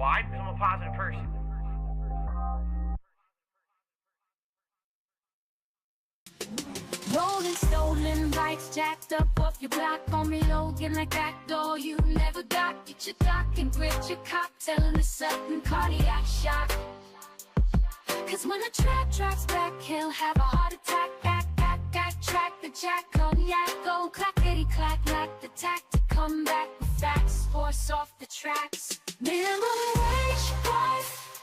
Why? Because I'm a positive person. Rolling stolen bikes jacked up off your block on me Logan like that door you never got. Get your dock and grip your cocktail in a sudden cardiac shock. Cause when the track drops back, he'll have a heart attack. Back, track the jack cognac. Go clackety clack, lack the tact to come back with facts. Force off the tracks. Minimum wage wife,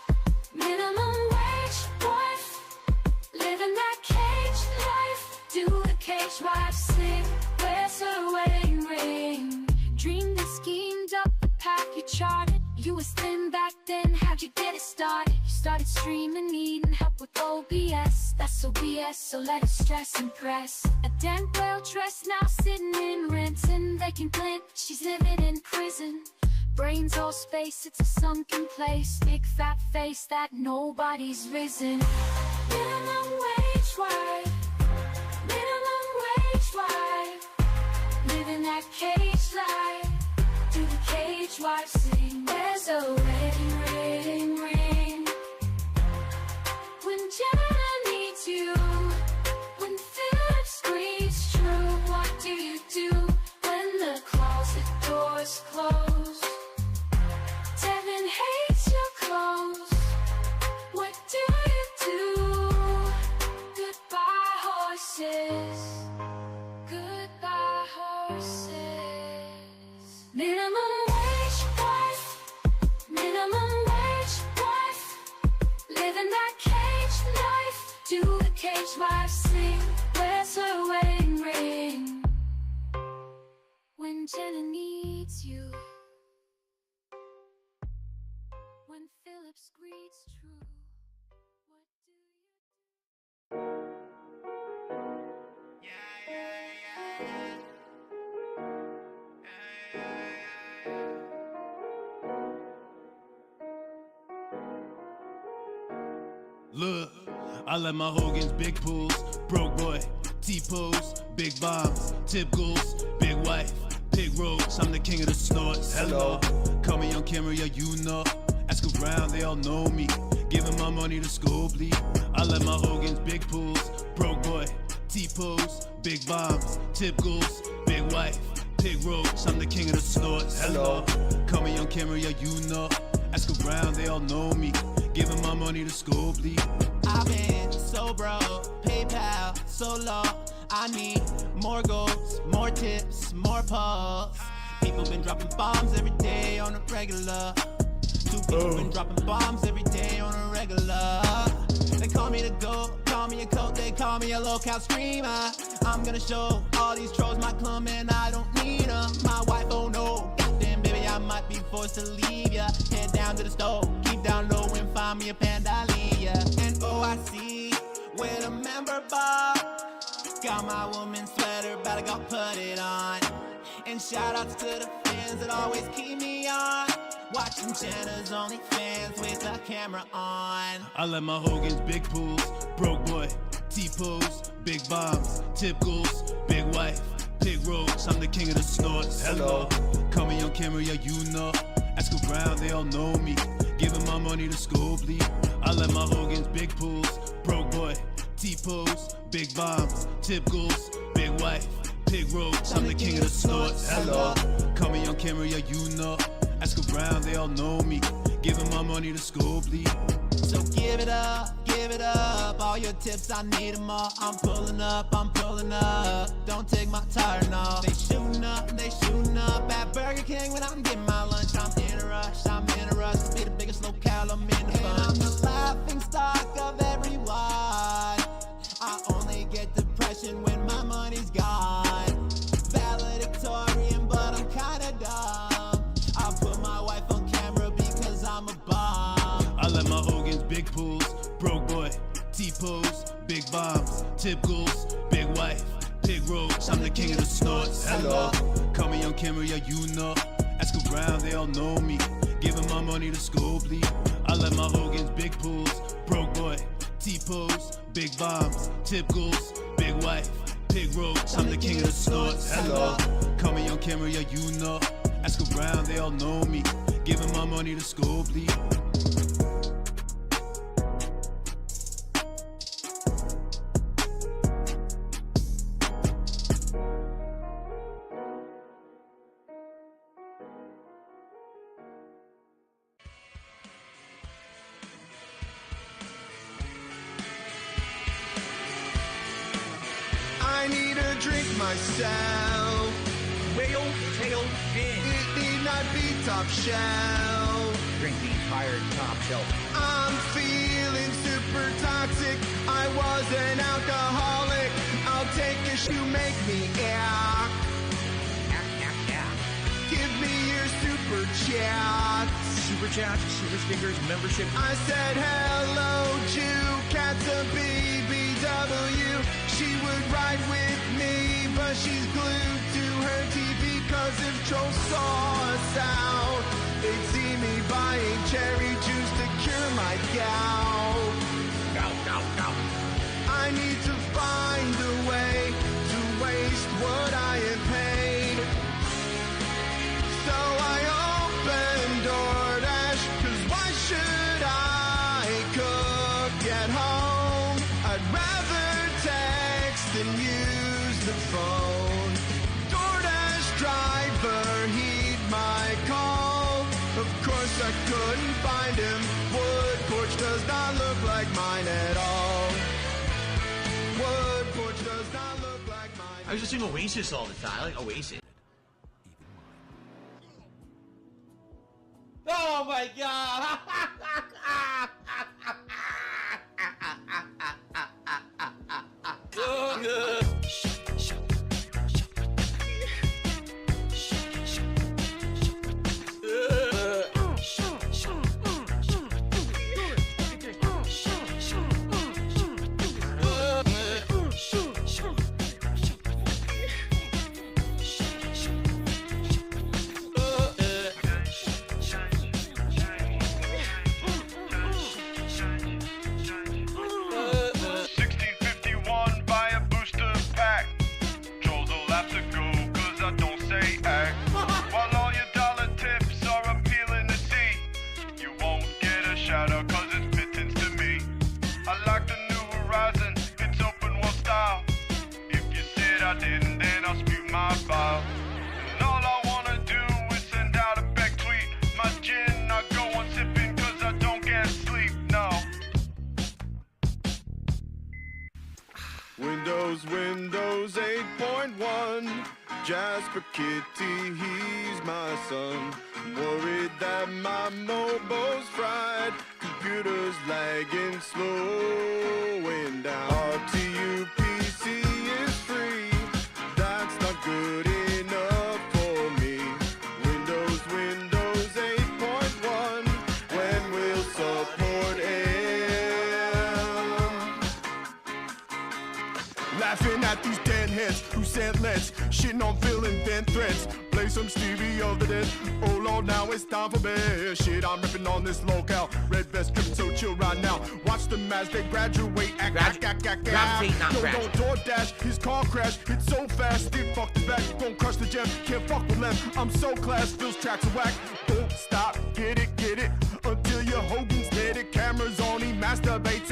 minimum wage wife, living that cage life. Do the cage wife sing? Where's her wedding ring? Dreamed and schemed up the path you charted. You was thin back then, how'd you get it started? You started streaming, needing help with OBS. That's OBS, so let it stress and press. A damn well dressed, now sitting in rent and vacant glint. She's living in prison. Brains all space, it's a sunken place. Big fat face that nobody's risen. Minimum wage wife, minimum wage wife, living that cage life. Do the cage wife sing? There's a wedding ring. When Jenna needs you, when Philip screams true, what do you do when the closet doors close? Devin hates your clothes. What do you do? Goodbye horses, goodbye horses. Minimum wage wife, minimum wage wife, living that cage life. Do the cage wife sing? Where's her wedding ring? When Jenna needs you, when Phillips greets true, what do you do? Look, I let my Hogan's big pools, broke boy, T-pose, big bombs, tip goals, big wife, pig roach, I'm the king of the snorts. Hello, call me on camera, yeah you know. Ask around, they all know me. Giving my money to school bleed. I let my Hogan's big pools, broke boy, T-pose, big bombs, tip goals, big wife, pig roach, I'm the king of the snorts. Hello, call me on camera, yeah you know. Ask around, they all know me. Giving my money to school bleed. I've been so broke, PayPal so low. I need more goals, more tips, more pulls. People been dropping bombs every day on a regular. Two people been dropping bombs every day on a regular. They call me the GOAT, call me a coat, they call me a local screamer. I'm gonna show all these trolls my club and I don't need them. My wife, oh no, goddamn baby, I might be forced to leave ya. Head down to the stove, keep down low and find me a Pandalia. And oh, I see with a member bar. Got my woman's sweater, better go put it on. And shout outs to the fans that always keep me on. Watching Jenna's OnlyFans with the camera on. I let my Hogan's big pools, broke boy, T-pose, big bombs, tip goals, big wife, pig roach, I'm the king of the snorts. Hello, call me on camera, yeah you know. Ask around, they all know me. Giving my money to school bleed. I let my Hogan's big pools, broke boy, T-pose, big bombs, tip goals, big wife, pig roach, I'm the king of the snorts. Hello, call me on camera, yeah you know. Ask around, they all know me. Giving my money to school bleed. So give it up, all your tips, I need them all. I'm pulling up, don't take my tire, no. They shooting up at Burger King when I'm getting my lunch. I'm in a rush, to be the biggest locale, I'm in the bunch. I'm the laughing stock of everyone. I only get depression when my money's gone. Valedictorian, but I'm kinda dumb. I put my wife on camera because I'm a bomb. I let my Hogan's big pools, broke boy, T-pose, big bombs, tip goals, big wife, pig roach, I'm the king of the snorts. Hello, call me on camera, yeah you know. Ask around, they all know me. Giving my money to school bleed. I let my Hogan's big pools, broke boy, T-pose, big bombs, tip goals, big wife, pig roach, I'm the king of the snorts. Hello, call me on camera, yeah you know. Ask around, they all know me. Giving my money to school, please. I need a drink myself. Whale tail gin. It need not be top shelf. Drink the entire top shelf. I'm feeling super toxic. I was an alcoholic. I'll take a you make me act. Give me your super chat. Super chat, super stickers, membership. I said hello, Jew, cat's a BBW. She would ride with me, but she's glued to her TV. Cause if trolls saw us out, they'd see me buying cherry juice to cure my gout. Gout. I need to find a way to waste what I am paid. So I opened DoorDash, cause why should I cook at home? I'd rather text than use the phone. DoorDash driver, heed my call. Of course I couldn't find him. Wood porch does not look like mine at all. Wood porch does not look like mine. I was just saying Oasis all the time. I like Oasis. Oh my god! Windows 8.1. Jasper Kitty, he's my son. Worried that my mobile's fried. Computers lagging, slowing down. RTU PC is free. That's not good enough for me. Windows 8.1. When will support end? Laughing at these deadheads who said let's shitting on Phil and then threats. Play some Stevie of the Dead. Oh Lord, now it's time for bed. Shit, I'm ripping on this locale. Red vest dripping so chill right now. Watch them as they graduate. Gravitate, not Yo, crash. don't DoorDash, his car crash. Hit so fast, it fucked the back. Don't crush the gem, can't fuck with them. I'm so class, Phil's tracks are whack. Don't stop, get it, until your Hogan's dead. It cameras on, he masturbates.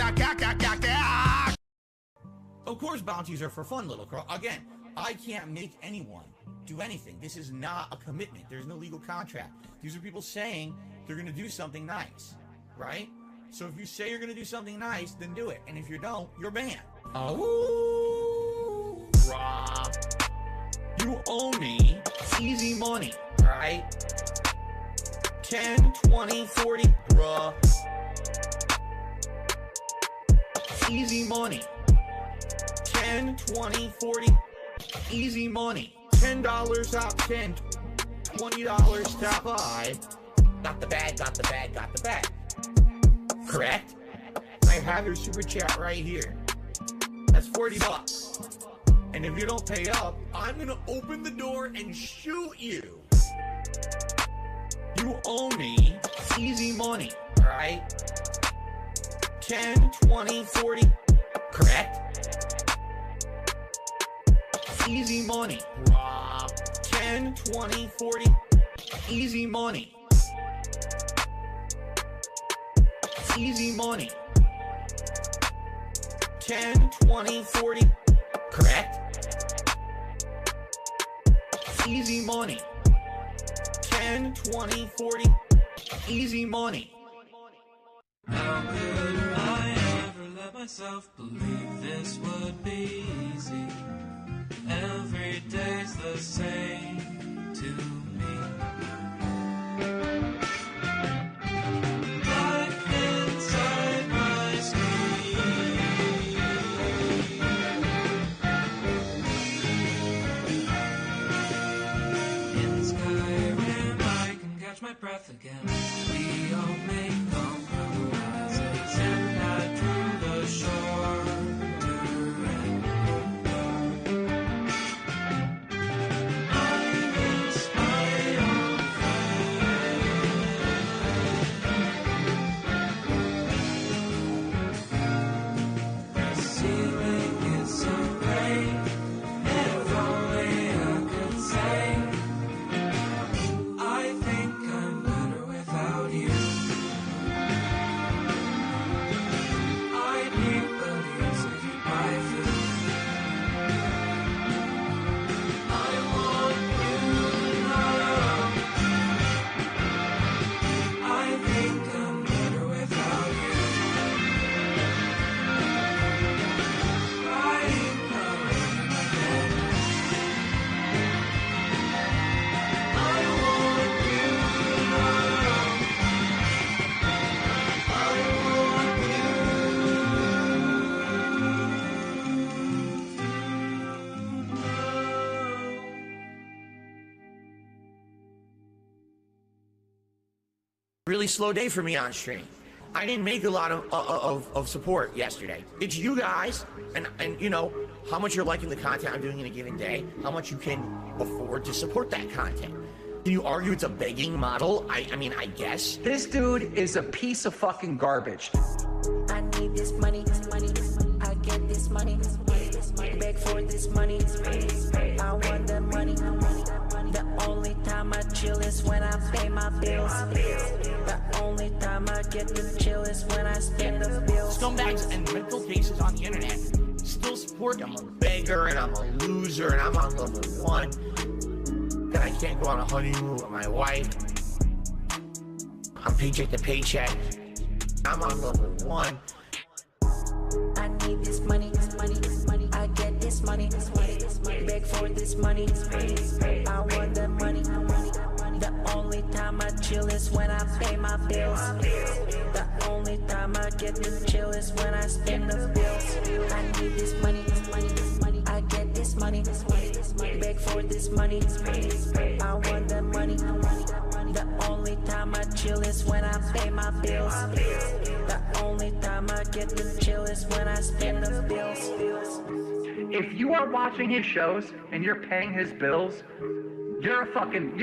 Of course, bounties are for fun, little girl. Again, I can't make anyone do anything. This is not a commitment. There's no legal contract. These are people saying they're going to do something nice, right? So if you say you're going to do something nice, then do it. And if you don't, you're banned. Oh, Rob. You owe me easy money, right? 10, 20, 40, bruh. Easy money. 10, 20, 40, easy money. $10 top 10, $20 top 5. Got the bag. Correct? I have your super chat right here. That's $40. And if you don't pay up, I'm gonna open the door and shoot you. You owe me easy money, right? 10, 20, 40, correct? Easy money. 10, 20, 40. Easy money. Easy money. 10, 20, 40. Correct? Easy money. 10, 20, 40. Easy money. How could I ever let myself believe this would be easy? Every day's the same to me. Life inside my screen. In Skyrim I can catch my breath again. We all make compromises and I drew the shorter end. I miss my old friend. The ceiling is so gray. If only I could say I think I'm better without you. I'd eat buddies if you buy food. I want you now. I think I'm better without you. Crying alone in my bed. I want you now. I want you. Really slow day for me on stream. I didn't make a lot of support yesterday. It's you guys, and you know, how much you're liking the content I'm doing in a given day, how much you can afford to support that content. Can you argue it's a begging model? I mean, I guess. This dude is a piece of fucking garbage. I need this money, I get this money, beg for this money, I want the money. The only time I chill is when I pay my bills. The only time I get to chill is when I spend the bills. Scumbags and mental cases on the internet still support I'm a beggar and I'm a loser and I'm on level 1. That I can't go on a honeymoon with my wife. I'm paycheck to paycheck. I'm on level 1. I need this money, I get this money, beg for this money, I want the money. The only time I chill is when I pay my bills. The only time I get to chill is when I spend the bills. I need this money, I get this money, beg for this money, I want the money. The only time I chill is when I pay my bills. The only time I get to chill is when I spend the bills. If you are watching his shows and you're paying his bills, you're a fucking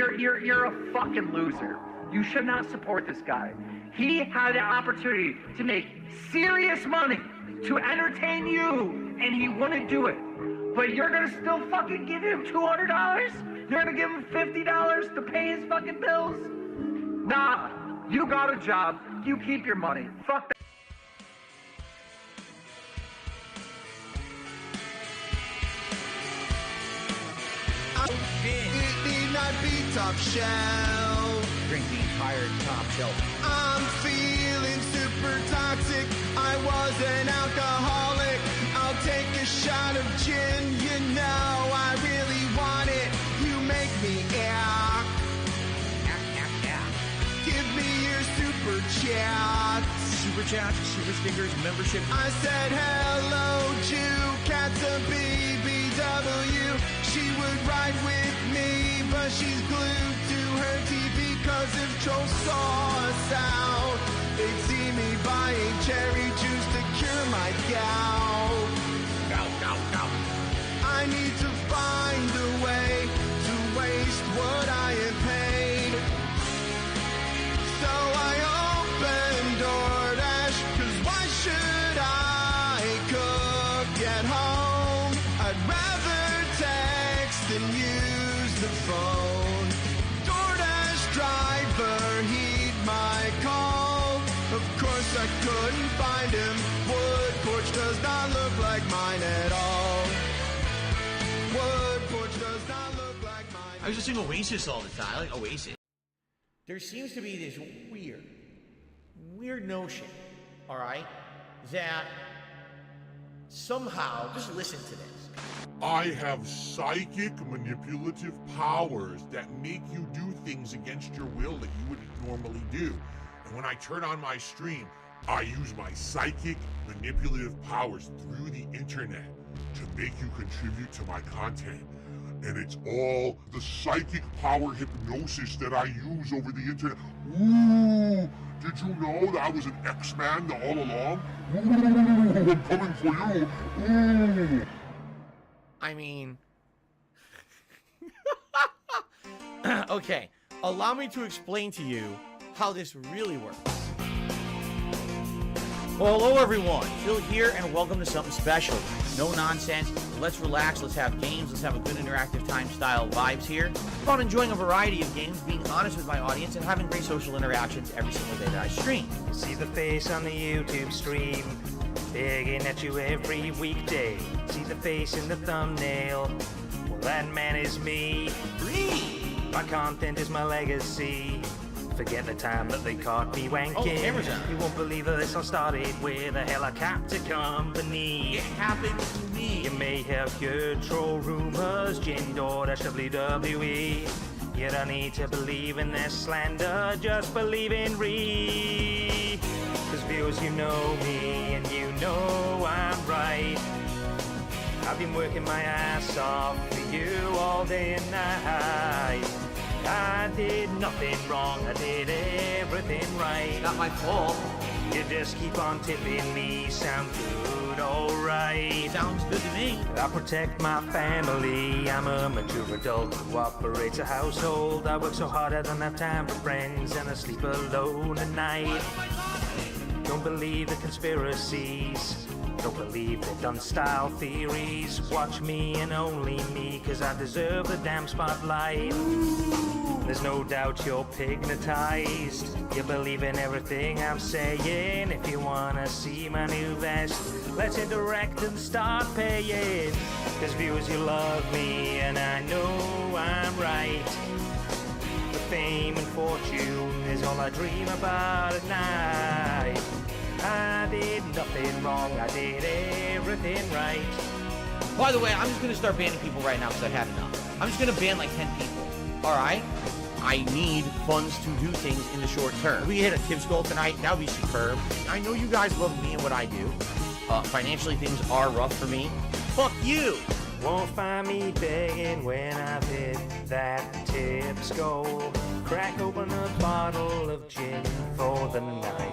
loser. You should not support this guy. He had the opportunity to make serious money to entertain you, and he wouldn't do it. But you're gonna still fucking give him $200? You're gonna give him $50 to pay his fucking bills? Nah, you got a job. You keep your money. Fuck that. It need not be top shelf. Drink the entire top shelf. I'm feeling super toxic. I was an alcoholic. I'll take a shot of gin. You know I really want it. You make me act. Give me your super chat. Super chats, super stickers, membership. I said hello, Jew, cat's a BBW. She would ride with me, but she's glued to her TV. Cause if trolls saw us out, they'd see me buying cherry juice to cure my gout. Gout. I need to find a way to waste what I am paid. So I opened DoorDash, cause why should I cook at home? I'd rather text than use the phone. DoorDash driver, heed my call. Of course I couldn't find him. Wood porch does not look like mine at all. Wood porch does not look like mine. I was just sing Oasis all the time. I like Oasis. There seems to be this weird notion, all right, that somehow, just listen to this. I have psychic manipulative powers that make you do things against your will that you wouldn't normally do. And when I turn on my stream, I use my psychic manipulative powers through the internet to make you contribute to my content. And it's all the psychic power hypnosis that I use over the internet. Ooh, did you know that I was an X-Man all along? Ooh, I'm coming for you. Ooh. I mean, okay, allow me to explain to you how this really works. Well, hello everyone, Phil here, and welcome to something special. No nonsense, let's relax, let's have games, let's have a good interactive time style vibes here. About enjoying a variety of games, being honest with my audience, and having great social interactions every single day that I stream. See the face on the YouTube stream, begging at you every weekday. See the face in the thumbnail, well that man is me. My content is my legacy. Forget the time that they caught me wanking. You won't believe that this all started with a helicopter company. It happened to me. You may have heard troll rumors, Jinder-WWE. You don't need to believe in their slander, just believe in Ree. Cause viewers, you know me, and you know I'm right. I've been working my ass off for you all day and night. I did nothing wrong, I did everything right. Not my fault. You just keep on tipping me, sound good, alright. Sounds good to me. I protect my family, I'm a mature adult who operates a household. I work so hard I don't have time for friends, and I sleep alone at night. Don't believe the conspiracies, don't believe the done style theories. Watch me and only me, cause I deserve the damn spotlight. There's no doubt you're pignatized, you believe in everything I'm saying. If you wanna see my new vest, let's hit direct and start paying. Cause viewers, you love me, and I know I'm right. The fame and fortune is all I dream about at night. I did nothing wrong, I did everything right. By the way, I'm just gonna start banning people right now because I've had enough. I'm just gonna ban like 10 people. Alright? I need funds to do things in the short term. If we hit a Tibbs goal tonight, that would be superb. I know you guys love me and what I do. Financially, things are rough for me. Fuck you! Won't find me begging when I've hit that Tibbs goal. Crack open a bottle of gin for the night.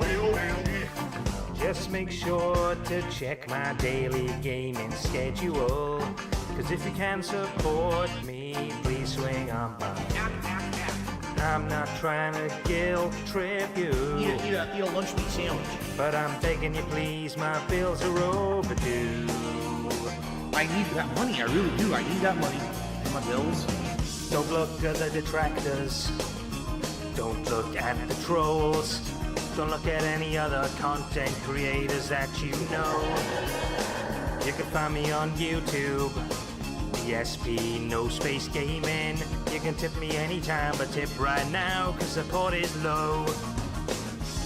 Just make sure to check my daily gaming schedule. Cause if you can support me, please swing on by. I'm not trying to guilt trip you. Eat a lunch meat sandwich. But I'm begging you please, my bills are overdue. I need that money, I really do. I need that money. Pay my bills. Don't look at the detractors. Don't look at the trolls. Don't look at any other content creators that you know. You can find me on YouTube, ESP, No Space Gaming. You can tip me anytime, but tip right now, cause support is low.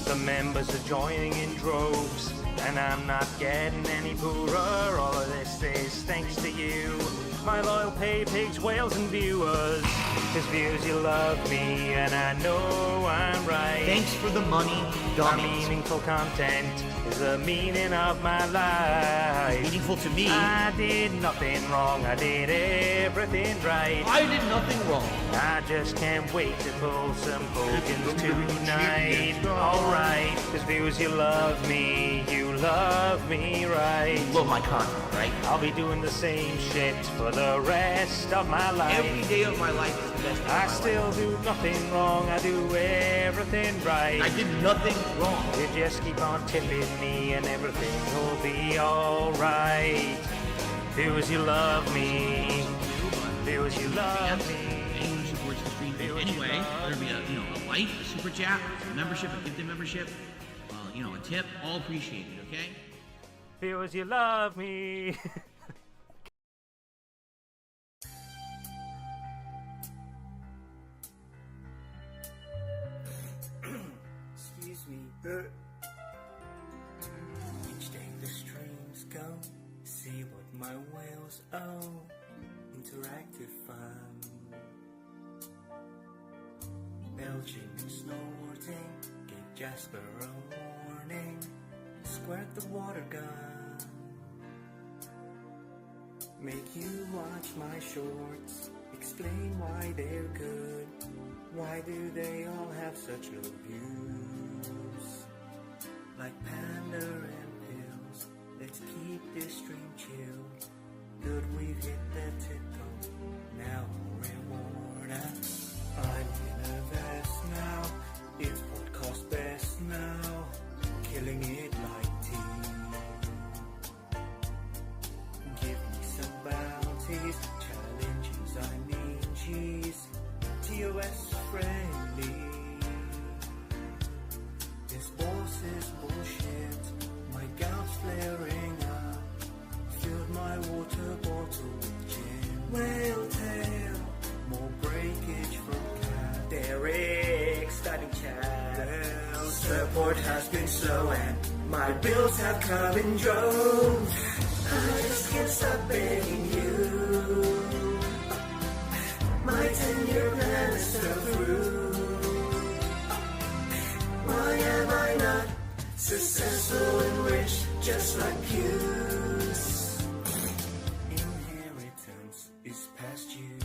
The members are joining in droves, and I'm not getting any poorer. All of this is thanks to you, my loyal pay pigs, whales, and viewers. Cause viewers, you love me, and I know I'm right. Thanks for the money, My dummies. meaningful content is the meaning of my life. Meaningful to me. I did nothing wrong, I did everything right. I did nothing wrong. I just can't wait to pull some Hogans tonight. Alright, cause viewers, you love me right. You love my content, right? I'll be doing the same shit for the rest of my life. Every day of my life is the best day of my I still life. do nothing wrong, I do everything right. I did nothing wrong. You just keep on tipping me and everything will be alright. Viewers, you love me. Viewers, you love me. Anyone who supports the stream in any way, whether it be a like, a super chat, a membership, a gifted membership, you know, a tip, all appreciated, okay? Feel as you love me. Excuse me. Each day the streams go, see what my whales owe. Interactive fun. Belching and snorting, give Jasper a warning. Squirt the water gun. Make you watch my shorts, explain why they're good. Why do they all have such low views? Like Panda and pills, let's keep this stream chill. Good, we've hit the tip-top, now reward us. I'm in a vest now, it's podcast best now. Killing it like tea. Give me some bounties, challenges, I mean cheese. TOS friendly. This boss is bullshit. My gout's flaring up. Filled my water bottle with gin. Whale tail. More breakage from cat. Derek starting chat. Support has been slow and my bills have come in droves. I just can't stop begging you. My 10-year plan is still through. Why am I not successful and rich just like you? Inheritance is past you.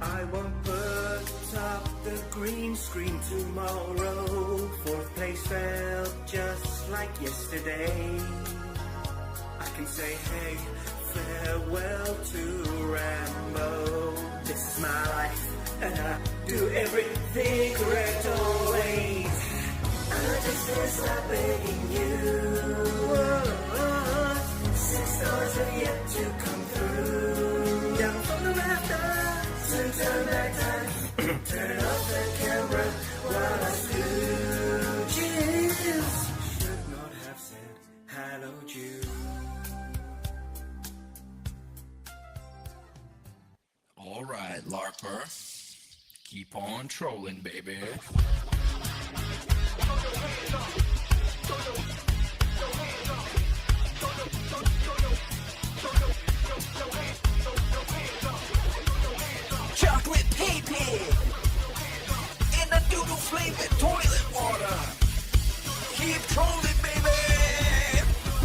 I won't put up the green screen tomorrow. Fourth place felt just like yesterday. I can say, hey, farewell to Rambo. This is my life, and I do everything correct always. I just can't stop begging you. $6 have yet to come through. Down from the rafters to turn back time. Turn off the camera while I scooches. Should not have said hello, Jude. All right, LARPer. Keep on trolling, baby. Chocolate pee-pee in the doodle-flavored toilet water. Keep trolling, baby.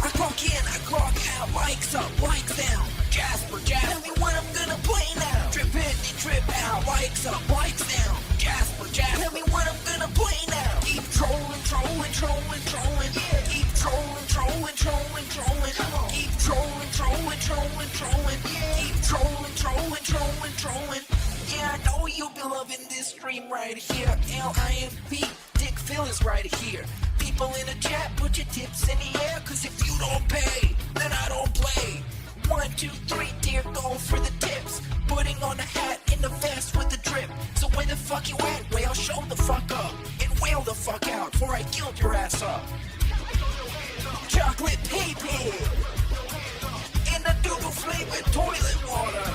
I clock in, I clock out, likes up, likes down. Jasper, tell me what I'm gonna play now. Trip in and trip out, likes up, likes down. Jasper, tell me what I'm gonna play now. Keep trolling, trolling, trolling, trolling. Yeah. Keep trolling, trolling, trolling, trolling. Come on. Keep trolling, trolling, trolling, trolling. Yeah. Keep trolling, trolling, trolling, trolling. Yeah, I know you'll be loving this stream right here. LIMP, Dick Phil is right here. People in the chat, put your tips in the air. Cause if you don't pay, then I don't play. 1, 2, 3, dear, go for the tips. Putting on a hat in the vest with the drip. So where the fuck you at? Well, show the fuck up and wail the fuck out before I guilt your ass up. Chocolate pee-pee in the doodle-flavored toilet water.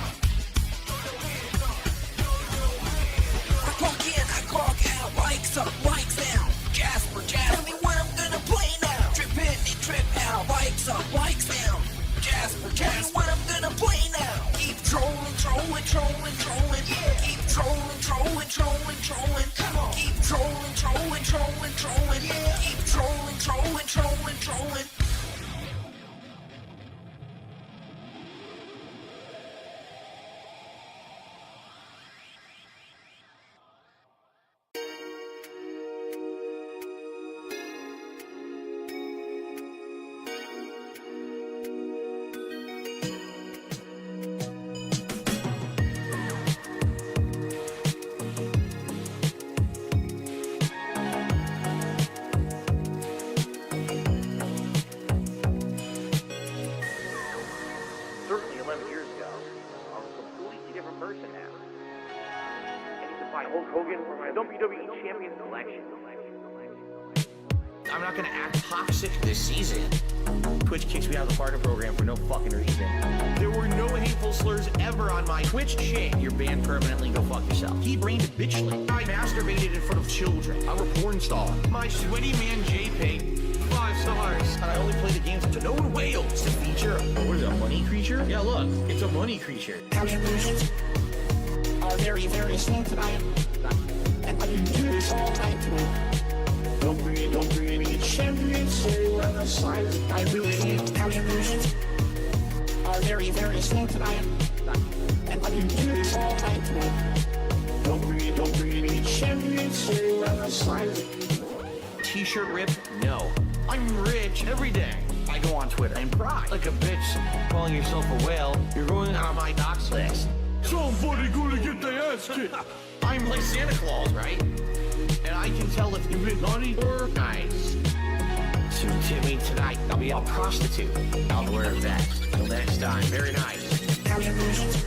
I clock in, I clock out, likes up, likes down. Jasper, tell me what I'm gonna play now. Trip in and trip out, likes up, likes down. Jasper, tell me what I'm gonna play now. Keep trolling, trolling, trolling, trolling. Yeah. Keep trolling, trolling, trolling, trolling. Come on. Keep trolling, trolling, trolling, trolling. Yeah. Keep trolling, trolling, trolling, trolling. Hulk Hogan for my WWE Champion selection. I'm not gonna act toxic this season. Twitch kicks me out of the partner program for no fucking reason. There were no hateful slurs ever on my Twitch shit. You're banned permanently, go fuck yourself. He brained bitchly. I masturbated in front of children. I'm a porn star. My sweaty man JPEG, 5 stars. And I only play the games to known whales. It's a feature. What is it, a money creature? Yeah, look, it's a money creature. Illusions are very, very slow tonight. And I can do this all night tonight. Don't bring any champions, so on the side. I really need illusions are very, very slow tonight. And I can do this all night tonight. Don't bring any champions, so on the side. T-shirt rip? No. I'm rich every day. I go on Twitter and cry like a bitch calling yourself a whale. You're going on my docs list. Somebody gonna get their ass kicked. I'm like Santa Claus, right? And I can tell if you've been naughty or nice. So to me tonight, I'll be a prostitute. I'll wear a vest. Till next time, very nice. Illusions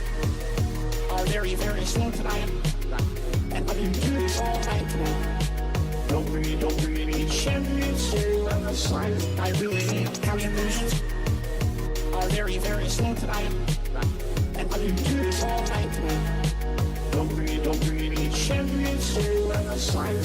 are very, very slow tonight. And I can do this all night tonight. Don't bring any champions, so on the side. I really need illusions are very, very slow tonight. And I can do this all night tonight. Don't bring any champions, so on the side.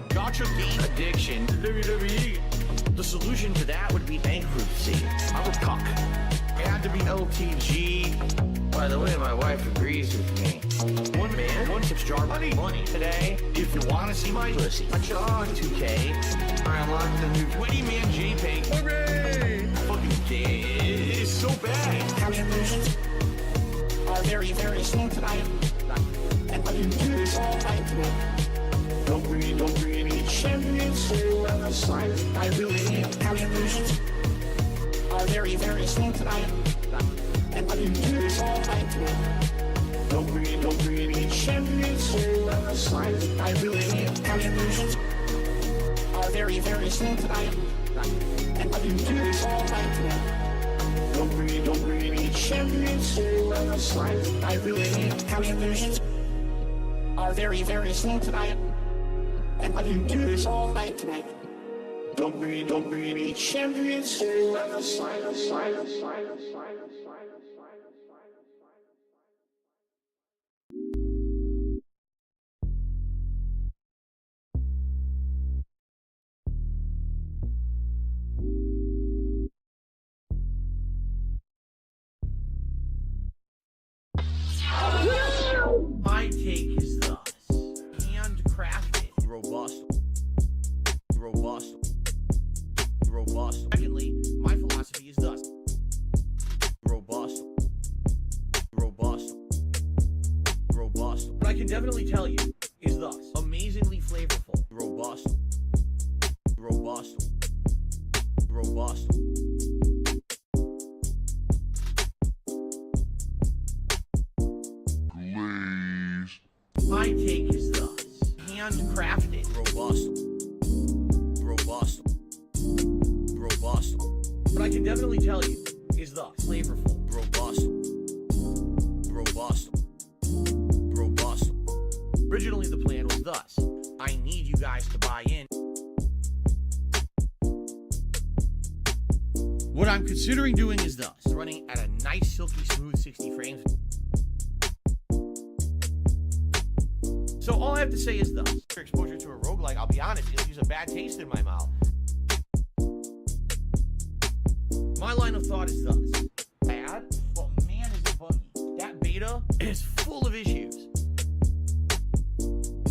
Gacha game addiction to WWE. The solution to that would be bankruptcy. I'm a cuck. I had to be LTG. By the way, my wife agrees with me. One man, one tips jar, money today. If you want to see my pussy, I charge 2K. I unlocked the new 20 man JPEG. Hooray! Fucking gay. It's so bad. Illusions are very, very slow tonight. And I can do this all night tonight. Don't bring any champions, so on the side. I really need illusions are very, very slow tonight. And I can do this all night tonight. Don't bring any champions, so on the side. I really need illusions are very, very slow tonight. And I can do this all night tonight. Don't bring any champions, so on the side. I really need illusions are very, very slow tonight. And I can do this all night tonight. Don't bring any champions, so on the side, side, side, side, side. My take is thus. Handcrafted. Robust. Secondly, my philosophy is thus. Robust. What I can definitely tell you is thus. Amazingly flavorful. Robust. My take is thus. Handcrafted. Robust. What I can definitely tell you is thus. Flavorful. Robust. Originally the plan was thus. I need you guys to buy in. What I'm considering doing is thus. Running at a nice silky smooth 60 frames. So all I have to say is thus. Exposure to a roguelike, I'll be honest, it leaves a bad taste in my mouth. My line of thought is thus. Bad? Well, man, is it buggy. That beta is full of issues.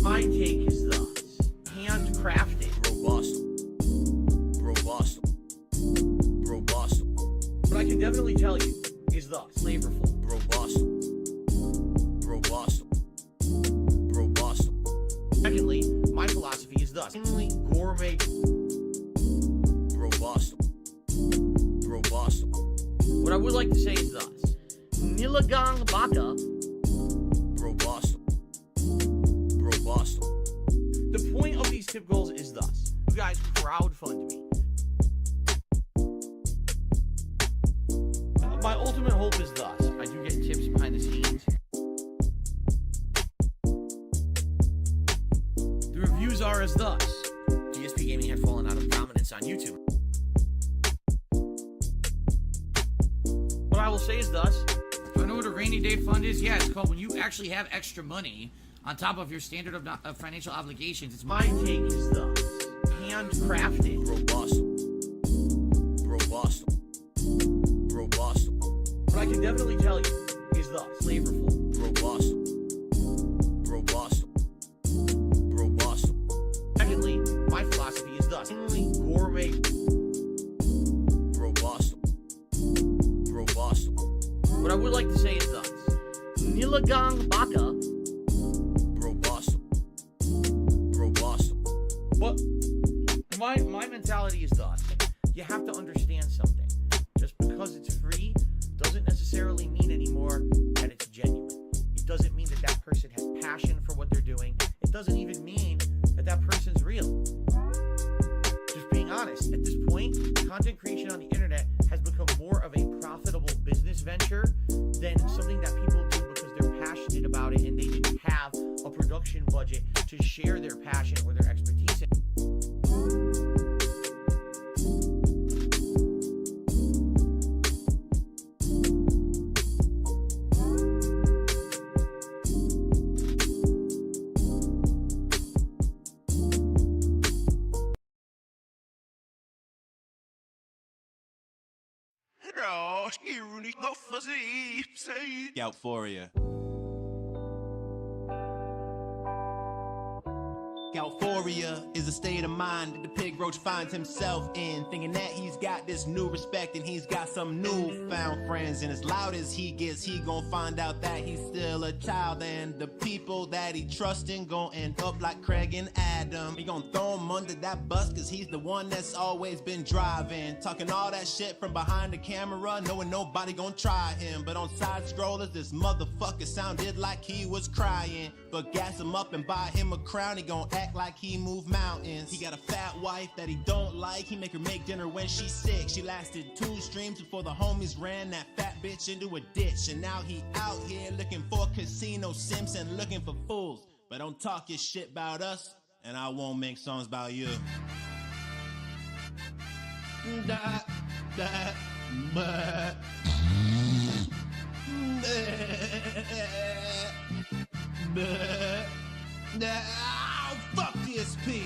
My take is thus. Handcrafted. Robust. What I can definitely tell you is thus. Flavorful. Robust. Secondly, my philosophy is thus. Gourmet. Robust. What I would like to say is thus. Nilagang Baka tip goals is thus. You guys crowdfund me. My ultimate hope is thus. I do get tips behind the scenes. The reviews are as thus. GSP Gaming had fallen out of prominence on YouTube. What I will say is thus. Do I know what a rainy day fund is? Yeah, it's called when you actually have extra money on top of your standard of financial obligations. It's My take is thus. Handcrafted. Robust. What I can definitely tell you is thus. Flavorful. Robust. Secondly, my philosophy is thus. Gourmet. Robust. What I would like to say is thus. Nilagang Baka. Robust. But my mentality is thus. You have to understand something. Just because it's free doesn't necessarily mean anymore that it's genuine. It doesn't mean that that person has passion for what they're doing. It doesn't even mean that that person's real. Just being honest, at this point, content creation on the internet has become more of a profitable business venture than something that people do because they're passionate about it and they didn't have a production budget to share their passion or their expertise in. Goutphoria. Goutphoria is a state of mind that the pig roach finds himself in, thinking that he's got this new respect and he's got some newfound friends, and as loud as he gets, he gon' find out that he's still a child, and the people that he trustin' gon' end up like Craig and Adam. He gon' throw him under that bus cause he's the one that's always been driving, talking all that shit from behind the camera, knowing nobody gon' try him, but on side scrollers this motherfucker sounded like he was crying, but gas him up and buy him a crown, he gon' act like he moved mountains. He got a fat wife that he don't like, he make her make dinner when she's sick. She lasted 2 streams before the homies ran that fat bitch into a ditch, and now he out here looking for casino simps and looking for fools. But don't talk your shit about us and I won't make songs about you. Oh, fuck DSP.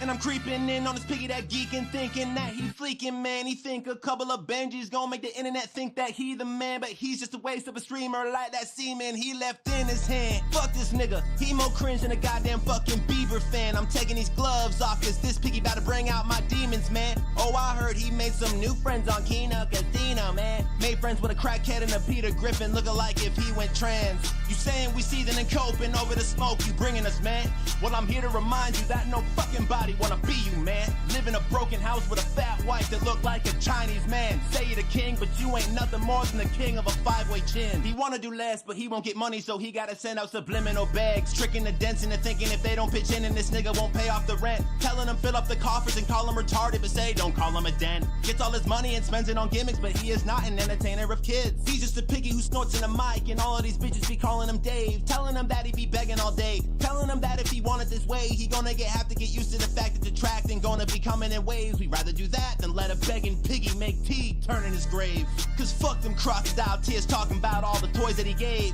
And I'm creeping in on this piggy that geeking, thinking that he fleeking, man. He think a couple of Benjis gon' make the internet think that he the man, but he's just a waste of a streamer like that semen he left in his hand. Fuck this nigga, he more cringe than a goddamn fucking Bieber fan. I'm taking these gloves off cause this piggy about to bring out my demons, man. Oh, I heard he made some new friends on Kino Casino, man. Made friends with a crackhead and a Peter Griffin, looking like if he went trans. You saying we seething and coping over the smoke you bringing us, man? Well, I'm here to remind you that no fucking body wanna be you, man. Live in a broken house with a fat wife that look like a Chinese man. Say you're the king, but you ain't nothing more than the king of a 5-way chin. He wanna do less, but he won't get money, so he gotta send out subliminal bags, tricking the dents into thinking if they don't pitch in and this nigga won't pay off the rent. Telling them fill up the coffers and call him retarded, but say don't call him a den. Gets all his money and spends it on gimmicks, but he is not an entertainer of kids. He's just a piggy who snorts in a mic, and all of these bitches be calling him Dave. Telling him that he be begging all day. Telling him that if he wanted this way, he gonna have to get used to the fact that the track ain't gonna be coming in waves. We'd rather do that than let a begging piggy make tea turn in his grave. Cause fuck them crocodile tears talking about all the toys that he gave.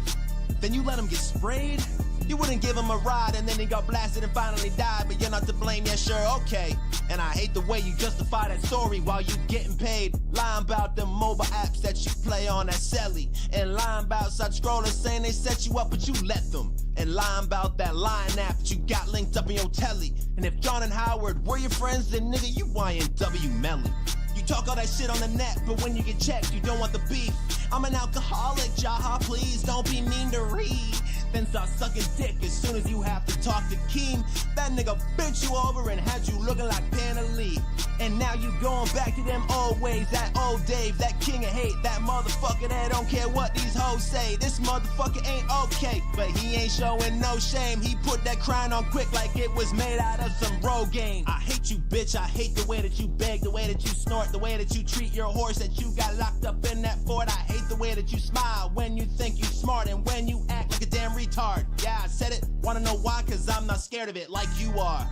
Then you let him get sprayed? You wouldn't give him a ride and then he got blasted and finally died, but you're not to blame, yeah sure, okay. And I hate the way you justify that story while you getting paid. Lying about the mobile apps that you play on that celly, and lying about side scrollers saying they set you up but you let them, and lying about that Line app that you got linked up in your telly. And if John and Howard were your friends, then nigga you YNW Melly. You talk all that shit on the net, but when you get checked, you don't want the beef. I'm an alcoholic, Jaha, please don't be mean to read. Then start sucking dick as soon as you have to talk to Keem. That nigga bent you over and had you looking like Panali. And now you going back to them old ways. That old Dave, that king of hate, that motherfucker that don't care what these hoes say. This motherfucker ain't okay, but he ain't showing no shame. He put that crown on quick like it was made out of some Rogaine. I hate you, bitch. I hate the way that you beg, the way that you snort, the way that you treat your horse that you got locked up in that fort. I hate the way that you smile when you think you smart and when you act like a damn retard. Yeah, I said it. Wanna know why? Cause I'm not scared of it like you are.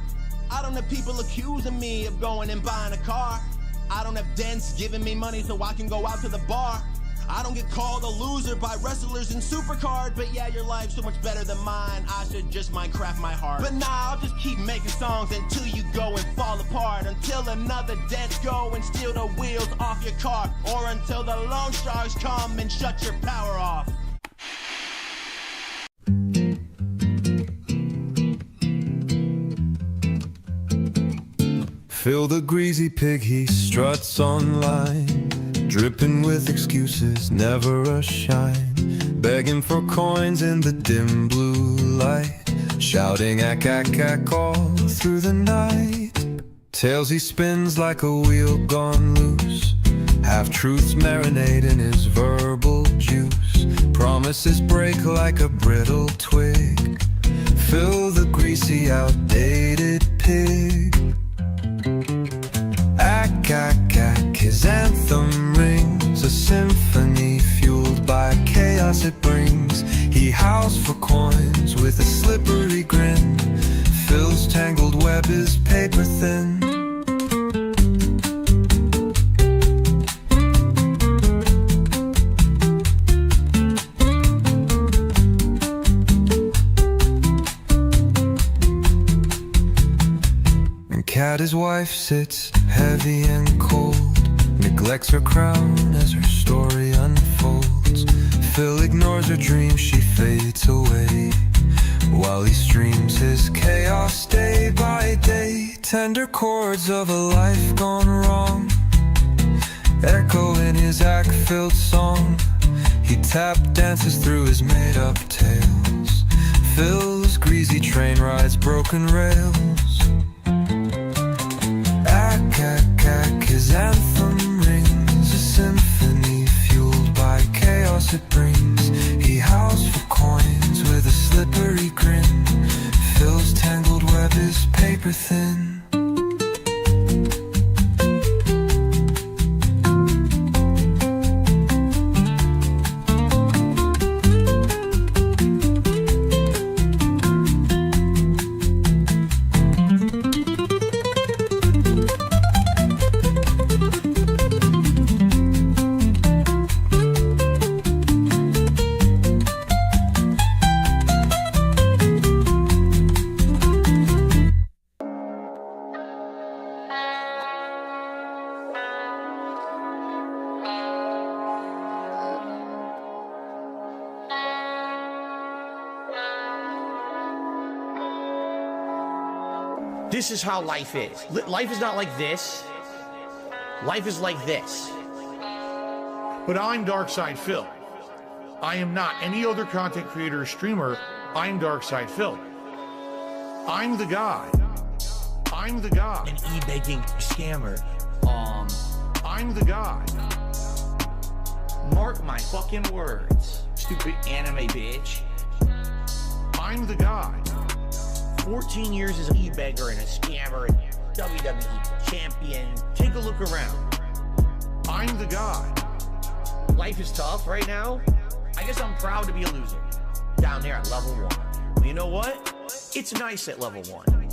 I don't have people accusing me of going and buying a car. I don't have dents giving me money so I can go out to the bar. I don't get called a loser by wrestlers in Supercard. But yeah, your life's so much better than mine. I should just Minecraft my heart. But nah, I'll just keep making songs until you go and fall apart. Until another dent go and steal the wheels off your car. Or until the loan sharks come and shut your power off. Phil the greasy pig, he struts online, dripping with excuses, never a shine, begging for coins in the dim blue light, shouting ack all through the night. Tales he spins like a wheel gone loose, half-truths marinate in his verbal juice, promises break like a brittle twig. Phil the greasy outdated pig. Ack, his anthem rings, a symphony fueled by chaos it brings. He howls for coins with a slippery grin. Phil's tangled web is paper thin. Cat, his wife, sits heavy and cold, neglects her crown as her story unfolds. Phil ignores her dreams, she fades away, while he streams his chaos day by day. Tender chords of a life gone wrong echo in his act-filled song. He tap dances through his made-up tales. Phil's greasy train rides broken rails. Ack, his anthem rings, a symphony fueled by chaos it brings. He howls for coins with a slippery grin. Phil's tangled web is paper thin. This is how life is. Life is not like this. Life is like this. But I'm Darkside Phil. I am not any other content creator or streamer. I'm Darkside Phil. I'm the guy. I'm the guy. An e-begging scammer. I'm the guy. Mark my fucking words, stupid anime bitch. I'm the guy. 14 years as an e-beggar and a scammer and WWE champion. Take a look around. I'm the guy. Life is tough right now. I guess I'm proud to be a loser. Down there at level 1. But you know what? It's nice at level 1.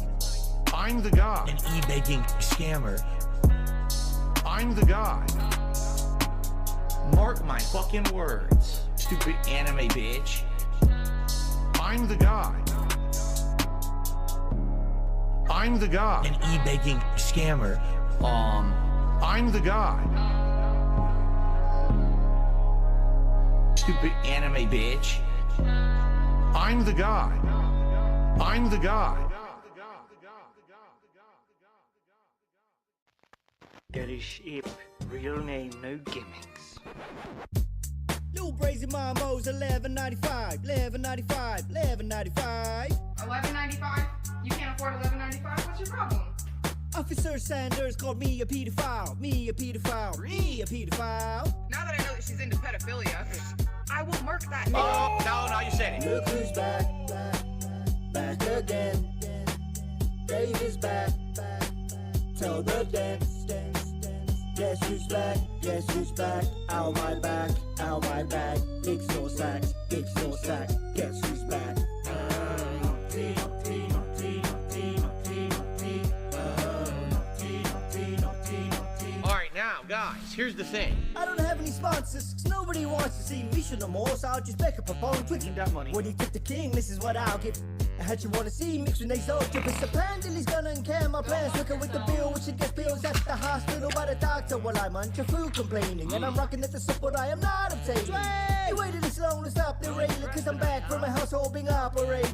I'm the guy. An e-begging scammer. I'm the guy. Mark my fucking words, stupid anime bitch. I'm the guy. I'm the guy. An e-begging scammer. I'm the guy. Stupid anime bitch. I'm the guy. I'm the guy. Garish Ape, real name, no gimmicks. Lou Brazy Mambo's 11.95, 11.95, 11.95. 11.95? You can't afford 11.95? What's your problem? Officer Sanders called me a pedophile. Me a pedophile. Me a pedophile. Now that I know that she's into pedophilia, I will mark that. Oh, no, you said it. Look who's back, back again. Dave is back, tell the dance. Guess who's back, guess who's back. Ow my back, ow my back. Kicks no sack, guess who's back. Alright, now, guys, here's the thing. I don't have any sponsors, 'cause nobody wants to see me show no more, so I'll just back up a phone Twitch. That money. When you get the king, this is what I'll give. I had you wanna see mixed with nasal drip. It's a plan, Dilly's gonna and can my plans. Working with the bill, which gets bills at the hospital by the doctor while I'm on your food complaining. And I'm rocking at the support I am not obtaining. You waited this long to stop the railing, 'cause I'm back from my household being operated.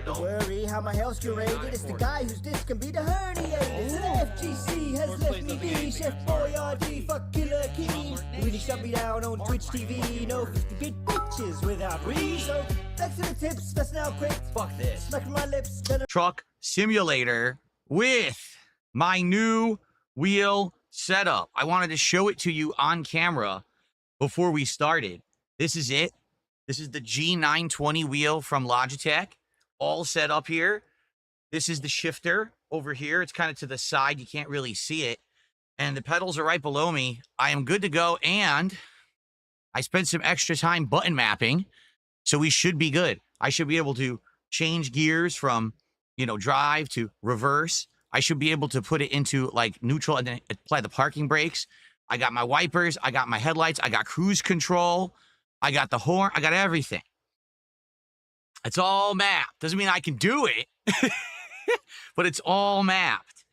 Don't worry how my health's curated. It's the guy whose disc can be the herniated. So the FGC has left me be. Chef Boyardee, fuck Killer King. You really shut me down on Twitch TV. No 50-bit bitches without reason. So thanks for the tips, that's now quick. Fuck this. Smack my lips. Truck simulator with my new wheel setup. I wanted to show it to you on camera before we started. This is it. This is the G920 wheel from Logitech, all set up here. This is the shifter over here. It's kind of to the side. You can't really see it. And the pedals are right below me. I am good to go. And I spent some extra time button mapping, so we should be good. I should be able to change gears from, drive to reverse. I should be able to put it into like neutral and then apply the parking brakes. I got my wipers. I got my headlights. I got cruise control. I got the horn. I got everything. It's all mapped. Doesn't mean I can do it, but it's all mapped.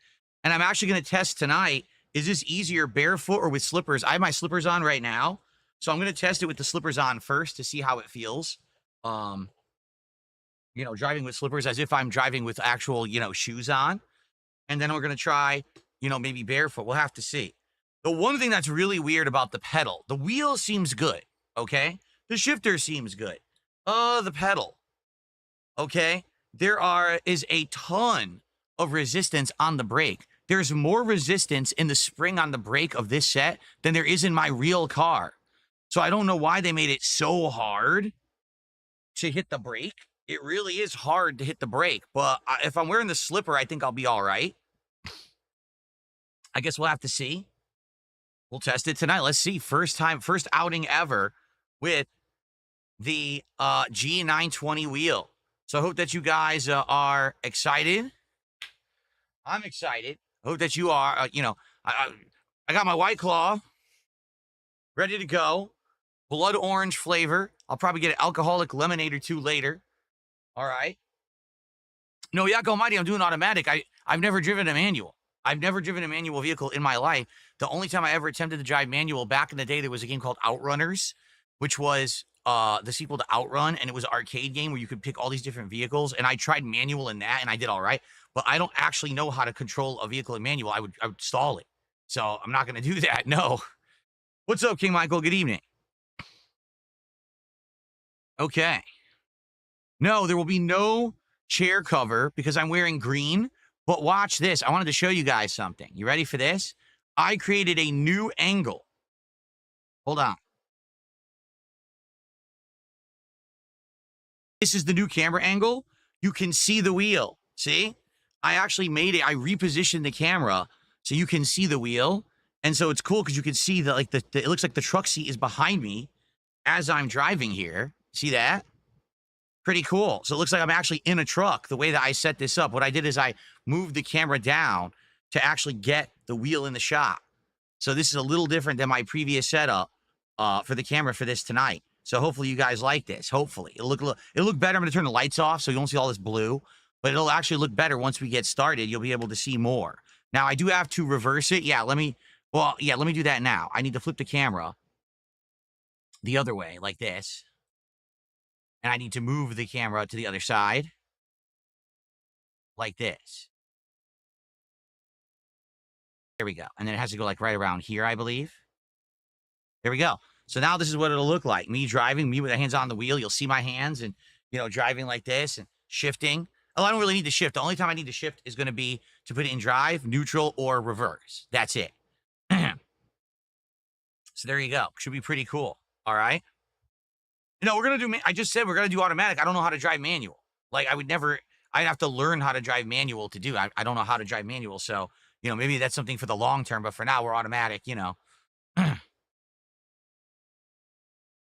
And I'm actually going to test tonight. Is this easier barefoot or with slippers? I have my slippers on right now, so I'm going to test it with the slippers on first to see how it feels. Driving with slippers as if I'm driving with actual, shoes on. And then we're going to try, maybe barefoot. We'll have to see. The one thing that's really weird about the pedal, the wheel seems good, okay? The shifter seems good. The pedal, okay? There is a ton of resistance on the brake. There's more resistance in the spring on the brake of this set than there is in my real car. So I don't know why they made it so hard to hit the brake. It really is hard to hit the brake, but if I'm wearing the slipper, I think I'll be all right. I guess we'll have to see. We'll test it tonight. Let's see. First outing ever with the G920 wheel. So I hope that you guys are excited. I'm excited. I hope that you are, I got my White Claw ready to go. Blood orange flavor. I'll probably get an alcoholic lemonade or two later. All right. No, Yak Almighty, I'm doing automatic. I've never driven a manual. I've never driven a manual vehicle in my life. The only time I ever attempted to drive manual back in the day, there was a game called Outrunners, which was the sequel to Outrun, and it was an arcade game where you could pick all these different vehicles, and I tried manual in that, and I did all right, but I don't actually know how to control a vehicle in manual. I would stall it, so I'm not going to do that, no. What's up, King Michael? Good evening. Okay. No, there will be no chair cover because I'm wearing green, but watch this. I wanted to show you guys something. You ready for this? I created a new angle. Hold on. This is the new camera angle. You can see the wheel. See? I actually made it. I repositioned the camera so you can see the wheel. And so it's cool because you can see that it looks like the truck seat is behind me as I'm driving here. See that? Pretty cool. So it looks like I'm actually in a truck the way that I set this up. What I did is I moved the camera down to actually get the wheel in the shot. So this is a little different than my previous setup for the camera for this tonight. So hopefully you guys like this. Hopefully. It'll look better. I'm going to turn the lights off so you won't see all this blue. But it'll actually look better once we get started. You'll be able to see more. Now, I do have to reverse it. Let me do that now. I need to flip the camera the other way like this. And I need to move the camera to the other side like this. There we go. And then it has to go like right around here, I believe. There we go. So now this is what it'll look like. Me driving, me with the hands on the wheel. You'll see my hands and, driving like this and shifting. I don't really need to shift. The only time I need to shift is going to be to put it in drive, neutral, or reverse. That's it. So there you go. Should be pretty cool. All right. No, we're going to do, I just said we're going to do automatic. I don't know how to drive manual. Like I would never, I'd have to learn how to drive manual to do. I don't know how to drive manual. So, you know, maybe that's something for the long term, but for now we're automatic, you know.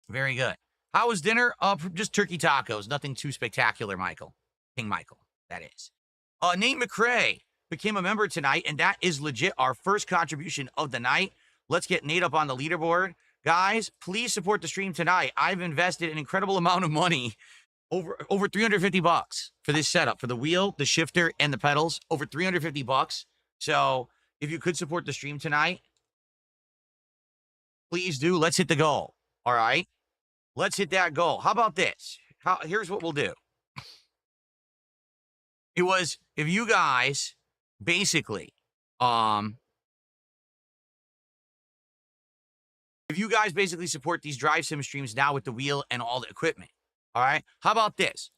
Very good. How was dinner? Just turkey tacos. Nothing too spectacular, Michael. King Michael, that is. Nate McCrae became a member tonight, and that is legit our first contribution of the night. Let's get Nate up on the leaderboard. Guys, please support the stream tonight. I've invested an incredible amount of money, over 350 bucks for this setup, for the wheel, the shifter, and the pedals, over 350 bucks. So if you could support the stream tonight, please do. Let's hit the goal. All right. Let's hit that goal. How about this? Here's what we'll do. It was, if you guys basically, support these drive sim streams now with the wheel and all the equipment. All right. How about this?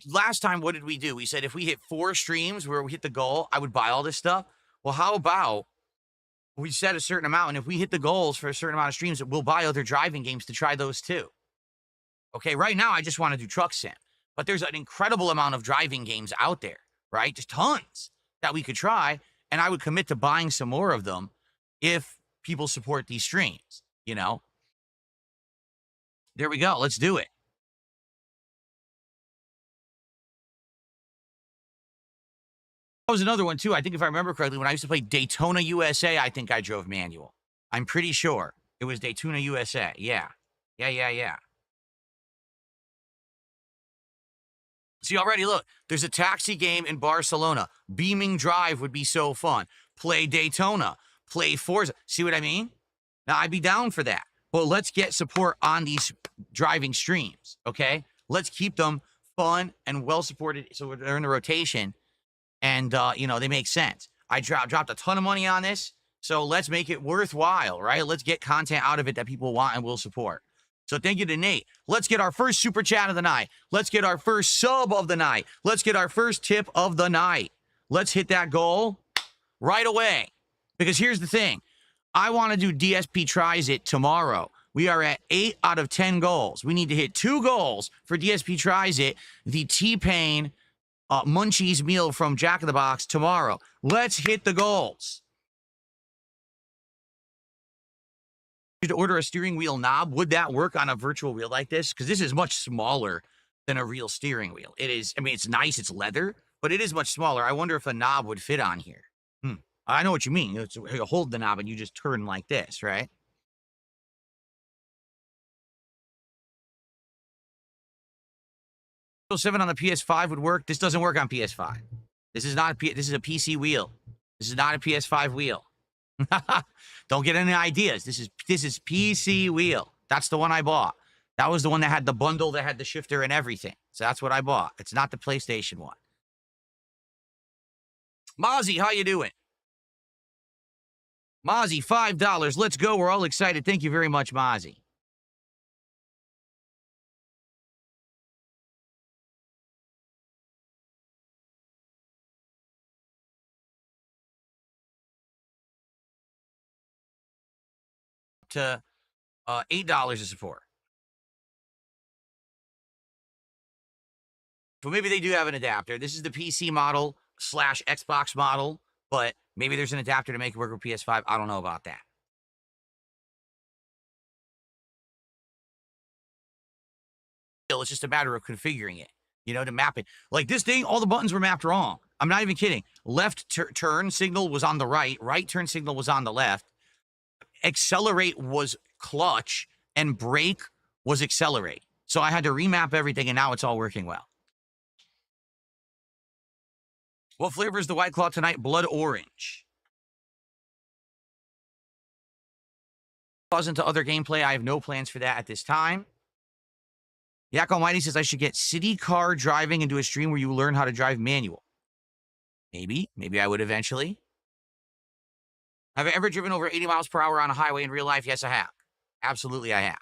Last time, what did we do? We said if we hit 4 streams where we hit the goal, I would buy all this stuff. Well, how about we set a certain amount, and if we hit the goals for a certain amount of streams, we'll buy other driving games to try those too. Okay, right now I just want to do truck sim, but there's an incredible amount of driving games out there, right? Just tons that we could try, and I would commit to buying some more of them if people support these streams, you know? There we go. Let's do it. That was another one, too. I think if I remember correctly, when I used to play Daytona USA, I think I drove manual. I'm pretty sure it was Daytona USA. Yeah. See, already, look, there's a taxi game in Barcelona. Beaming Drive would be so fun. Play Daytona. Play Forza. See what I mean? Now, I'd be down for that. Well, let's get support on these driving streams, okay? Let's keep them fun and well-supported so they're in the rotation. And, you know, they make sense. I dropped a ton of money on this, so let's make it worthwhile, right? Let's get content out of it that people want and will support. So thank you to Nate. Let's get our first super chat of the night. Let's get our first sub of the night. Let's get our first tip of the night. Let's hit that goal right away. Because here's the thing. I want to do DSP Tries It tomorrow. We are at 8 out of 10 goals. We need to hit 2 goals for DSP Tries It, the T-Pain Munchies meal from Jack in the Box tomorrow. Let's hit the goals. To order a steering wheel knob, would that work on a virtual wheel like this? Because this is much smaller than a real steering wheel. It is, I mean, it's nice, it's leather, but it is much smaller. I wonder if a knob would fit on here. I know what you mean. You hold the knob and you just turn like this, right? 7 on the PS5 would work. This doesn't work on PS5. This is not this is a PC wheel. This is not a PS5 wheel. Don't get any ideas. This is PC wheel. That's the one I bought. That was the one that had the bundle that had the shifter and everything. So that's what I bought. It's not the PlayStation one. Mozzie, how you doing? Mozzie, $5. Let's go. We're all excited. Thank you very much, Mozzie. To $8 of support. So maybe they do have an adapter. This is the PC model / Xbox model, but maybe there's an adapter to make it work with PS5. I don't know about that. It's just a matter of configuring it, you know, to map it. Like this thing, all the buttons were mapped wrong. I'm not even kidding. Left turn signal was on the right. Right turn signal was on the left. Accelerate was clutch, and brake was accelerate. So I had to remap everything, and now it's all working well. What flavor is the White Claw tonight? Blood orange. Pause into other gameplay. I have no plans for that at this time. Yak Almighty says I should get city car driving and do a stream where you learn how to drive manual. Maybe I would eventually. Have I ever driven over 80 miles per hour on a highway in real life? Yes, I have. Absolutely, I have.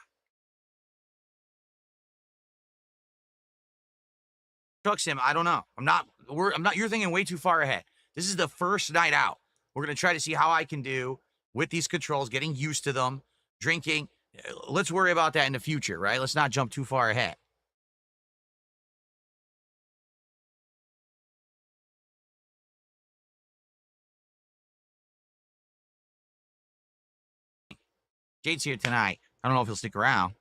Truck Sim, I don't know. I'm not, you're thinking way too far ahead. This is the first night out. We're going to try to see how I can do with these controls, getting used to them, drinking. Let's worry about that in the future, right? Let's not jump too far ahead. Jade's here tonight. I don't know if he'll stick around.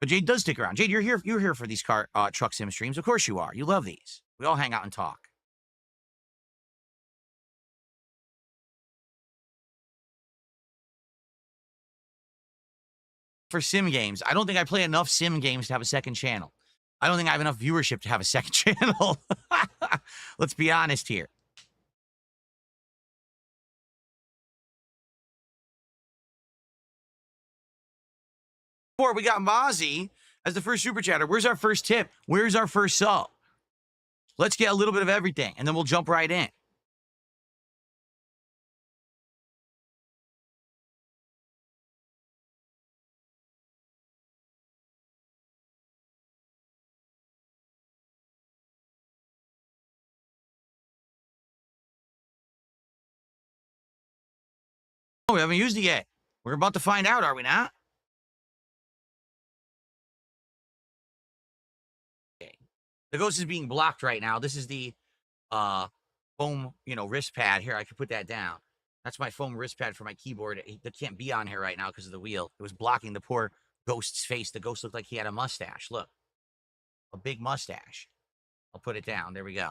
But Jade does stick around. Jade, you're here for these truck sim streams. Of course you are. You love these. We all hang out and talk. For sim games, I don't think I play enough sim games to have a second channel. I don't think I have enough viewership to have a second channel. Let's be honest here. We got Mozzie as the first super chatter. Where's our first tip? Where's our first sub? Let's get a little bit of everything, and then we'll jump right in. Oh, we haven't used it yet. We're about to find out, are we not? Okay. The ghost is being blocked right now. This is the foam, wrist pad. Here, I could put that down. That's my foam wrist pad for my keyboard. That can't be on here right now because of the wheel. It was blocking the poor ghost's face. The ghost looked like he had a mustache. Look. A big mustache. I'll put it down. There we go.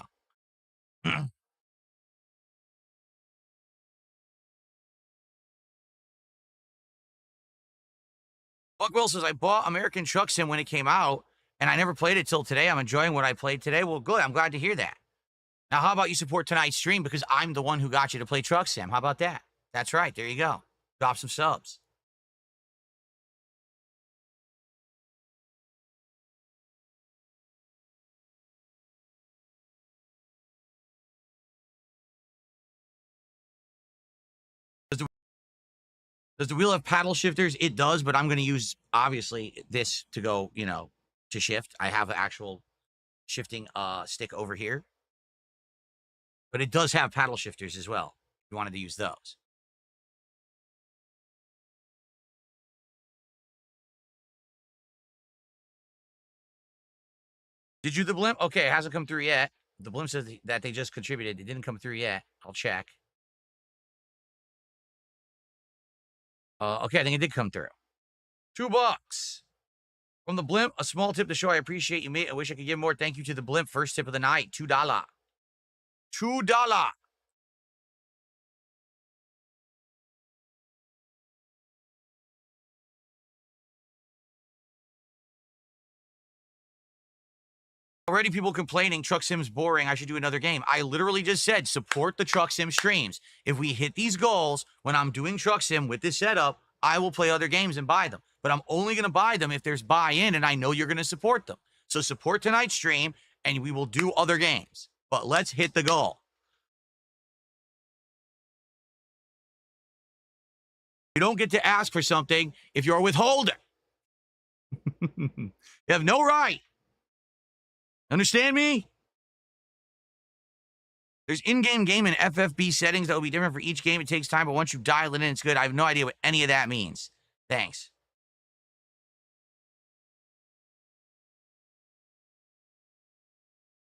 Buck Will says, I bought American Truck Sim when it came out, and I never played it till today. I'm enjoying what I played today. Well, good. I'm glad to hear that. Now, how about you support tonight's stream because I'm the one who got you to play Truck Sim? How about that? That's right. There you go. Drop some subs. Does the wheel have paddle shifters? It does, but I'm going to use, obviously, this to go, to shift. I have an actual shifting stick over here. But it does have paddle shifters as well. If you wanted to use those. Did you the blimp? Okay, it hasn't come through yet. The blimp says that they just contributed. It didn't come through yet. I'll check. Okay, I think it did come through. $2 from the blimp. A small tip to show I appreciate you, mate. I wish I could give more. Thank you to the blimp. First tip of the night. $2. $2. Already people complaining Truck Sim's boring. I should do another game. I literally just said support the Truck Sim streams. If we hit these goals when I'm doing Truck Sim with this setup, I will play other games and buy them. But I'm only going to buy them if there's buy-in and I know you're going to support them. So support tonight's stream and we will do other games. But let's hit the goal. You don't get to ask for something if you're a withholder. You have no right. Understand me? There's in-game game and FFB settings that will be different for each game. It takes time, but once you dial it in, it's good. I have no idea what any of that means. Thanks.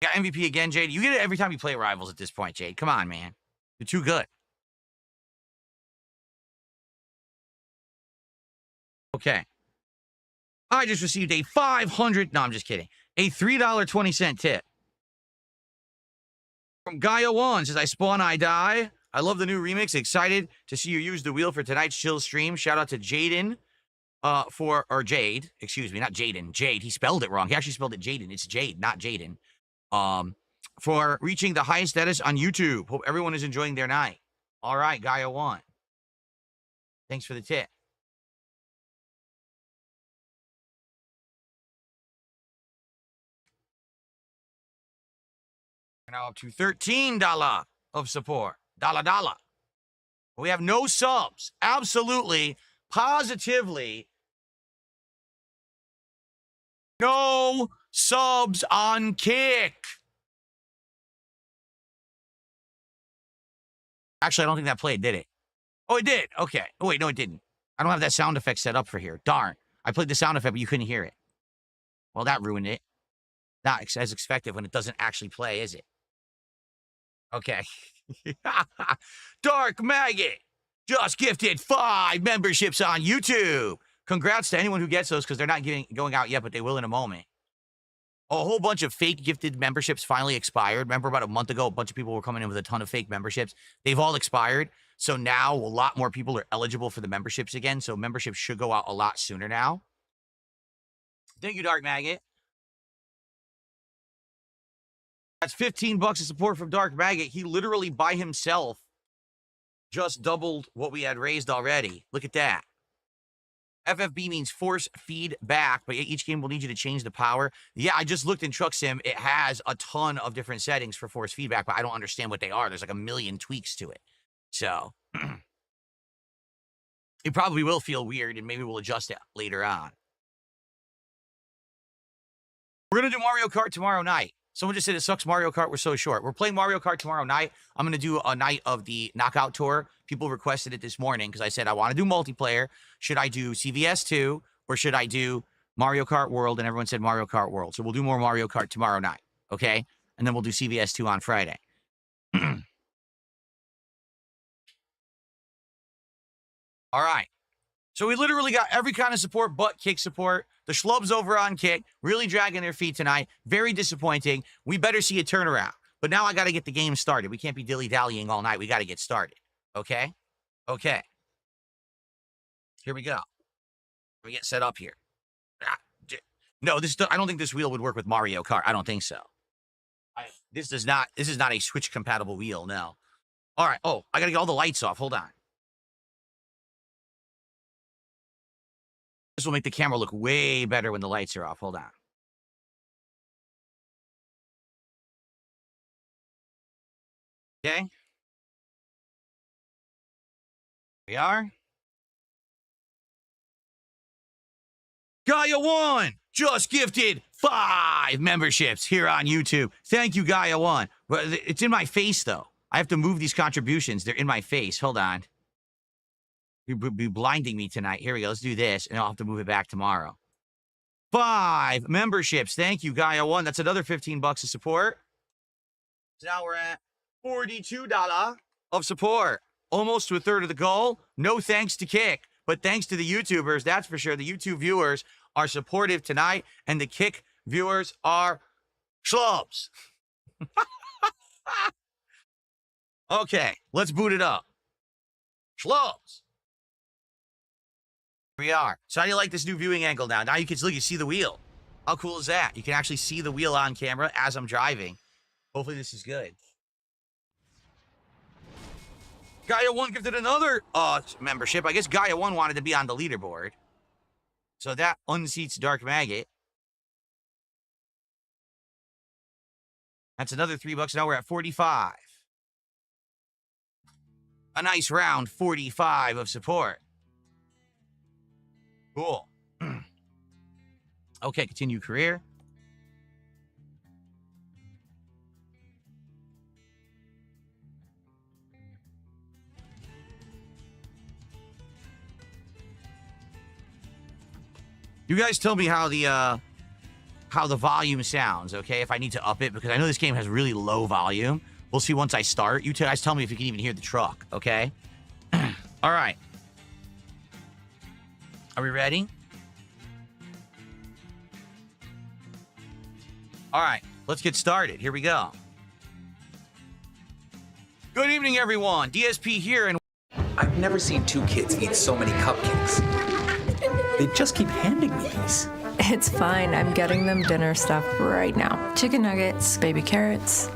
Got MVP again, Jade. You get it every time you play Rivals at this point, Jade. Come on, man. You're too good. Okay. I just received a $500... No, I'm just kidding. A $3.20 tip. From Gaia1 says, I spawn, I die. I love the new remix. Excited to see you use the wheel for tonight's chill stream. Shout out to Jaden or Jade. Excuse me, not Jaden. Jade. He spelled it wrong. He actually spelled it Jaden. It's Jade, not Jaden. For reaching the highest status on YouTube. Hope everyone is enjoying their night. All right, Gaia1. Thanks for the tip. We're now up to $13 of support. Dollar. We have no subs. Absolutely, positively, no subs on Kick. Actually, I don't think that played, did it? Oh, it did. Okay. Oh, wait, no, it didn't. I don't have that sound effect set up for here. Darn. I played the sound effect, but you couldn't hear it. Well, that ruined it. Not as expected when it doesn't actually play, is it? Okay. Dark Maggot just gifted 5 memberships on YouTube. Congrats to anyone who gets those because they're not going out yet, but they will in a moment. A whole bunch of fake gifted memberships finally expired. Remember about a month ago, a bunch of people were coming in with a ton of fake memberships. They've all expired. So now a lot more people are eligible for the memberships again. So memberships should go out a lot sooner now. Thank you, Dark Maggot. That's $15 of support from Dark Maggot. He literally by himself just doubled what we had raised already. Look at that. FFB means force feedback, but each game will need you to change the power. Yeah, I just looked in Truck Sim. It has a ton of different settings for force feedback, but I don't understand what they are. There's like a million tweaks to it. So it probably will feel weird, and maybe we'll adjust it later on. We're going to do Mario Kart tomorrow night. Someone just said it sucks Mario Kart was so short. We're playing Mario Kart tomorrow night. I'm going to do a night of the Knockout Tour. People requested it this morning because I said I want to do multiplayer. Should I do CVS 2 or should I do Mario Kart World? And everyone said Mario Kart World. So we'll do more Mario Kart tomorrow night, okay? And then we'll do CVS 2 on Friday. All right. So we literally got every kind of support but Kick support. The schlubs over on Kick really dragging their feet tonight. Very disappointing. We better see a turnaround. But now I got to get the game started. We can't be dilly-dallying all night. We got to get started. Okay? Okay. Here we go. We get set up here. No, I don't think this wheel would work with Mario Kart. I don't think so. This is not a Switch compatible wheel, no. All right. Oh, I got to get all the lights off. Hold on. This will make the camera look way better when the lights are off. Hold on. Okay. We are. Gaia1 just gifted 5 memberships here on YouTube. Thank you, Gaia1. It's in my face, though. I have to move these contributions. They're in my face. Hold on. You'll be blinding me tonight. Here we go. Let's do this, and I'll have to move it back tomorrow. 5 memberships. Thank you, Gaia1. That's another $15 of support. So now we're at $42 of support. Almost to a third of the goal. No thanks to Kick, but thanks to the YouTubers, that's for sure. The YouTube viewers are supportive tonight, and the Kick viewers are schlubs. Okay, let's boot it up. Schlubs. Here we are. So how do you like this new viewing angle now? Now you can see the wheel. How cool is that? You can actually see the wheel on camera as I'm driving. Hopefully this is good. Gaia1 gifted another membership. I guess Gaia1 wanted to be on the leaderboard. So that unseats Dark Maggot. That's another $3. Now we're at 45. A nice round 45 of support. Cool. Okay, continue career. You guys tell me how the volume sounds, okay? If I need to up it, because I know this game has really low volume. We'll see once I start. You guys tell me if you can even hear the truck, okay? All right. Are we ready? All right, let's get started. Here we go. Good evening, everyone. DSP here, and I've never seen 2 kids eat so many cupcakes. They just keep handing me these. It's fine. I'm getting them dinner stuff right now. Chicken nuggets, baby carrots,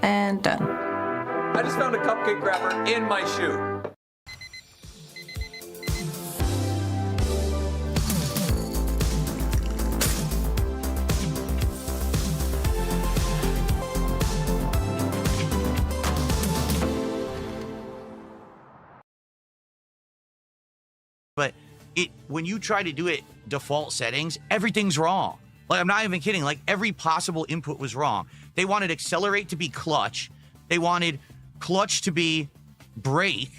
and done. I just found a cupcake wrapper in my shoe. but when you try to do it default settings, everything's wrong. Like, I'm not even kidding. Like, every possible input was wrong. They wanted accelerate to be clutch. They wanted clutch to be brake.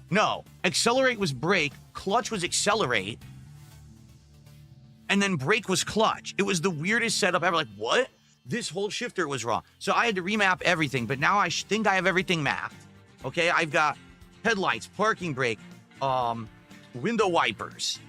No, accelerate was brake. Clutch was accelerate. And then brake was clutch. It was the weirdest setup ever. Like, what? This whole shifter was wrong. So I had to remap everything. But now I think I have everything mapped. Okay, I've got headlights, parking brake, window wipers,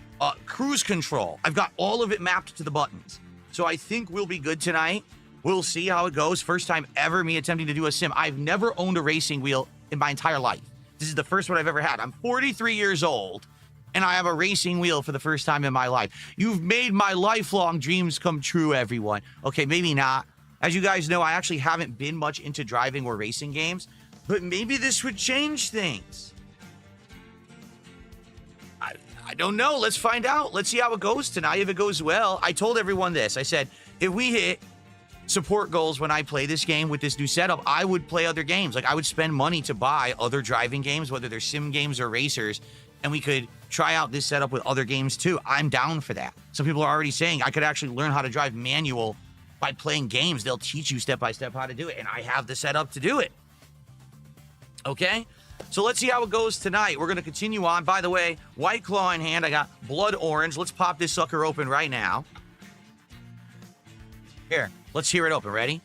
cruise control. I've got all of it mapped to the buttons. So I think we'll be good tonight. We'll see how it goes. First time ever me attempting to do a sim. I've never owned a racing wheel in my entire life. This is the first one I've ever had. I'm 43 years old, and I have a racing wheel for the first time in my life. You've made my lifelong dreams come true, everyone. Okay, maybe not. As you guys know, I actually haven't been much into driving or racing games, but maybe this would change things. I don't know. Let's find out. Let's see how it goes tonight. If it goes well, I told everyone this. I said, if we hit support goals when I play this game with this new setup, I would play other games. Like, I would spend money to buy other driving games, whether they're sim games or racers, and we could try out this setup with other games too. I'm down for that. Some people are already saying I could actually learn how to drive manual by playing games. They'll teach you step by step how to do it, and I have the setup to do it. Okay? So let's see how it goes tonight. We're going to continue on. By the way, White Claw in hand. I got Blood Orange. Let's pop this sucker open right now. Here, let's hear it open. Ready?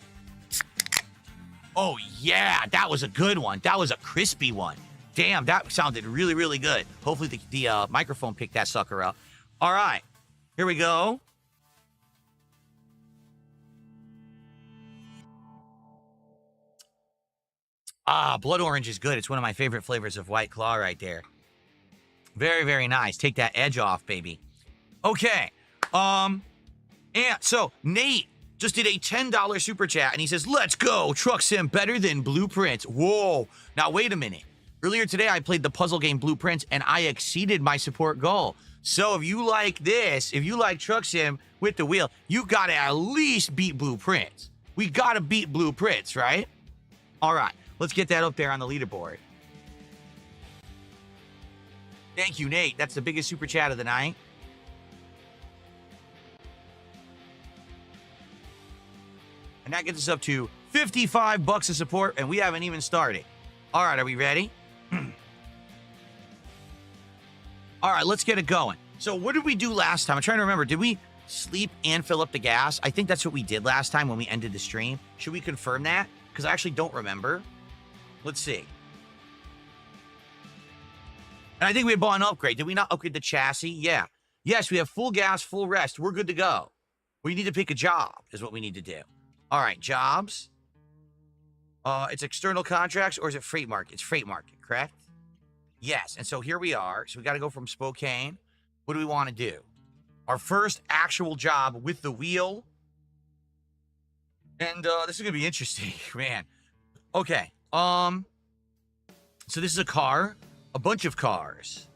Oh, yeah. That was a good one. That was a crispy one. Damn, that sounded really, really good. Hopefully the microphone picked that sucker up. All right. Here we go. Ah, Blood Orange is good. It's one of my favorite flavors of White Claw right there. Very, very nice. Take that edge off, baby. Okay. And so Nate just did a $10 super chat, and he says, let's go. Truck sim better than Blueprints. Whoa. Now, wait a minute. Earlier today, I played the puzzle game Blueprints, and I exceeded my support goal. So if you like this, if you like truck sim with the wheel, you got to at least beat Blueprints. We got to beat Blueprints, right? All right. Let's get that up there on the leaderboard. Thank you, Nate. That's the biggest super chat of the night. And that gets us up to $55 of support, and we haven't even started. All right, are we ready? All right, let's get it going. So what did we do last time? I'm trying to remember. Did we sleep and fill up the gas? I think that's what we did last time when we ended the stream. Should we confirm that? Because I actually don't remember. Let's see. And I think we had bought an upgrade. Did we not upgrade the chassis? Yeah. Yes, we have full gas, full rest. We're good to go. We need to pick a job is what we need to do. All right, jobs. It's external contracts, or is it freight market? It's freight market, correct? Yes, and so here we are. So we got to go from Spokane. What do we want to do? Our first actual job with the wheel. And this is going to be interesting, man. Okay. So this is a car. A bunch of cars.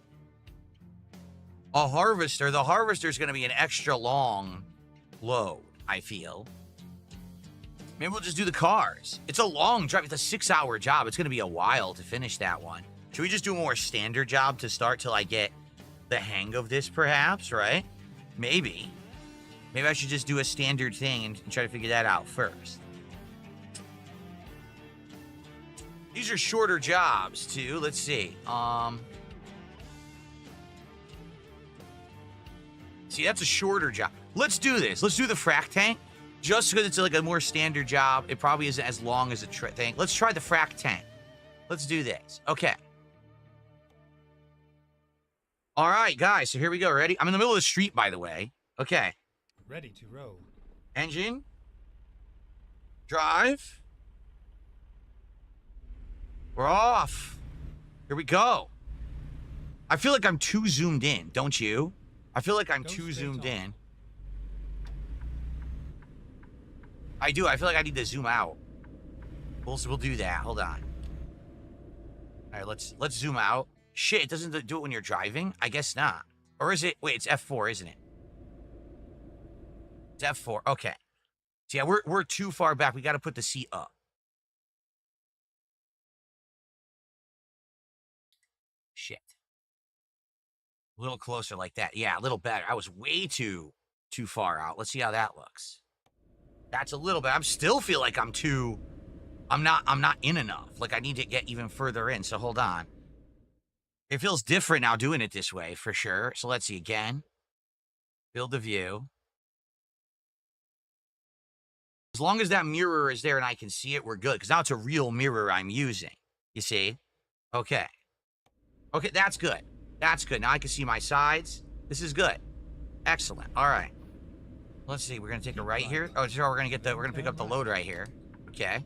A harvester. The harvester is going to be an extra long load, I feel. Maybe we'll just do the cars. It's a long drive. It's a 6-hour job. It's going to be a while to finish that one. Should we just do a more standard job to start till I get the hang of this, perhaps, right? Maybe. Maybe I should just do a standard thing and try to figure that out first. These are shorter jobs, too. Let's see. See, that's a shorter job. Let's do this. Let's do the frac tank. Just because it's like a more standard job, it probably isn't as long as a thing. Let's try the frac tank. Let's do this. Okay. All right, guys. So here we go. Ready? I'm in the middle of the street, by the way. Okay. Ready to row. Engine. Drive. We're off. Here we go. I feel like I'm too zoomed in, don't you? I feel like I'm too zoomed in. I do. I feel like I need to zoom out. We'll do that. Hold on. All right, let's zoom out. Shit, it doesn't do it when you're driving? I guess not. Or is it? Wait, it's F4, isn't it? It's F4. Okay. So yeah, we're too far back. We got to put the seat up. Shit. A little closer like that. Yeah, a little better. I was way too too far out. Let's see how that looks. That's a little bit. I still feel like I'm not in enough. Like I need to get even further in. So hold on. It feels different now doing it this way for sure. So let's see again. Build the view. As long as that mirror is there and I can see it, we're good. Because now it's a real mirror I'm using. You see? Okay. Okay, that's good. That's good. Now I can see my sides. This is good. Excellent. All right. Let's see. We're gonna take a right here. Oh, so we're gonna pick up the load right here. Okay.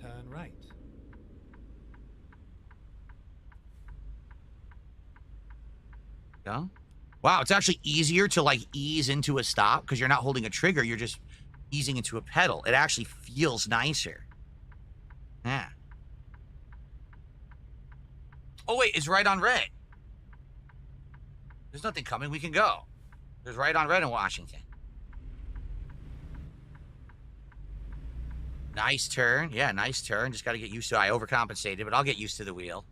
Turn right. Go. Wow, it's actually easier to like ease into a stop because you're not holding a trigger. You're just easing into a pedal. It actually feels nicer. Yeah. Oh wait, it's right on red. There's nothing coming. We can go. There's right on red in Washington. Nice turn. Yeah, nice turn. Just got to get used to it. I overcompensated, but I'll get used to the wheel.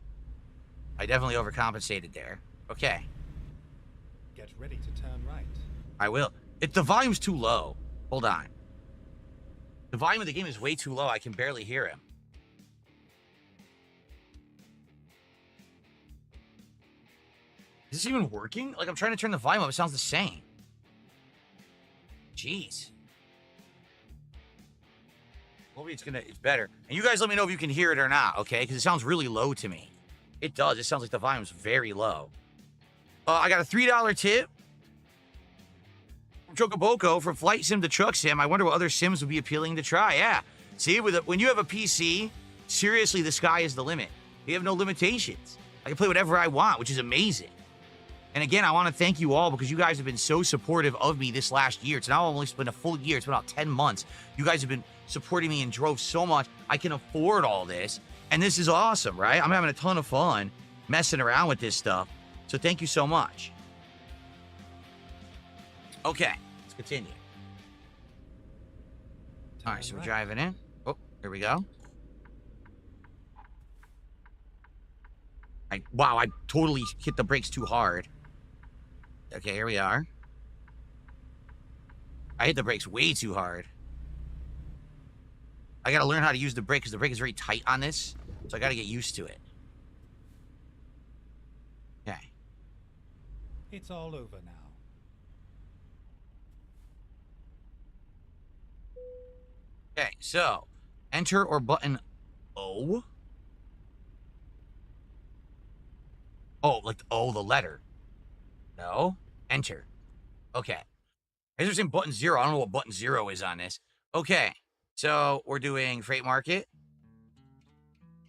I definitely overcompensated there. Okay. Get ready to turn right. I will. If the volume's too low, hold on. The volume of the game is way too low. I can barely hear him. Is this even working? Like, I'm trying to turn the volume up. It sounds the same. Jeez. Hopefully it's better. And you guys let me know if you can hear it or not, okay? Because it sounds really low to me. It does. It sounds like the volume's very low. I got a $3 tip from Chocoboco for Flight Sim to Truck Sim. I wonder what other sims would be appealing to try. Yeah. See, when you have a PC, seriously, the sky is the limit. You have no limitations. I can play whatever I want, which is amazing. And again, I want to thank you all because you guys have been so supportive of me this last year. It's now almost been a full year. It's been about 10 months. You guys have been supporting me and drove so much. I can afford all this. And this is awesome, right? I'm having a ton of fun messing around with this stuff. So thank you so much. Okay, let's continue. All right, so we're driving in. Oh, here we go. Wow, I totally hit the brakes too hard. Okay, here we are. I hit the brakes way too hard. I gotta learn how to use the brake because the brake is very tight on this. So I gotta get used to it. Okay. It's all over now. Okay, so enter or button O. Oh, like the letter. No, enter. Okay. They're saying button 0. I don't know what button 0 is on this. Okay, so we're doing freight market.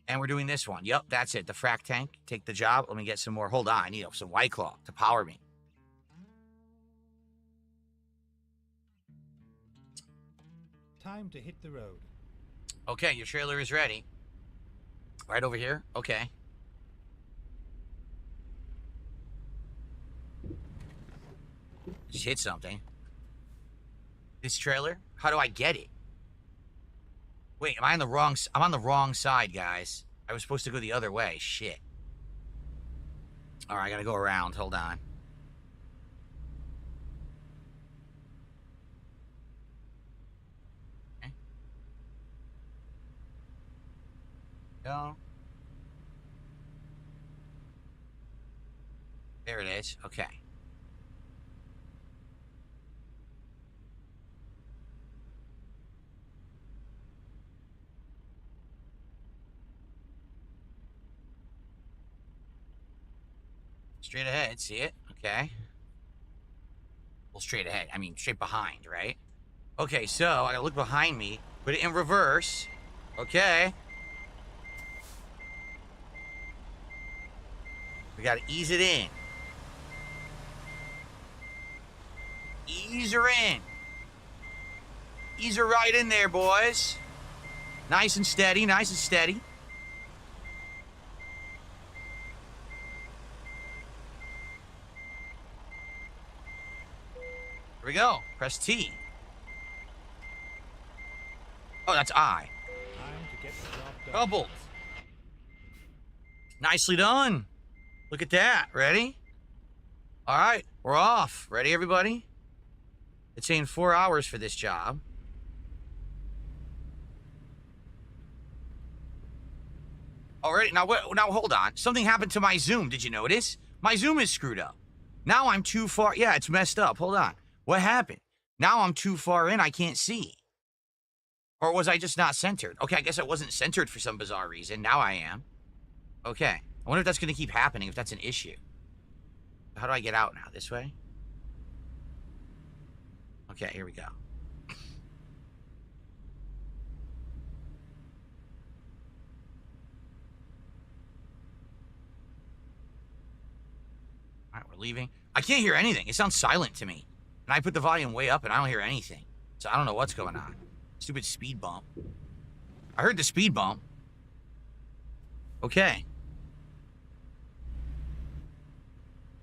And we're doing this one. Yep, that's it. The frac tank. Take the job. Let me get some more. Hold on. I need some White Claw to power me. Time to hit the road. Okay, your trailer is ready. Right over here. Okay. Just hit something. This trailer? How do I get it? Wait, am I on the wrong... I'm on the wrong side, guys. I was supposed to go the other way. Shit. Alright, I gotta go around. Hold on. Okay. Go. There it is. Okay. Straight ahead, see it? Okay. Well, straight ahead. I mean, straight behind, right? Okay, so I gotta look behind me, put it in reverse. Okay. We gotta ease it in. Ease her in. Ease her right in there, boys. Nice and steady, nice and steady. Here we go. Press T. Oh, that's I. Time to get the job done. Doubled. Nicely done. Look at that. Ready? All right, we're off. Ready, everybody? It's saying 4 hours for this job. Already, now hold on. Something happened to my Zoom. Did you notice? My Zoom is screwed up. Now I'm too far. Yeah, it's messed up. Hold on. What happened? Now I'm too far in. I can't see. Or was I just not centered? Okay, I guess I wasn't centered for some bizarre reason. Now I am. Okay. I wonder if that's going to keep happening, if that's an issue. How do I get out now? This way? Okay, here we go. All right, we're leaving. I can't hear anything. It sounds silent to me. And I put the volume way up and I don't hear anything. So I don't know what's going on. Stupid speed bump. I heard the speed bump. Okay.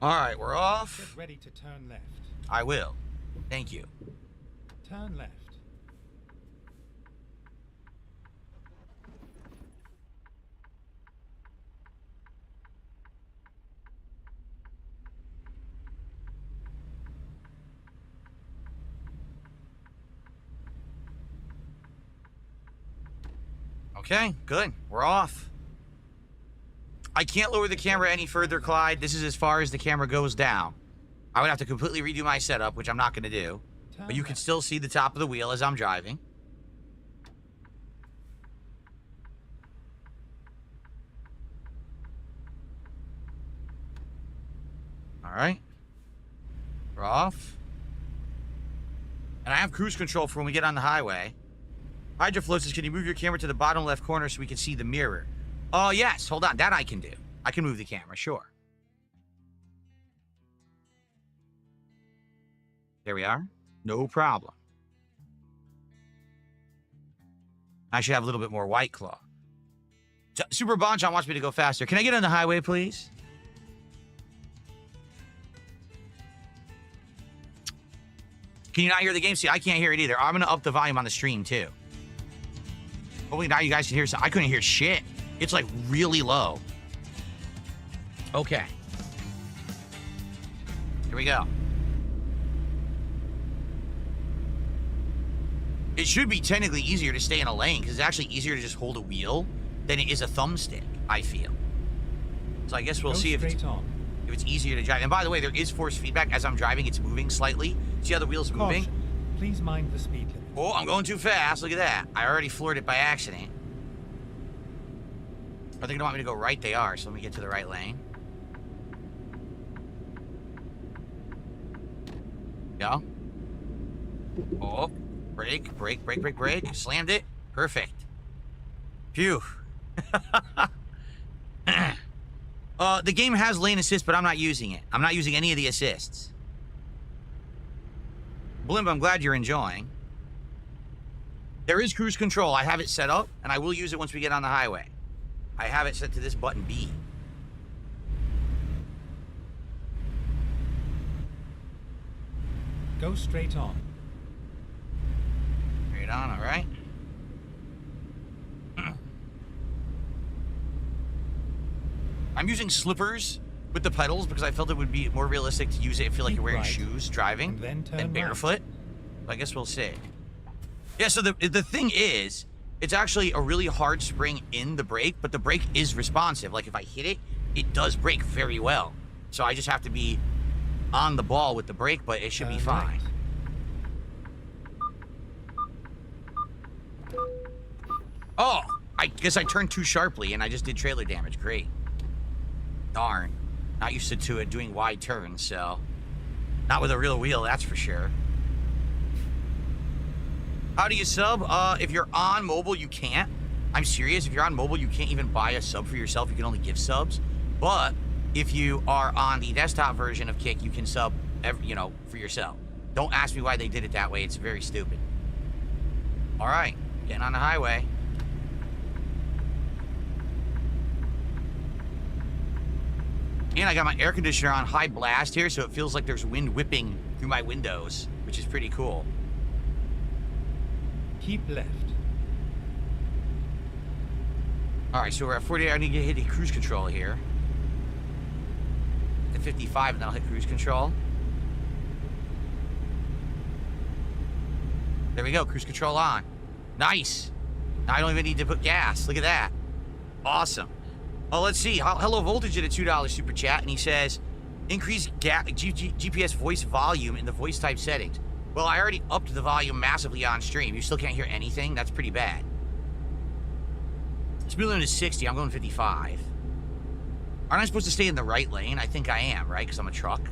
All right, we're off. Get ready to turn left. I will. Thank you. Turn left. Okay, good. We're off. I can't lower the camera any further, Clyde. This is as far as the camera goes down. I would have to completely redo my setup, which I'm not going to do. But you can still see the top of the wheel as I'm driving. All right. We're off. And I have cruise control for when we get on the highway. Hydroflow, can you move your camera to the bottom left corner so we can see the mirror? Oh, yes. Hold on. That I can do. I can move the camera, sure. There we are. No problem. I should have a little bit more White Claw. Super Bonchon wants me to go faster. Can I get on the highway, please? Can you not hear the game? See, I can't hear it either. I'm going to up the volume on the stream, too. Hopefully now you guys can hear something. I couldn't hear shit. It's like really low. Okay. Here we go. It should be technically easier to stay in a lane because it's actually easier to just hold a wheel than it is a thumbstick, I feel. So I guess we'll see if it's easier to drive. And by the way, there is force feedback. As I'm driving, it's moving slightly. See how the wheel's moving? Caution. Please mind the speed limit. Oh, I'm going too fast. Look at that. I already floored it by accident. Are they going to want me to go right? They are. So let me get to the right lane. Go. Oh, brake. Slammed it. Perfect. Phew. The game has lane assist, but I'm not using it. I'm not using any of the assists. Blimp, I'm glad you're enjoying. There is cruise control. I have it set up, and I will use it once we get on the highway. I have it set to this button B. Go straight on. Straight on, all right. I'm using slippers with the pedals because I felt it would be more realistic to use it if you feel like you're wearing shoes driving and barefoot. I guess we'll see. Yeah, so the thing is, it's actually a really hard spring in the brake, but the brake is responsive. Like if I hit it, it does brake very well. So I just have to be on the ball with the brake, but it should be fine. Oh, I guess I turned too sharply and I just did trailer damage. Great. Darn. Not used to it doing wide turns, so. Not with a real wheel, that's for sure. How do you sub? If you're on mobile, you can't. I'm serious. If you're on mobile, you can't even buy a sub for yourself. You can only give subs. But if you are on the desktop version of Kick, you can sub, for yourself. Don't ask me why they did it that way. It's very stupid. All right, getting on the highway. And I got my air conditioner on high blast here, so it feels like there's wind whipping through my windows, which is pretty cool. Keep left. All right, so we're at 40. I need to hit a cruise control here. to 55 and then I'll hit cruise control. There we go, cruise control on. Nice. Now I don't even need to put gas. Look at that. Awesome. Oh, let's see. Hello Voltage did a $2 super chat, and he says, increase GPS voice volume in the voice type settings. Well, I already upped the volume massively on stream. You still can't hear anything? That's pretty bad. Speed limit is 60. I'm going 55. Aren't I supposed to stay in the right lane? I think I am, right? Because I'm a truck.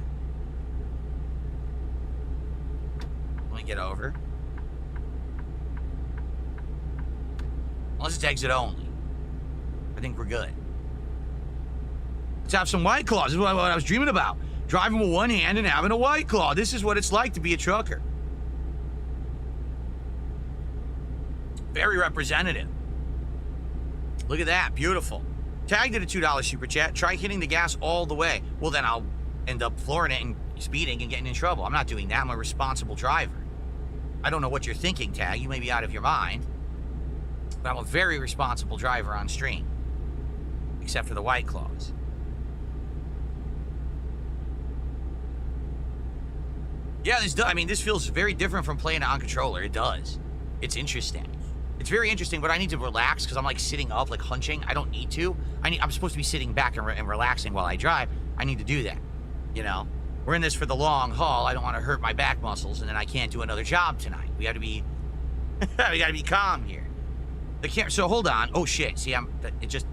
Let me get over. Unless it's exit only. I think we're good. Let's have some White Claws. This is what I was dreaming about. Driving with one hand and having a White Claw. This is what it's like to be a trucker. Very representative. Look at that. Beautiful. Tag did a $2 super chat. Try hitting the gas all the way. Well, then I'll end up flooring it and speeding and getting in trouble. I'm not doing that. I'm a responsible driver. I don't know what you're thinking, Tag. You may be out of your mind. But I'm a very responsible driver on stream. Except for the White Claws. Yeah, this feels very different from playing it on controller. It does. It's interesting. It's very interesting, but I need to relax because I'm like sitting up, like hunching. I don't need to. I'm supposed to be sitting back and relaxing while I drive. I need to do that. You know, we're in this for the long haul. I don't want to hurt my back muscles, and then I can't do another job tonight. We got to be, we got to be calm here. The camera. So hold on. Oh shit. See,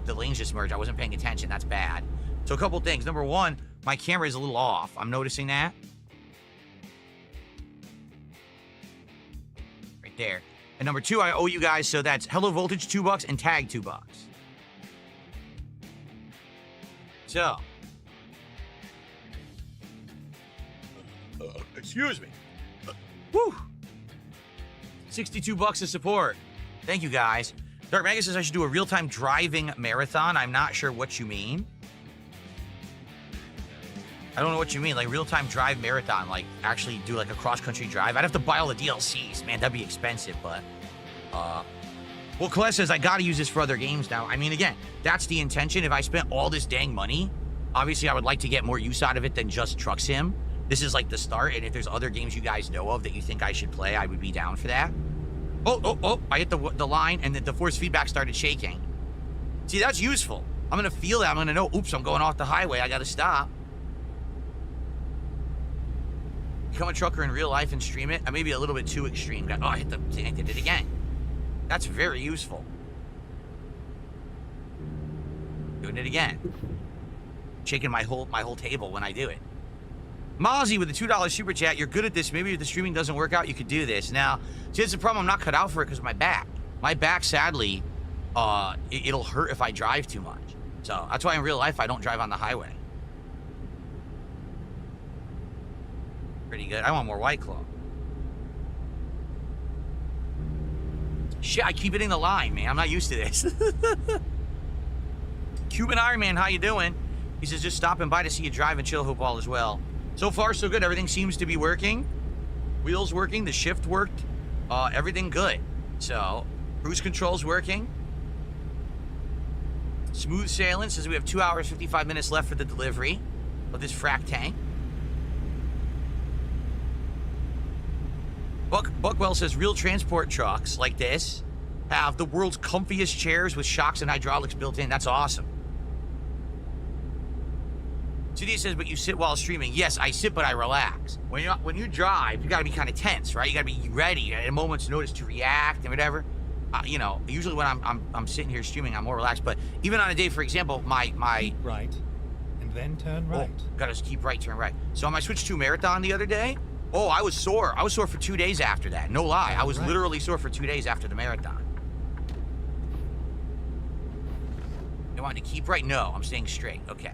the lanes just merged. I wasn't paying attention. That's bad. So a couple things. Number one, my camera is a little off. I'm noticing that. Right there. And number two, I owe you guys, so that's Hello Voltage $2 and Tag $2. So. Excuse me. Woo! $62 of support. Thank you, guys. Dark Mega says I should do a real-time driving marathon. I'm not sure what you mean. I don't know what you mean, like real-time drive marathon, like actually do like a cross-country drive. I'd have to buy all the DLCs, man, that'd be expensive, but, well, Colette says I gotta use this for other games now. I mean, again, that's the intention. If I spent all this dang money, obviously I would like to get more use out of it than just Truck Sim. This is like the start, and if there's other games you guys know of that you think I should play, I would be down for that. Oh, I hit the line, and the force feedback started shaking. See, that's useful. I'm gonna feel that, I'm gonna know, oops, I'm going off the highway, I gotta stop. Become a trucker in real life and stream it. I may be a little bit too extreme. Oh, I did it again. That's very useful. Doing it again. Shaking my whole table when I do it. Mozzie with the $2 super chat. You're good at this. Maybe if the streaming doesn't work out, you could do this. Now, see, that's the problem. I'm not cut out for it because of my back. My back, sadly, it'll hurt if I drive too much. So that's why in real life I don't drive on the highway. Pretty good. I want more White Claw. Shit, I keep hitting the line, man. I'm not used to this. Cuban Iron Man, how you doing? He says, just stopping by to see you drive and chill. Hope all is well. So far, so good. Everything seems to be working. Wheels working. The shift worked. Everything good. So, cruise control's working. Smooth sailing. Says we have 2 hours, 55 minutes left for the delivery of this frack tank. Buckwell says real transport trucks like this have the world's comfiest chairs with shocks and hydraulics built in. That's awesome. CD says, but you sit while streaming. Yes, I sit, but I relax. When you drive, you got to be kind of tense, right? You got to be ready at a moment's notice to react and whatever. You know, usually when I'm sitting here streaming, I'm more relaxed. But even on a day, for example, my right, and then turn right. Got to keep right, turn right. So on my Switch 2 marathon the other day. Oh, I was sore. I was sore for 2 days after that. No lie. I was literally sore for 2 days after the marathon. You want to keep right? No, I'm staying straight. Okay.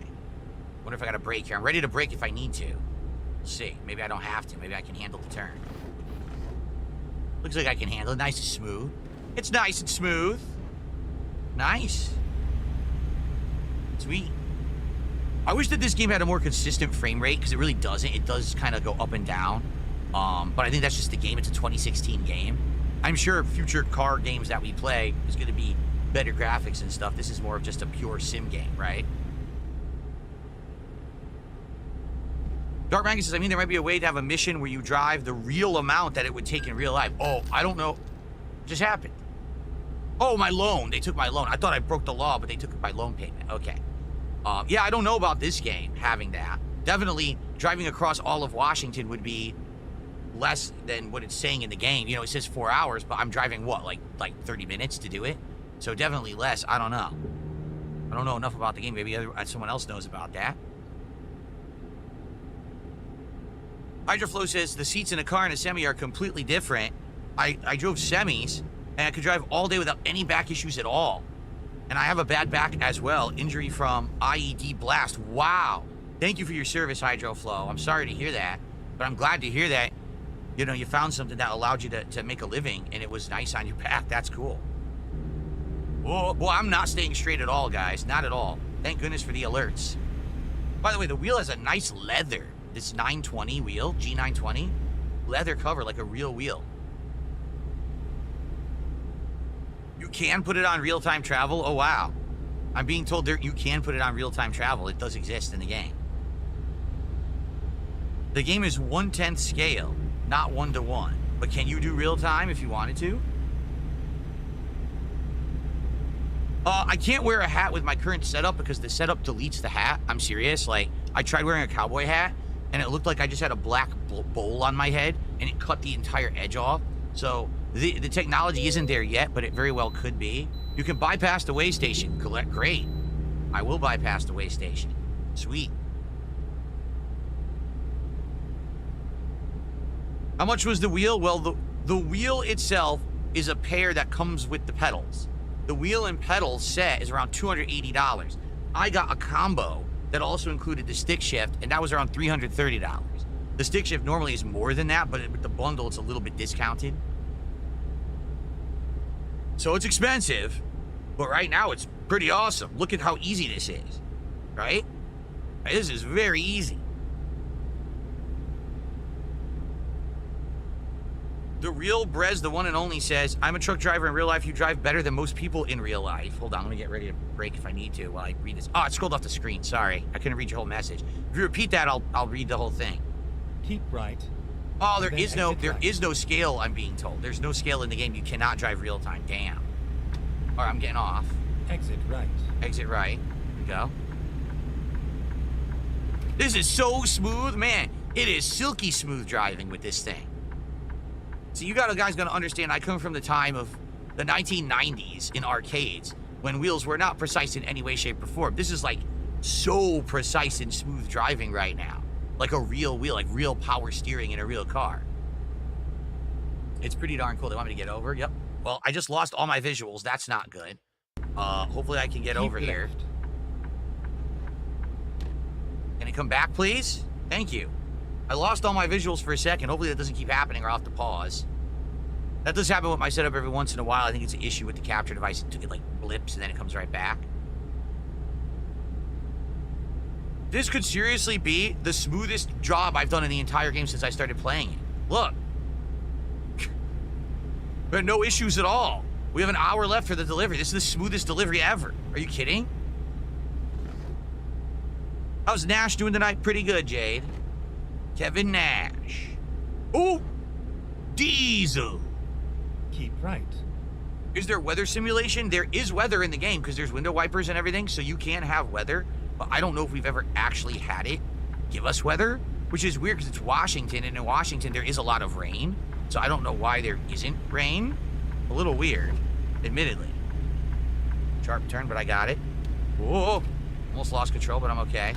Wonder if I got a brake here. I'm ready to brake if I need to. We'll see. Maybe I don't have to. Maybe I can handle the turn. Looks like I can handle it. Nice and smooth. It's nice and smooth. Nice. Sweet. I wish that this game had a more consistent frame rate, because it really doesn't. It does kind of go up and down. But I think that's just the game. It's a 2016 game. I'm sure future car games that we play is going to be better graphics and stuff. This is more of just a pure sim game, right? Dark Maggie says, I mean, there might be a way to have a mission where you drive the real amount that it would take in real life. Oh, I don't know. What just happened? Oh, my loan. They took my loan. I thought I broke the law, but they took my loan payment. Okay. Yeah, I don't know about this game having that. Definitely driving across all of Washington would be less than what it's saying in the game. You know, it says 4 hours, but I'm driving what, like 30 minutes to do it? So definitely less. I don't know. I don't know enough about the game. Maybe someone else knows about that. Hydroflow says the seats in a car and a semi are completely different. I drove semis, and I could drive all day without any back issues at all. And I have a bad back as well. Injury from IED blast. Wow. Thank you for your service, Hydroflow. I'm sorry to hear that, but I'm glad to hear that, you know, you found something that allowed you to make a living, and it was nice on your back. That's cool. Whoa, well, I'm not staying straight at all, guys. Not at all. Thank goodness for the alerts. By the way, the wheel has a nice leather. This 920 wheel, G920, leather cover like a real wheel. You can put it on real-time travel? Oh, wow. I'm being told you can put it on real-time travel. It does exist in the game. The game is 1/10 scale, not 1-to-1. But can you do real-time if you wanted to? I can't wear a hat with my current setup because the setup deletes the hat. I'm serious. Like, I tried wearing a cowboy hat, and it looked like I just had a black bowl on my head, and it cut the entire edge off. So the technology isn't there yet, but it very well could be. You can bypass the way station. Great. I will bypass the way station. Sweet. How much was the wheel? Well, the wheel itself is a pair that comes with the pedals. The wheel and pedal set is around $280. I got a combo that also included the stick shift, and that was around $330. The stick shift normally is more than that, but with the bundle, it's a little bit discounted. So it's expensive, but right now it's pretty awesome. Look at how easy this is, right? This is very easy. The real Brez, the one and only, says, I'm a truck driver in real life. You drive better than most people in real life. Hold on, let me get ready to break if I need to while I read this. Oh, it scrolled off the screen. Sorry, I couldn't read your whole message. If you repeat that, I'll read the whole thing. Keep right. Oh, there is no scale, I'm being told. There's no scale in the game. You cannot drive real time. Damn. All right, I'm getting off. Exit right. Exit right. Here we go. This is so smooth, man. It is silky smooth driving with this thing. So you guys gotta understand, I come from the time of the 1990s in arcades when wheels were not precise in any way, shape, or form. This is like so precise and smooth driving right now. Like a real wheel, like real power steering in a real car. It's pretty darn cool. They want me to get over? Yep. Well, I just lost all my visuals. That's not good. Hopefully I can get over here. Can it come back, please? Thank you. I lost all my visuals for a second. Hopefully that doesn't keep happening or I'll have to pause. That does happen with my setup every once in a while. I think it's an issue with the capture device. It like blips and then it comes right back. This could seriously be the smoothest job I've done in the entire game since I started playing it. Look. There are no issues at all. We have an hour left for the delivery. This is the smoothest delivery ever. Are you kidding? How's Nash doing tonight? Pretty good, Jade. Kevin Nash. Ooh! Diesel. Keep right. Is there weather simulation? There is weather in the game because there's window wipers and everything, so you can have weather. But I don't know if we've ever actually had it give us weather, which is weird because it's Washington, and in Washington there is a lot of rain. So I don't know why there isn't rain. A little weird, admittedly. Sharp turn, but I got it. Whoa! Almost lost control, but I'm okay.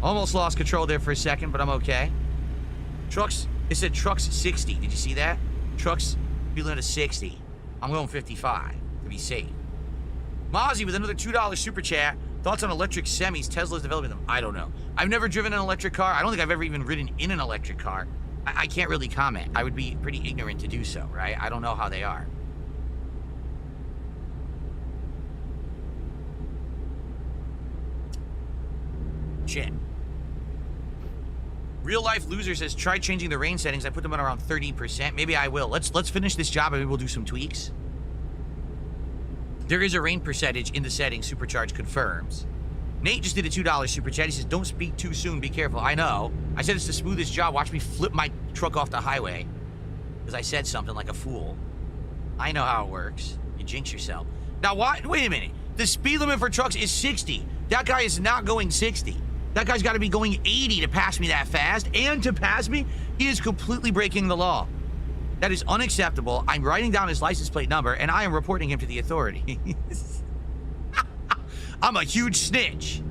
Almost lost control there for a second, but I'm okay. Trucks, it said trucks 60. Did you see that? Trucks feeling at 60. I'm going 55 to be safe. Mozzie with another $2 super chat. Thoughts on electric semis? Tesla's developing them. I don't know. I've never driven an electric car. I don't think I've ever even ridden in an electric car. I can't really comment. I would be pretty ignorant to do so, right? I don't know how they are. Shit. Real Life Loser says, try changing the rain settings. I put them on around 30%. Maybe I will. Let's finish this job and maybe we'll do some tweaks. There is a rain percentage in the settings, Supercharge confirms. Nate just did a $2 super chat. He says, don't speak too soon. Be careful. I know. I said it's the smoothest job. Watch me flip my truck off the highway. Because I said something like a fool. I know how it works. You jinx yourself. Now, wait a minute. The speed limit for trucks is 60. That guy is not going 60. That guy's got to be going 80 to pass me that fast. And to pass me, he is completely breaking the law. That is unacceptable. I'm writing down his license plate number, and I am reporting him to the authorities. I'm a huge snitch.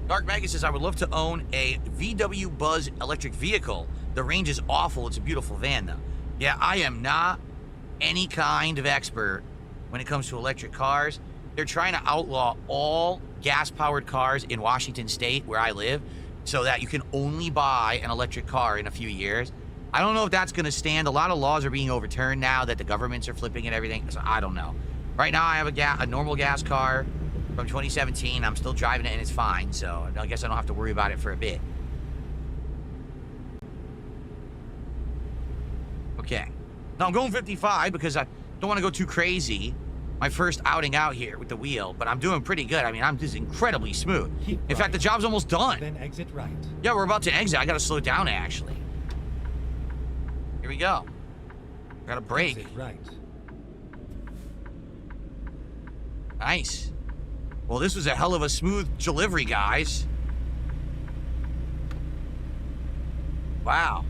Dark Maggie says, I would love to own a VW Buzz electric vehicle. The range is awful. It's a beautiful van, though. Yeah, I am not any kind of expert when it comes to electric cars. They're trying to outlaw all gas-powered cars in Washington State, where I live, so that you can only buy an electric car in a few years. I don't know if that's going to stand. A lot of laws are being overturned now that the governments are flipping and everything, so I don't know. Right now, I have a normal gas car from 2017. I'm still driving it, and it's fine, so I guess I don't have to worry about it for a bit. Okay. Now, I'm going 55 because I don't want to go too crazy. My first outing out here with the wheel, but I'm doing pretty good. I mean, I'm just incredibly smooth. In fact, the job's almost done. Then exit right. Yeah, we're about to exit. I got to slow down, actually. Here we go. Got a brake. Exit right. Nice. Well, this was a hell of a smooth delivery, guys. Wow.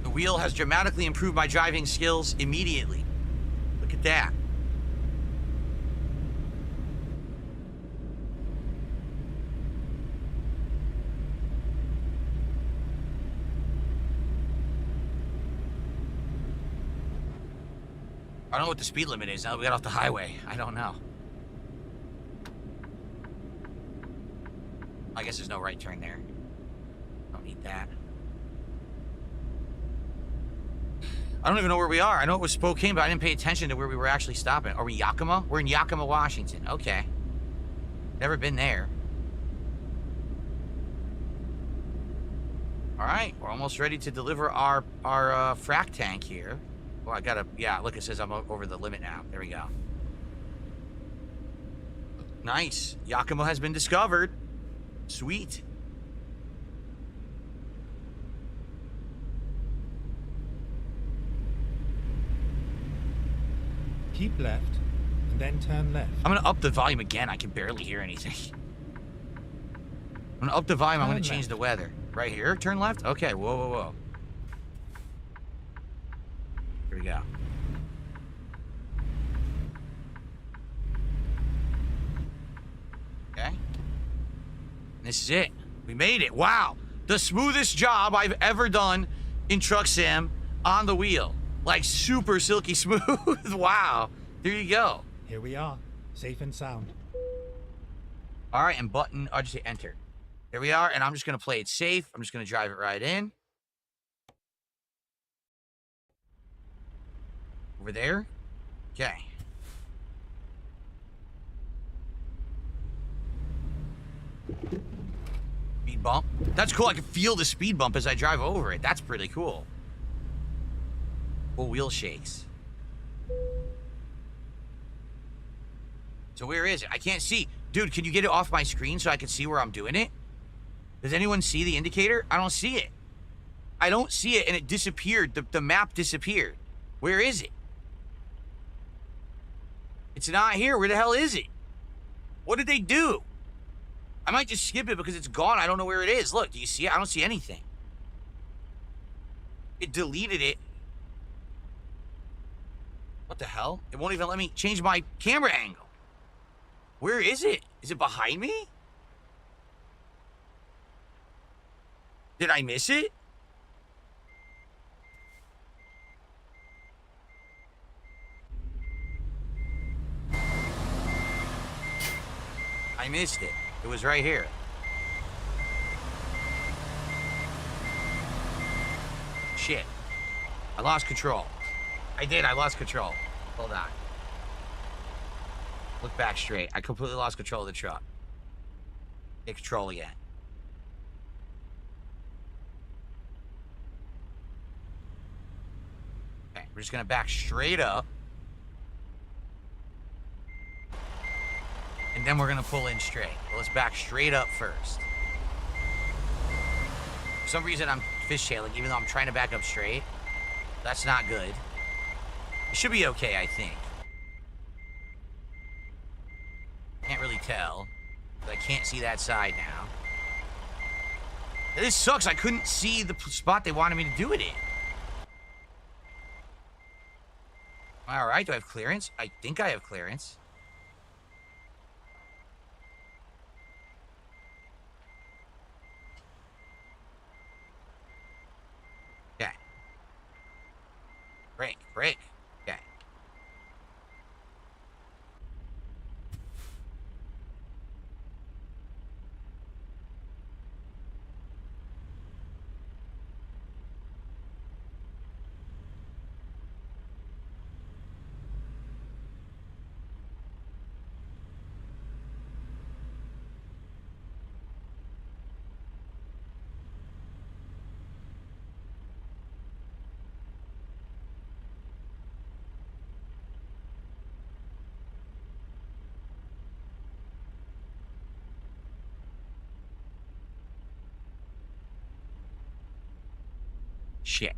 The wheel has dramatically improved my driving skills immediately. Look at that. I don't know what the speed limit is now that we got off the highway. I don't know. I guess there's no right turn there. Don't need that. I don't even know where we are. I know it was Spokane, but I didn't pay attention to where we were actually stopping. Are we Yakima? We're in Yakima, Washington. Okay. Never been there. All right, we're almost ready to deliver our frac tank here. Well, I gotta, yeah, look, it says I'm over the limit now. There we go. Nice. Yakima has been discovered. Sweet. Keep left, and then turn left. I'm gonna up the volume again. I can barely hear anything. I'm gonna up the volume. I'm gonna change the weather. Right here, turn left? Okay, whoa, whoa, whoa. Here we go. Okay. This is it. We made it. Wow. The smoothest job I've ever done in Truck Sim on the wheel. Like super silky smooth. Wow. There you go. Here we are. Safe and sound. All right, and button, I'll just say enter. There we are, and I'm just going to play it safe. I'm just going to drive it right in. Over there. Okay. Speed bump. That's cool. I can feel the speed bump as I drive over it. That's pretty cool. Full wheel shakes. So where is it? I can't see. Dude, can you get it off my screen so I can see where I'm doing it? Does anyone see the indicator? I don't see it. I don't see it, and it disappeared. The map disappeared. Where is it? It's not here. Where the hell is it? What did they do? I might just skip it because it's gone. I don't know where it is. Look, do you see it? I don't see anything. It deleted it. What the hell? It won't even let me change my camera angle. Where is it? Is it behind me? Did I miss it? I missed it. It was right here. Shit. I lost control. I did. I lost control. Hold on. Look back straight. I completely lost control of the truck. Take control again. Okay, we're just gonna back straight up. And then we're gonna pull in straight. Well, let's back straight up first. For some reason, I'm fishtailing, even though I'm trying to back up straight. That's not good. It should be okay, I think. Can't really tell. But I can't see that side now. This sucks. I couldn't see the spot they wanted me to do it in. All right, do I have clearance? I think I have clearance. Okay. Brake. Okay. Shit.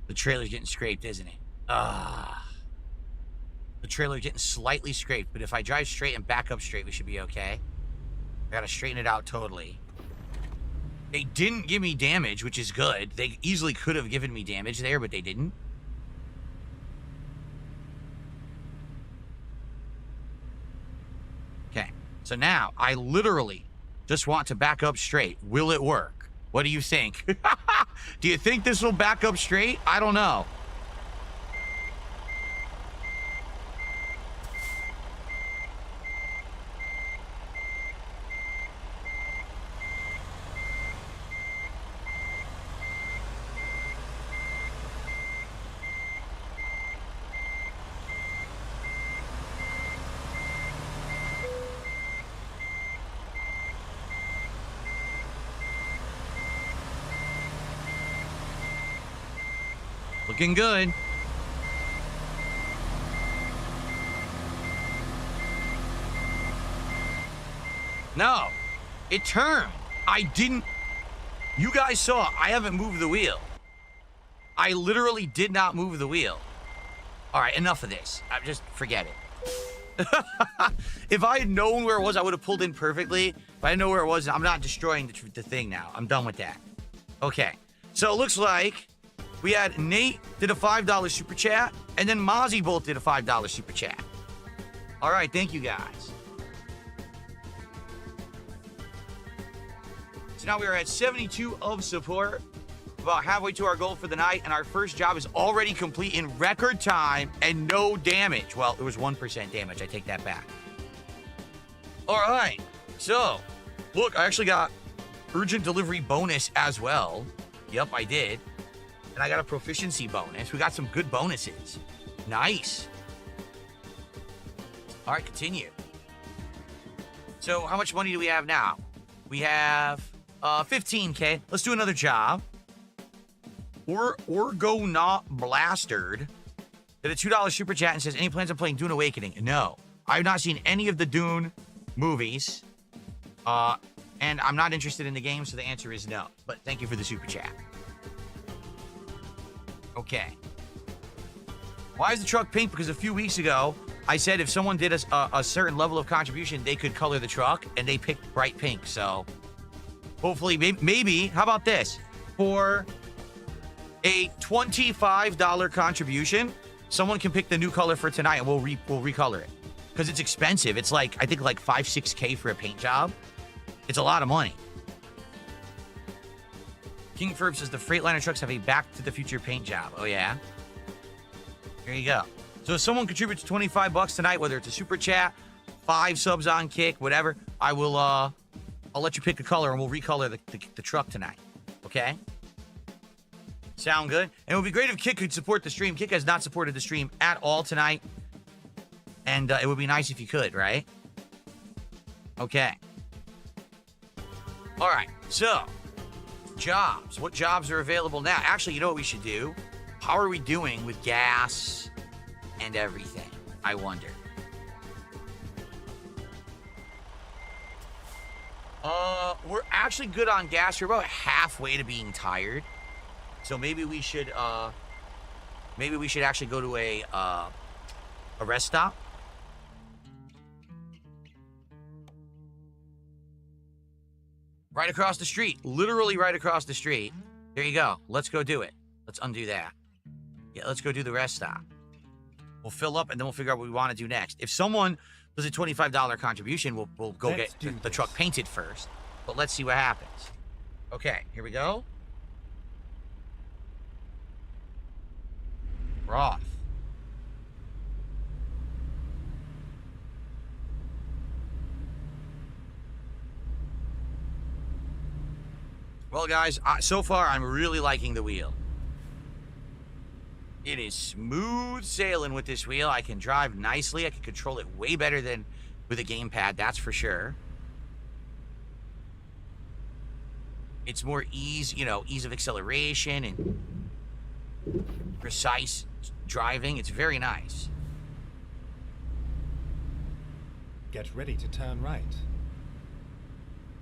The trailer's getting scraped, isn't it? The trailer's getting slightly scraped, but if I drive straight and back up straight, we should be okay. I gotta straighten it out totally. They didn't give me damage, which is good. They easily could have given me damage there, but they didn't. Okay, so now I literally just want to back up straight. Will it work? What do you think? Do you think this will back up straight? I don't know. Looking good. No, it turned. I didn't. You guys saw, I haven't moved the wheel. I literally did not move the wheel. All right, enough of this. Just forget it. If I had known where it was, I would have pulled in perfectly. If I didn't know where it was, I'm not destroying the thing now. I'm done with that. Okay, so it looks like we had Nate did a $5 super chat, and then Mozzie both did a $5 super chat. All right, thank you guys. So now we are at 72 of support, about halfway to our goal for the night, and our first job is already complete in record time and no damage. Well, it was 1% damage. I take that back. All right, so look, I actually got urgent delivery bonus as well. Yep, I did. And I got a proficiency bonus. We got some good bonuses. Nice. All right, continue. So how much money do we have now? We have 15K. Let's do another job. Orgo Not Blastered did a $2 super chat and says, any plans on playing Dune Awakening? No. I've not seen any of the Dune movies. And I'm not interested in the game, so the answer is no. But thank you for the super chat. Okay. Why is the truck pink? Because a few weeks ago, I said if someone did a certain level of contribution, they could color the truck, and they picked bright pink. So hopefully, maybe, how about this? For a $25 contribution, someone can pick the new color for tonight, and we'll recolor it. Because it's expensive. It's like, I think like 5-6K for a paint job. It's a lot of money. King Ferb says the Freightliner trucks have a Back to the Future paint job. Oh, yeah? There you go. So if someone contributes $25 tonight, whether it's a super chat, 5 subs on Kick, whatever, I will, I'll let you pick the color and we'll recolor the truck tonight. Okay? Sound good? And it would be great if Kick could support the stream. Kick has not supported the stream at all tonight. And it would be nice if you could, right? Okay. All right. So, jobs. What jobs are available now? Actually, you know what we should do? How are we doing with gas and everything? I wonder. actually good on gas. We're about halfway to being tired. So maybe we should actually go to a rest stop. Right across the street. Literally right across the street. There you go. Let's go do it. Let's undo that. Yeah, let's go do the rest stop. We'll fill up and then we'll figure out what we want to do next. If someone does a $25 contribution, we'll go get the truck painted first. But let's see what happens. Okay, here we go. We're off. Well, guys, so far I'm really liking the wheel. It is smooth sailing with this wheel. I can drive nicely. I can control it way better than with a gamepad, that's for sure. It's more ease of acceleration and precise driving. It's very nice. Get ready to turn right.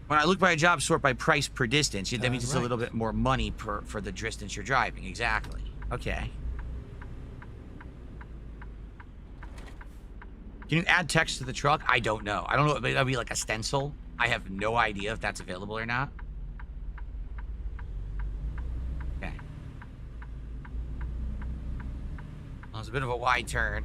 When I look by a job, sort by price per distance. That means it's a little bit more money for the distance you're driving. Exactly. Okay. Can you add text to the truck? I don't know. I don't know. Maybe that'd be like a stencil. I have no idea if that's available or not. Okay. Well, it's a bit of a wide turn.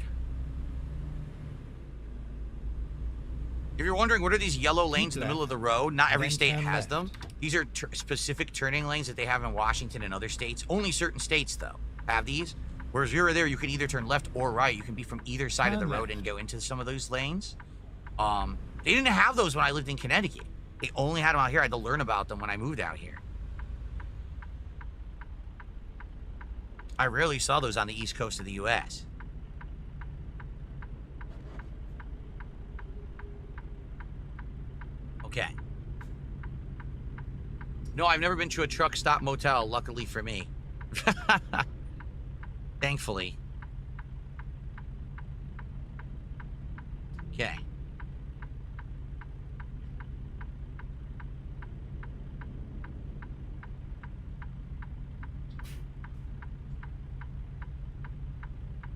If you're wondering, what are these yellow lanes in the middle of the road? Not every state has them. These are specific turning lanes that they have in Washington and other states. Only certain states, though, have these. Whereas you're there, you can either turn left or right. You can be from either side of the road and go into some of those lanes. They didn't have those when I lived in Connecticut. They only had them out here. I had to learn about them when I moved out here. I rarely saw those on the East Coast of the U.S. Okay. No, I've never been to a truck stop motel, luckily for me. Thankfully. Okay.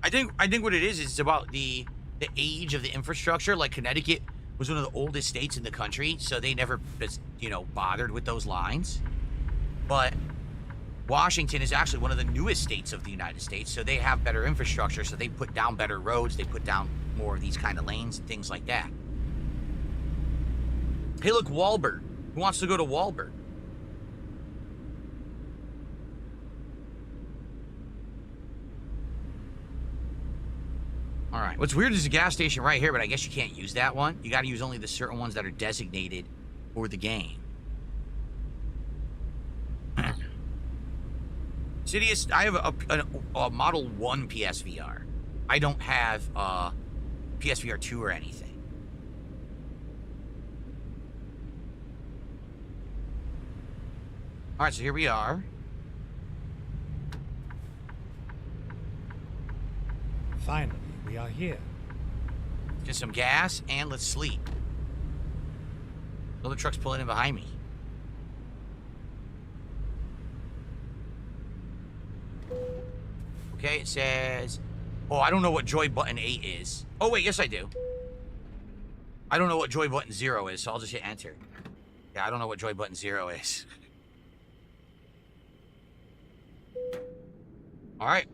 I think what it is it's about the age of the infrastructure. Like Connecticut was one of the oldest states in the country, so they never, bothered with those lines. But Washington is actually one of the newest states of the United States, so they have better infrastructure, so they put down better roads, they put down more of these kind of lanes and things like that. Hey, look, Wahlberg. Who wants to go to Wahlberg? All right. What's weird is a gas station right here, but I guess you can't use that one. You got to use only the certain ones that are designated for the game. Sidious, I have a Model 1 PSVR. I don't have PSVR 2 or anything. All right, so here we are. Finally, we are here. Get some gas and let's sleep. Another truck's pulling in behind me. Okay, it says... Oh, I don't know what joy button 8 is. Oh, wait, yes I do. I don't know what joy button 0 is, so I'll just hit enter. Yeah, I don't know what joy button 0 is. Alright.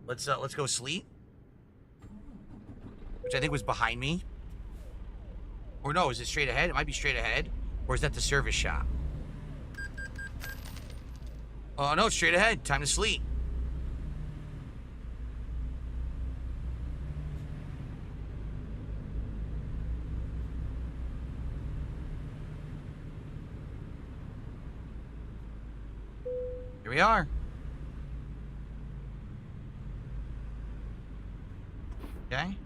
Let's go sleep. Which I think was behind me. Or no, is it straight ahead? It might be straight ahead. Or is that the service shop? Oh, no, it's straight ahead. Time to sleep. Here we are. Okay.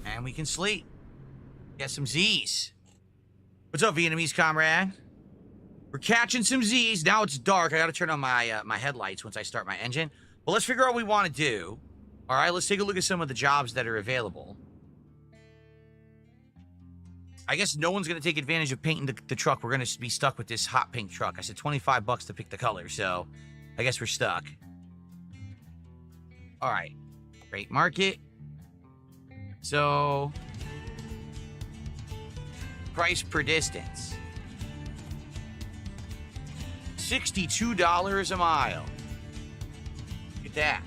And we can sleep. Get some Z's. What's up, Vietnamese comrade? We're catching some Z's. Now it's dark. I gotta turn on my my headlights once I start my engine. But let's figure out what we want to do. All right, let's take a look at some of the jobs that are available. I guess no one's going to take advantage of painting the truck. We're going to be stuck with this hot pink truck. I said $25 to pick the color, so I guess we're stuck. All right. Rate market. So, price per distance. $62 a mile. Look at that.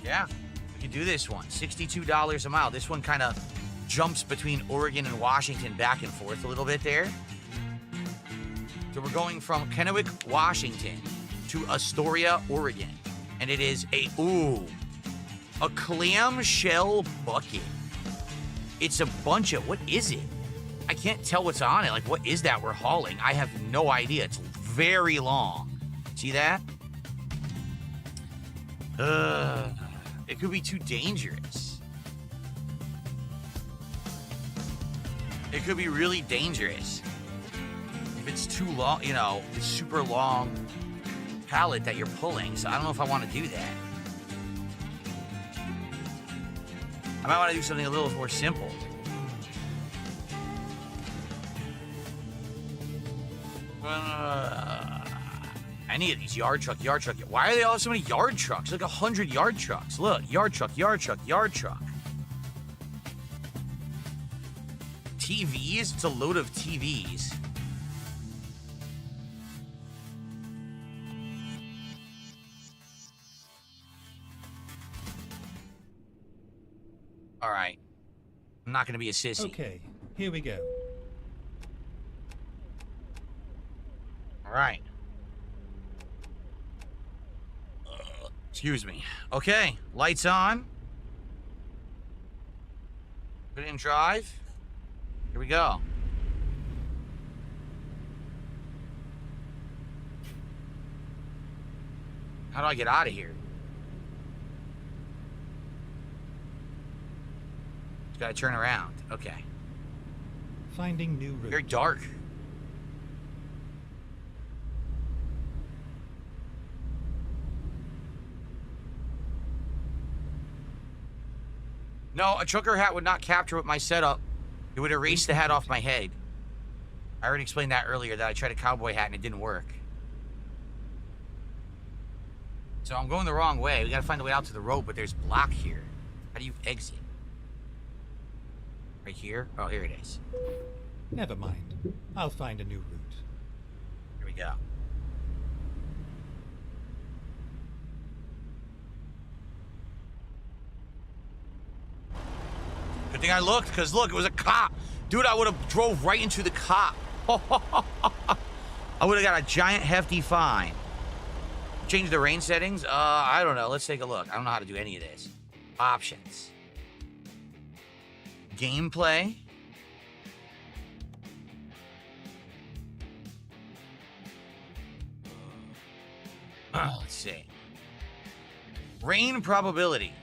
Yeah, we can do this one. $62 a mile. This one kind of jumps between Oregon and Washington back and forth a little bit there. So we're going from Kennewick, Washington to Astoria, Oregon. And it is a clamshell bucket. It's a bunch of, what is it? I can't tell what's on it. Like, what is that we're hauling? I have no idea. It's very long. See that? It could be too dangerous. It could be really dangerous. If it's too long, you know, it's super long pallet that you're pulling, so I don't know if I want to do that. I might want to do something a little more simple. Any of these yard truck. Why are they all so many yard trucks? Like 100 yard trucks. Look, yard truck. TVs? It's a load of TVs. All right. I'm not going to be a sissy. Okay, here we go. All right. Excuse me. Okay, lights on. Put it in drive. Here we go. How do I get out of here? Just gotta turn around. Okay. Finding new route. Very dark. No, a trucker hat would not capture with my setup. It would erase the hat off my head. I already explained that earlier, that I tried a cowboy hat and it didn't work. So I'm going the wrong way. We gotta find a way out to the road, but there's block here. How do you exit? Right here? Oh, here it is. Never mind. I'll find a new route. Here we go. Good thing I looked, because look, it was a cop. Dude, I would have drove right into the cop. I would have got a giant hefty fine. Change the rain settings? I don't know. Let's take a look. I don't know how to do any of this. Options. Gameplay. Let's see. Rain probability.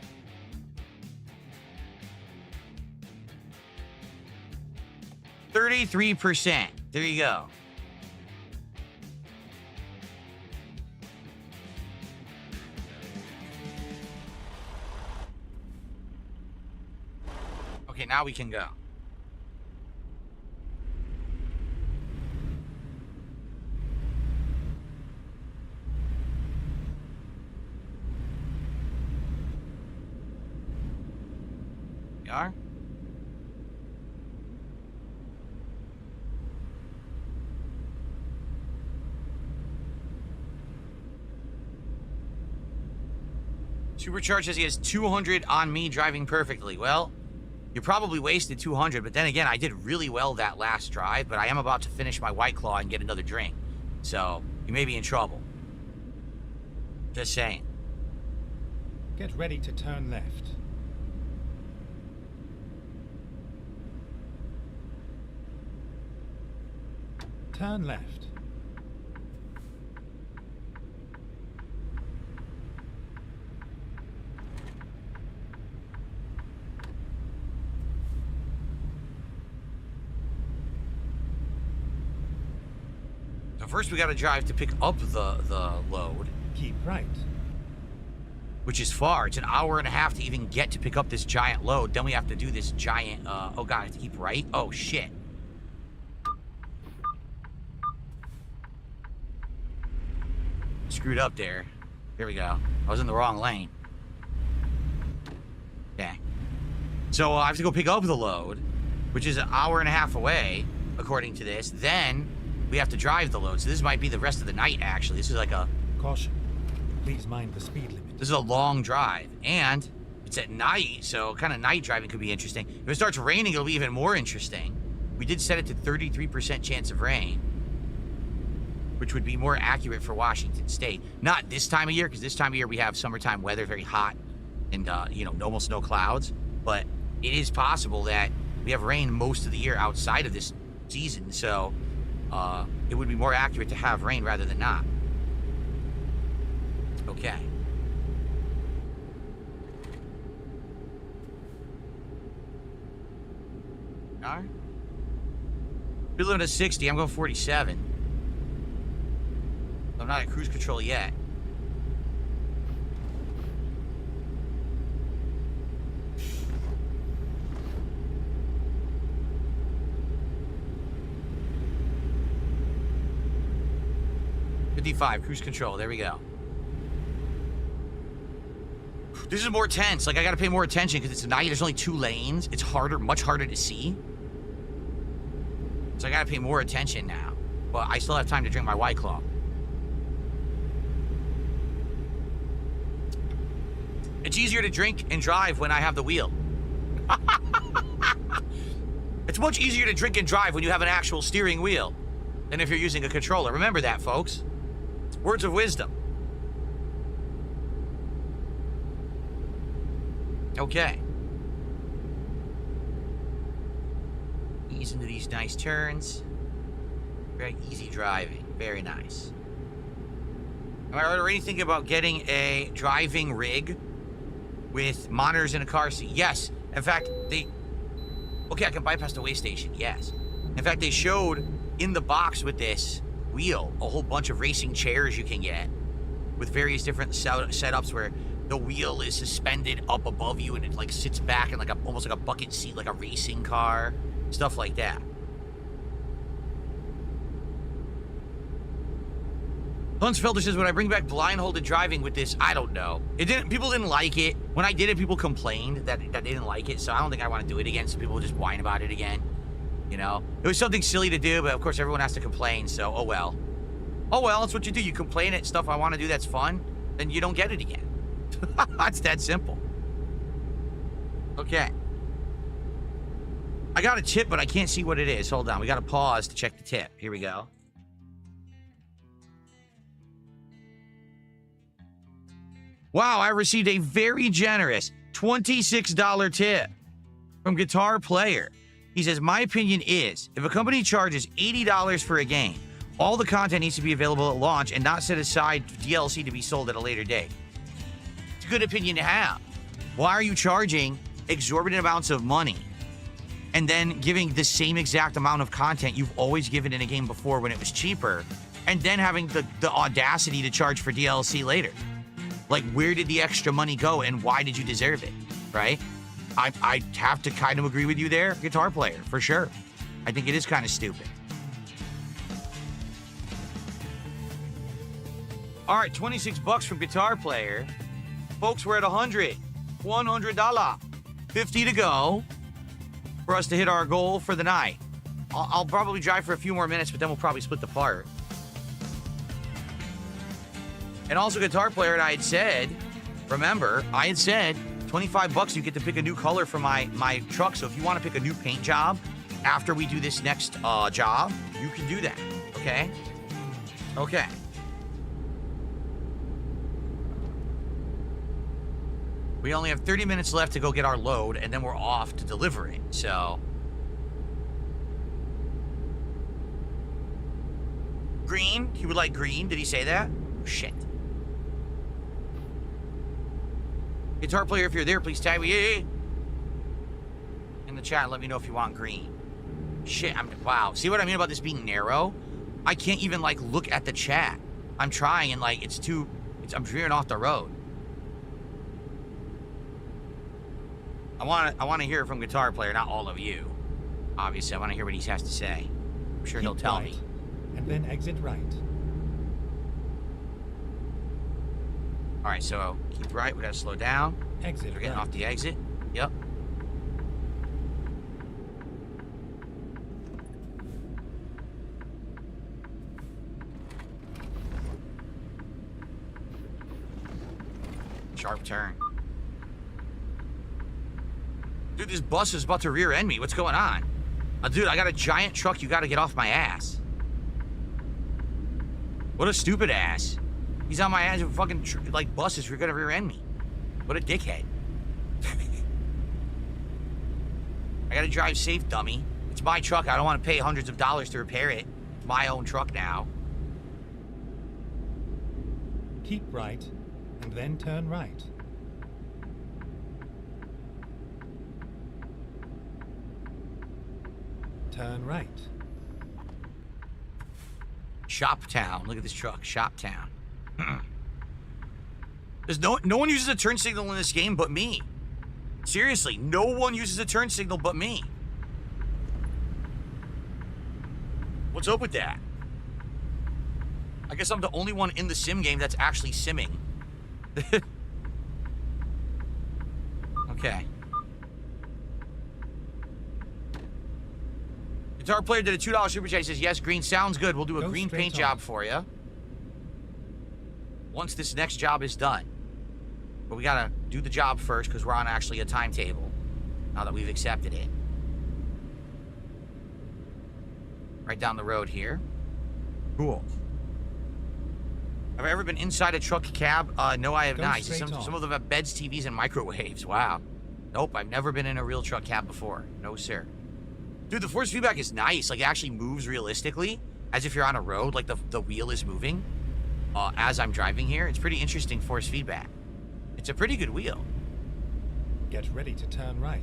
%. There you go. Okay, now we can go. We are. Supercharge says he has 200 on me driving perfectly. Well, you probably wasted 200, but then again, I did really well that last drive, but I am about to finish my White Claw and get another drink. So, you may be in trouble. Just saying. Get ready to turn left. Turn left. First, we got to drive to pick up the load. Keep right. which is far. It's an hour and a half to even get to pick up this giant load. Then we have to do this giant, oh God, I have to keep right? Oh, shit. Screwed up there. Here we go. I was in the wrong lane. Okay. So I have to go pick up the load, which is an hour and a half away, according to this. Then we have to drive the load. So this might be the rest of the night, actually. This is like a... Caution. Please mind the speed limit. This is a long drive. And it's at night, so kind of night driving could be interesting. If it starts raining, it'll be even more interesting. We did set it to 33% chance of rain, which would be more accurate for Washington State. Not this time of year, because this time of year we have summertime weather, very hot, and, you know, almost no clouds. But it is possible that we have rain most of the year outside of this season, so it would be more accurate to have rain rather than not. Okay. All right. Speed limit is 60. I'm going 47. I'm not at cruise control yet. $55, cruise control. There we go. This is more tense. Like, I gotta pay more attention because it's night. There's only 2 lanes. It's harder, much harder to see. So I gotta pay more attention now. But I still have time to drink my White Claw. It's easier to drink and drive when I have the wheel. It's much easier to drink and drive when you have an actual steering wheel than if you're using a controller. Remember that, folks. It's words of wisdom. Okay. Ease into these nice turns. Very easy driving. Very nice. Am I already thinking about getting a driving rig with monitors in a car seat? Yes. In fact, okay, I can bypass the way station. Yes. In fact, they showed in the box with this wheel a whole bunch of racing chairs you can get with various different setups where the wheel is suspended up above you and it like sits back in like almost like a bucket seat, like a racing car, stuff like that. Huntsfelder says, when I bring back blindfolded driving with this, I don't know. People didn't like it. When I did it, people complained that they didn't like it, so I don't think I want to do it again, so people will just whine about it again. You know? It was something silly to do, but of course everyone has to complain, so oh well. Oh well, that's what you do. You complain at stuff I want to do that's fun, then you don't get it again. That's that simple. Okay. I got a tip, but I can't see what it is. Hold on. We got to pause to check the tip. Here we go. Wow, I received a very generous $26 tip from Guitar Player. He says, my opinion is, if a company charges $80 for a game, all the content needs to be available at launch and not set aside DLC to be sold at a later date. It's a good opinion to have. Why are you charging exorbitant amounts of money and then giving the same exact amount of content you've always given in a game before when it was cheaper, and then having the audacity to charge for DLC later? Like, where did the extra money go and why did you deserve it, right? I have to kind of agree with you there, Guitar Player, for sure. I think it is kind of stupid. All right, 26 bucks from Guitar Player. Folks, we're at $100. $100. 50 to go for us to hit our goal for the night. I'll probably drive for a few more minutes, but then we'll probably split the part. And also, Guitar Player, and I had said, remember, I had said 25 bucks you get to pick a new color for my truck. So if you want to pick a new paint job after we do this next job, you can do that. Okay? Okay. We only have 30 minutes left to go get our load, and then we're off to deliver it. So green? He would like green. Did he say that? Oh, shit. Guitar Player, if you're there, please tag me in the chat and let me know if you want green. Shit, wow. See what I mean about this being narrow? I can't even, like, look at the chat. I'm trying, and, like, I'm veering off the road. I want to hear from Guitar Player, not all of you. Obviously, I want to hear what he has to say. I'm sure he'll tell me. And then exit right. All right, so keep right. We got to slow down. Exit. We're getting off the exit. Yep. Sharp turn. Dude, this bus is about to rear end me. What's going on? Dude, I got a giant truck. You got to get off my ass. What a stupid ass. He's on my ass with fucking, like, buses. You're going to rear end me. What a dickhead. I got to drive safe, dummy. It's my truck. I don't want to pay hundreds of dollars to repair it. It's my own truck now. Keep right, and then turn right. Turn right. Shop Town. Look at this truck. Shop Town. There's no one uses a turn signal in this game but me. Seriously, no one uses a turn signal but me. What's up with that? I guess I'm the only one in the sim game that's actually simming. Okay. Guitar Player did a $2 super chat. He says, yes, green sounds good. We'll do a green paint job for you once this next job is done. But we gotta do the job first because we're on actually a timetable now that we've accepted it. Right down the road here. Cool. Have I ever been inside a truck cab? No, I have not. Some of them have beds, TVs, and microwaves. Wow. Nope, I've never been in a real truck cab before. No, sir. Dude, the force feedback is nice. Like, it actually moves realistically, as if you're on a road. Like, the wheel is moving as I'm driving here. It's pretty interesting force feedback. It's a pretty good wheel. Get ready to turn right.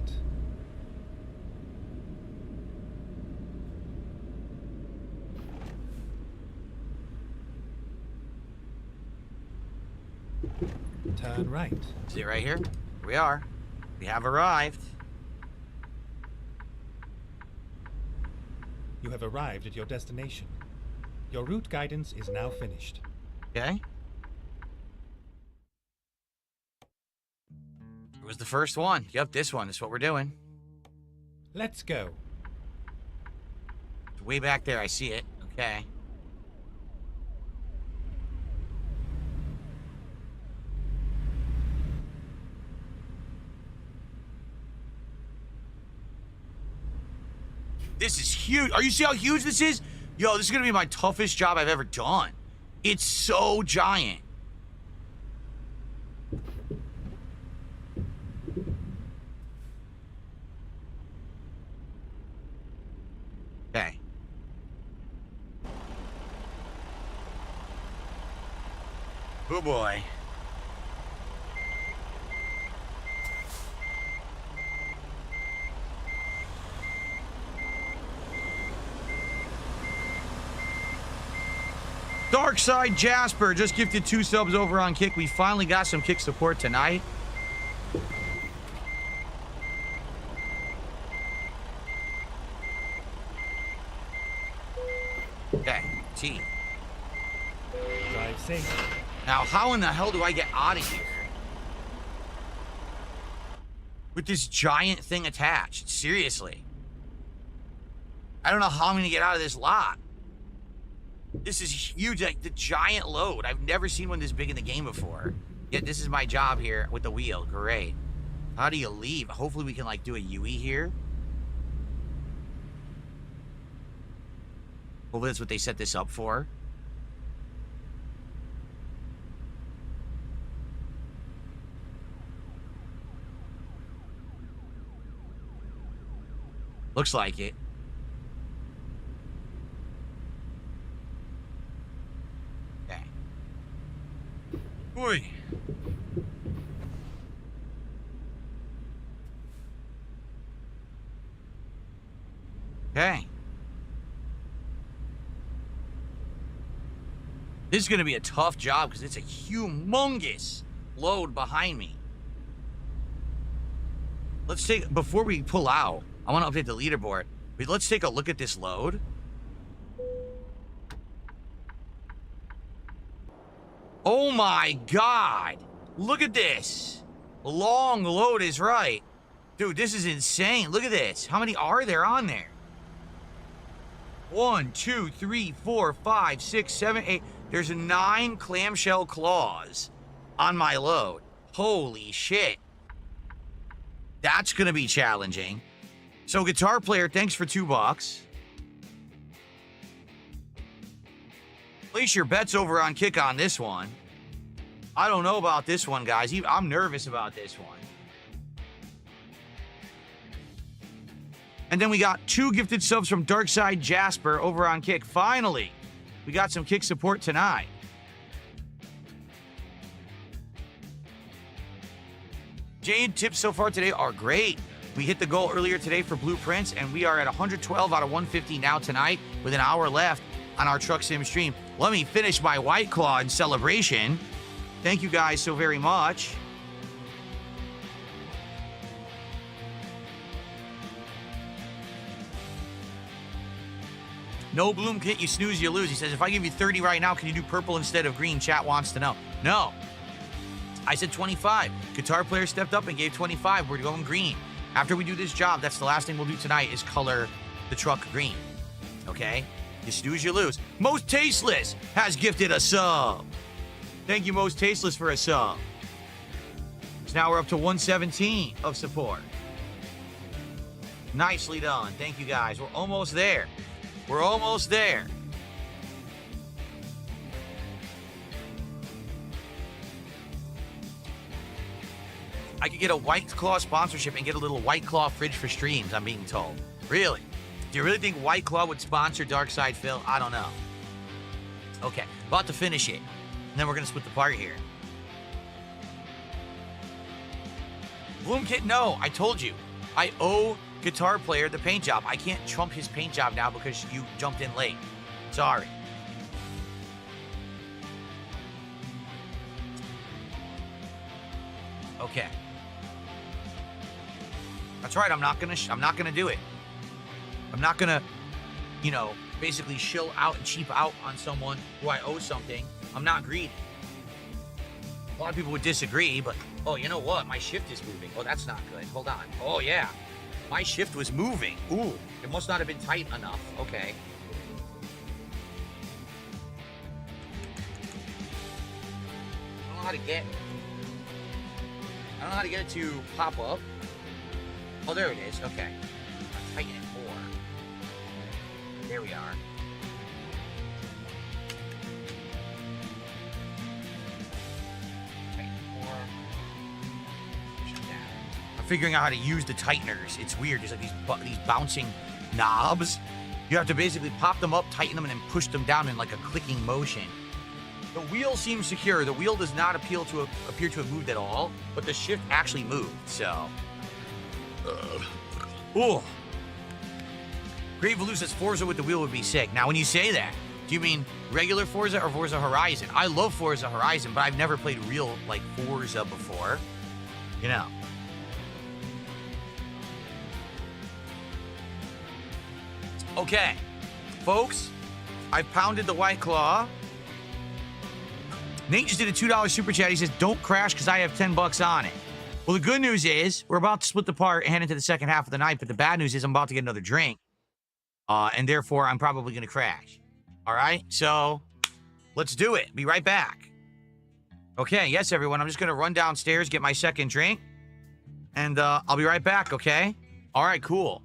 Turn right. See it right here? Here we are. We have arrived. You have arrived at your destination. Your route guidance is now finished. Okay. It was the first one. Yep, this one is what we're doing. Let's go. It's way back there. I see it. Okay. This is huge. Are you see how huge this is? Yo, this is gonna be my toughest job I've ever done. It's so giant. Okay. Oh boy. Darkside Jasper just gifted 2 subs over on Kick. We finally got some Kick support tonight. Okay, T. Drive safe. Now, how in the hell do I get out of here? With this giant thing attached. Seriously. I don't know how I'm going to get out of this lot. This is huge, like the giant load. I've never seen one this big in the game before. Yet this is my job here with the wheel. Great. How do you leave? Hopefully we can like do a UE here. Hopefully that's what they set this up for. Looks like it. Okay. Boy. Okay. This is going to be a tough job because it's a humongous load behind me. Let's take, before we pull out, I want to update the leaderboard. Let's take a look at this load. Oh my God. Look at this. Long load is right. Dude, this is insane. Look at this. How many are there on there? 1, 2, 3, 4, 5, 6, 7, 8. There's 9 clamshell claws on my load. Holy shit. That's gonna be challenging. So guitar player, thanks for $2. Place your bets over on Kick on this one. I don't know about this one, guys. I'm nervous about this one. And then we got 2 gifted subs from Darkside Jasper over on Kick. Finally, we got some Kick support tonight. Jade, tips so far today are great. We hit the goal earlier today for Blueprints, and we are at 112 out of 150 now tonight with an hour left on our Truck Sim stream. Let me finish my White Claw in celebration. Thank you guys so very much. No Bloom Kit, you snooze, you lose. He says, if I give you 30 right now, can you do purple instead of green? Chat wants to know. No. I said 25. Guitar player stepped up and gave 25. We're going green. After we do this job, that's the last thing we'll do tonight is color the truck green. Okay? You snooze, you lose. Most Tasteless has gifted a sub. Thank you, Most Tasteless, for a sub. So now we're up to 117 of support. Nicely done. Thank you, guys. We're almost there. We're almost there. I could get a White Claw sponsorship and get a little White Claw fridge for streams, I'm being told. Really? Do you really think White Claw would sponsor Darkside Phil? I don't know. Okay, about to finish it. And then we're going to split the part here. Bloom Kit, no, I told you. I owe Guitar Player the paint job. I can't trump his paint job now because you jumped in late. Sorry. Okay. That's right. I'm not gonna do it. I'm not gonna, you know, basically shill out and cheap out on someone who I owe something. I'm not greedy. A lot of people would disagree, but oh, you know what? My shift is moving. Oh, that's not good. Hold on. Oh yeah, my shift was moving. Ooh, it must not have been tight enough. Okay. I don't know how to get it to pop up. Oh, there it is. Okay. I'll tighten it more. There we are. Tighten it more. Push it down. I'm figuring out how to use the tighteners. It's weird. There's like these bouncing knobs. You have to basically pop them up, tighten them, and then push them down in like a clicking motion. The wheel seems secure. The wheel does not appear to have moved at all, but the shift actually moved, so. Ooh. Great Valoo says Forza with the wheel would be sick. Now, when you say that, do you mean regular Forza or Forza Horizon? I love Forza Horizon, but I've never played real, like, Forza before. You know. Okay. Folks, I've pounded the White Claw. Nate just did a $2 super chat. He says, don't crash because I have $10 on it. Well, the good news is we're about to split the part and head into the second half of the night, but the bad news is I'm about to get another drink. And therefore, I'm probably going to crash. All right? So, let's do it. Be right back. Okay, yes, everyone. I'm just going to run downstairs, get my second drink, and I'll be right back, okay? All right, cool.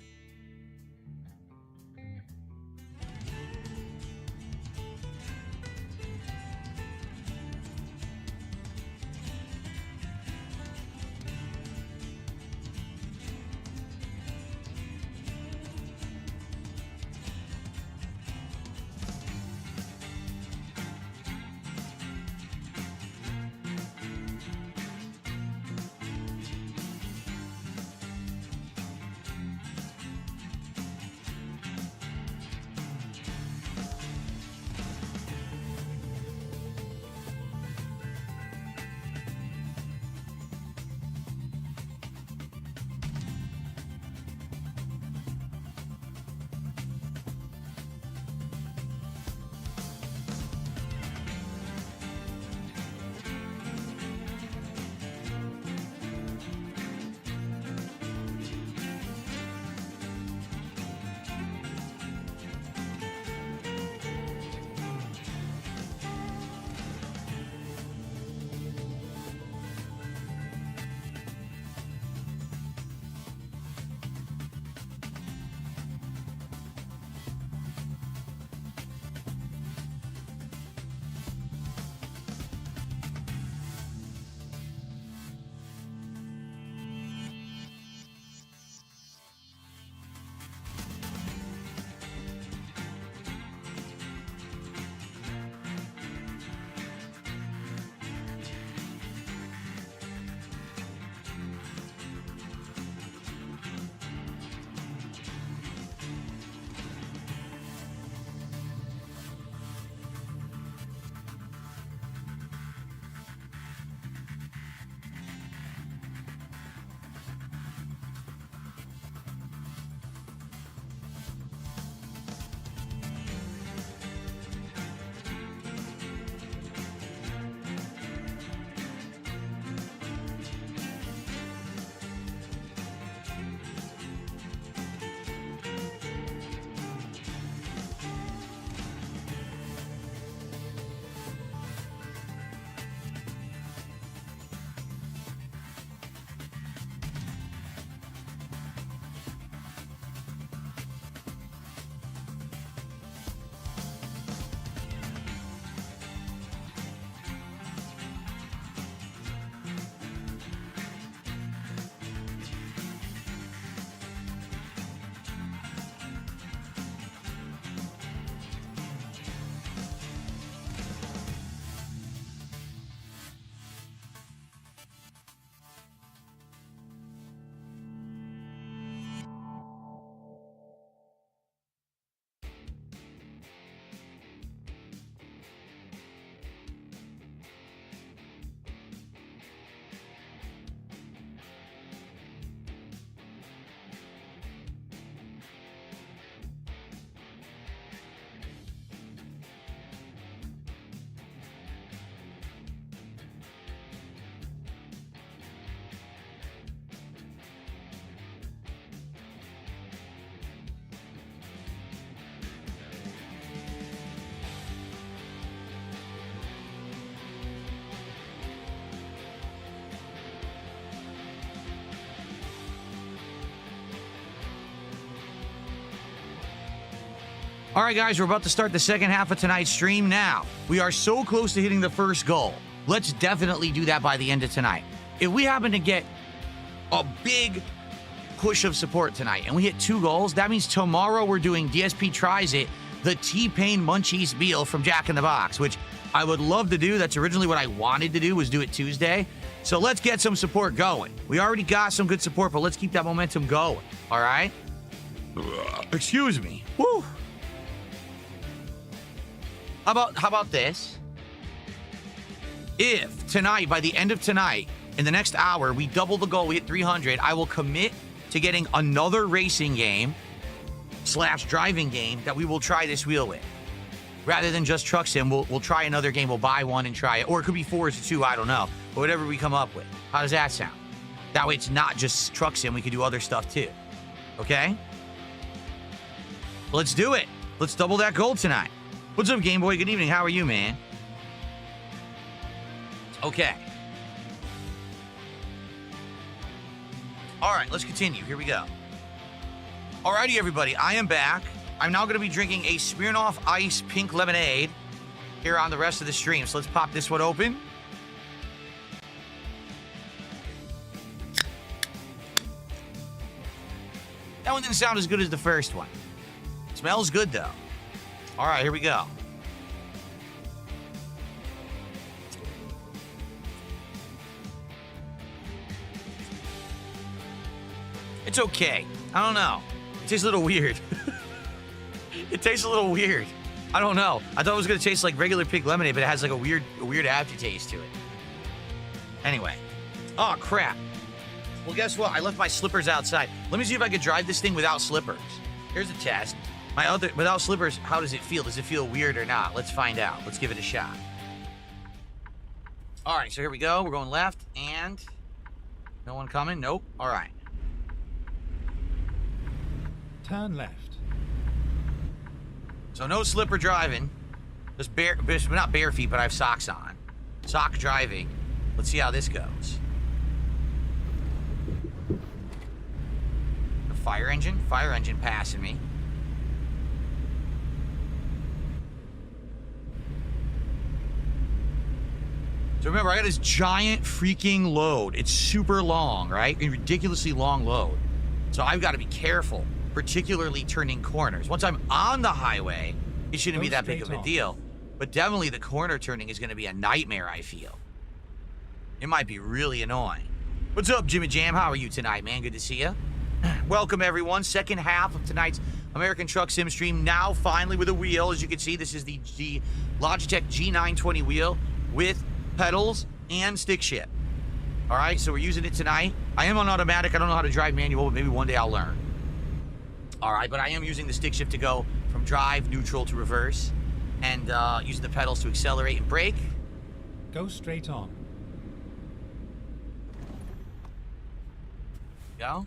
All right, guys, we're about to start the second half of tonight's stream now. We are so close to hitting the first goal. Let's definitely do that by the end of tonight. If we happen to get a big push of support tonight and we hit 2 goals, that means tomorrow we're doing DSP Tries It, the T-Pain Munchies meal from Jack in the Box, which I would love to do. That's originally what I wanted to do, was do it Tuesday. So let's get some support going. We already got some good support, but let's keep that momentum going, all right? Excuse me. Woo. How about this? If tonight, by the end of tonight, in the next hour, we double the goal, we hit 300, I will commit to getting another racing game / driving game that we will try this wheel with. Rather than just Truck Sim, we'll try another game. We'll buy one and try it. Or it could be 4 or 2, I don't know. But whatever we come up with. How does that sound? That way it's not just Truck Sim. We can do other stuff too. Okay? Let's do it. Let's double that goal tonight. What's up, Game Boy? Good evening. How are you, man? Okay. All right, let's continue. Here we go. Alrighty, everybody. I am back. I'm now going to be drinking a Smirnoff Ice Pink Lemonade here on the rest of the stream. So let's pop this one open. That one didn't sound as good as the first one. Smells good, though. All right, here we go. It's okay. I don't know. It tastes a little weird. It tastes a little weird. I don't know. I thought it was going to taste like regular pink lemonade, but it has like a weird aftertaste to it. Anyway. Oh, crap. Well, guess what? I left my slippers outside. Let me see if I could drive this thing without slippers. Here's a test. Without slippers, how does it feel? Does it feel weird or not? Let's find out. Let's give it a shot. All right, so here we go. We're going left, and no one coming? Nope. All right. Turn left. So no slipper driving. Just not bare feet, but I have socks on. Sock driving. Let's see how this goes. The fire engine passing me. So remember, I got this giant freaking load. It's super long, right? A ridiculously long load. So I've got to be careful, particularly turning corners. Once I'm on the highway, it shouldn't be that big of a deal. But definitely the corner turning is going to be a nightmare, I feel. It might be really annoying. What's up, Jimmy Jam? How are you tonight, man? Good to see you. Welcome, everyone. Second half of tonight's American Truck Sim stream. Now, finally, with a wheel. As you can see, this is the Logitech G920 wheel with pedals and stick shift. All right, so we're using it tonight. I am on automatic. I don't know how to drive manual, but maybe one day I'll learn. All right, but I am using the stick shift to go from drive, neutral to reverse, and using the pedals to accelerate and brake. Go straight on. Go.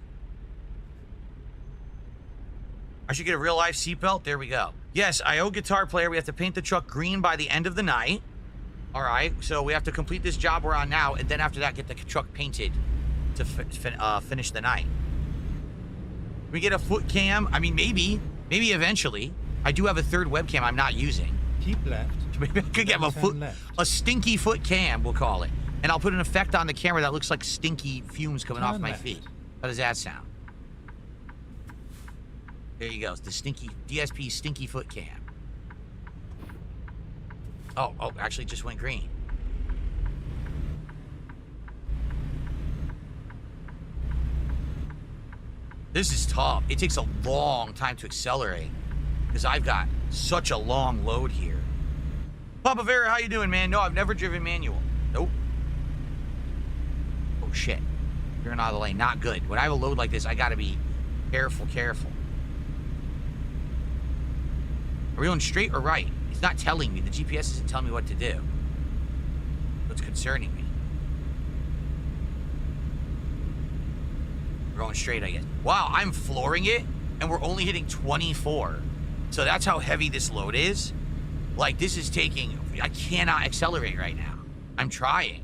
I should get a real life seatbelt. There we go. Yes, IO guitar player. We have to paint the truck green by the end of the night. All right, so we have to complete this job we're on now, and then after that, get the truck painted to finish the night. We get a foot cam. I mean, maybe eventually. I do have a third webcam I'm not using. Keep left. Maybe I could get a stinky foot cam, we'll call it. And I'll put an effect on the camera that looks like stinky fumes coming off my feet. How does that sound? There you go. It's the stinky DSP stinky foot cam. Oh, actually it just went green. This is tough. It takes a long time to accelerate because I've got such a long load here. Papa Vera, how you doing, man? No, I've never driven manual. Nope. Oh, shit. You're out of the lane. Not good. When I have a load like this, I gotta be careful. Are we going straight or right? It's not telling me. The GPS isn't telling me what to do. What's concerning me? We're going straight, I guess. Wow, I'm flooring it, and we're only hitting 24. So that's how heavy this load is. Like, this is taking... I cannot accelerate right now. I'm trying.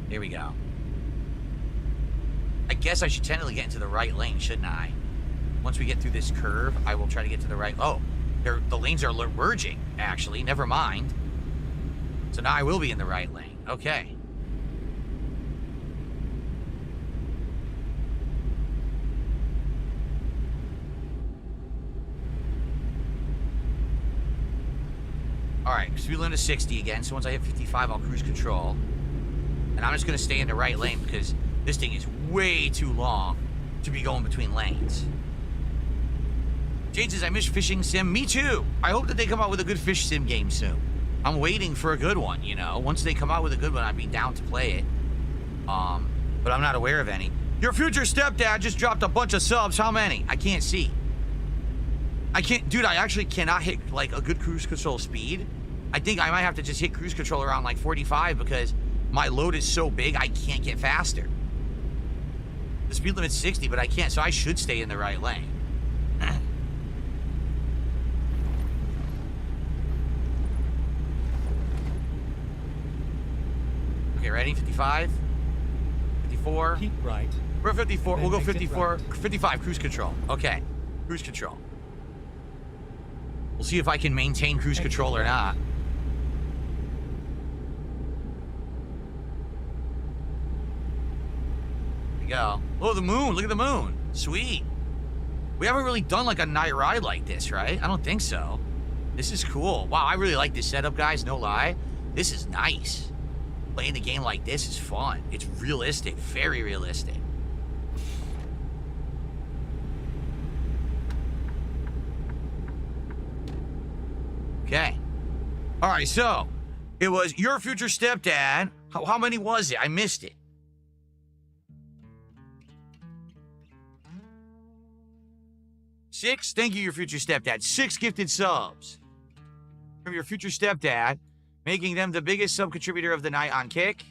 There we go. I guess I should technically get into the right lane, shouldn't I? Once we get through this curve, I will try to get to the right. Oh, the lanes are merging, actually. Never mind. So now I will be in the right lane. Okay. Alright, speed limit is 60 again, so once I hit 55, I'll cruise control. And I'm just going to stay in the right lane because this thing is way too long to be going between lanes. Jade says, I miss fishing sim. Me too. I hope that they come out with a good fish sim game soon. I'm waiting for a good one, you know. Once they come out with a good one, I'd be down to play it. But I'm not aware of any. Your future stepdad just dropped a bunch of subs. How many? I can't see. I can't, dude, I actually cannot hit like a good cruise control speed. I think I might have to just hit cruise control around like 45 because my load is so big, I can't get faster. The speed limit's 60, but I can't, so I should stay in the right lane. Okay, ready? 55? 54? Keep right. We're at 54. We'll go exit 54. 55, cruise control. Okay, cruise control. We'll see if I can maintain cruise control or not. There we go. Oh, the moon. Look at the moon. Sweet. We haven't really done like a night ride like this, right? I don't think so. This is cool. Wow, I really like this setup, guys. No lie. This is nice. Playing the game like this is fun. It's realistic. Very realistic. Okay. All right, so it was your future stepdad. How many was it? I missed it. Six? Thank you, your future stepdad. 6 gifted subs from your future stepdad, making them the biggest sub contributor of the night on Kick.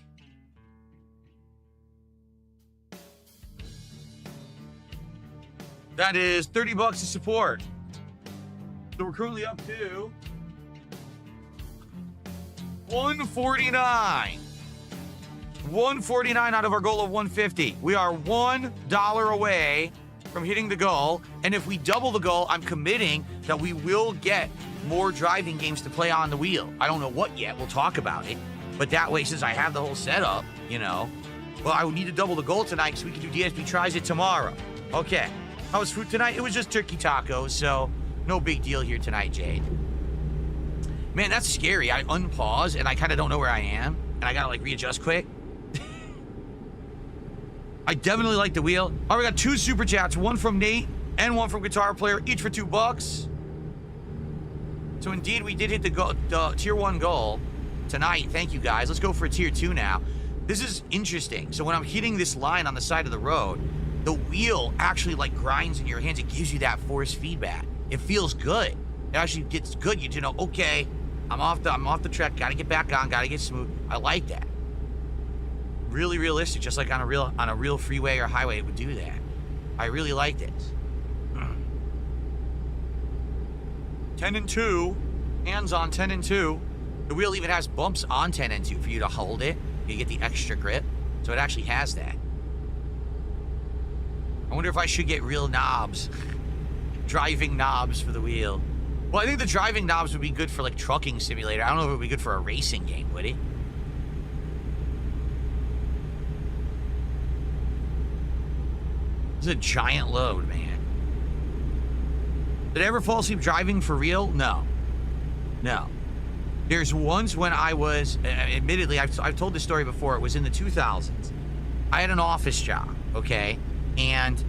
That is $30 to support. So we're currently up to $149. $149 out of our goal of $150. We are $1 away from hitting the goal, and if we double the goal, I'm committing that we will get more driving games to play on the wheel. I don't know what yet. We'll talk about it. But that way, since I have the whole setup, you know, well, I would need to double the goal tonight so we can do DSP tries it tomorrow. Okay. How was food tonight? It was just turkey tacos, so no big deal here tonight, Jade. Man, that's scary. I unpause, and I kind of don't know where I am, and I gotta, like, readjust quick. I definitely like the wheel. All right, we got 2 super chats, one from Nate and one from Guitar Player, each for $2. So indeed, we did hit the tier 1 goal tonight. Thank you, guys. Let's go for a tier 2 now. This is interesting. So when I'm hitting this line on the side of the road, the wheel actually like grinds in your hands. It gives you that force feedback. It feels good. It actually gets good. You know, okay, I'm off the track. Got to get back on. Got to get smooth. I like that. Really realistic, just like on a real freeway or highway, it would do that. I really like this. 10 and 2, hands on 10 and 2. The wheel even has bumps on 10 and 2 for you to hold it. You get the extra grip, so it actually has that. I wonder if I should get real knobs, driving knobs for the wheel. Well, I think the driving knobs would be good for like trucking simulator. I don't know if it would be good for a racing game, would it? It's a giant load, man. Did I ever fall asleep driving for real? No. No. There's once when I was, admittedly, I've told this story before, it was in the 2000s. I had an office job, okay? And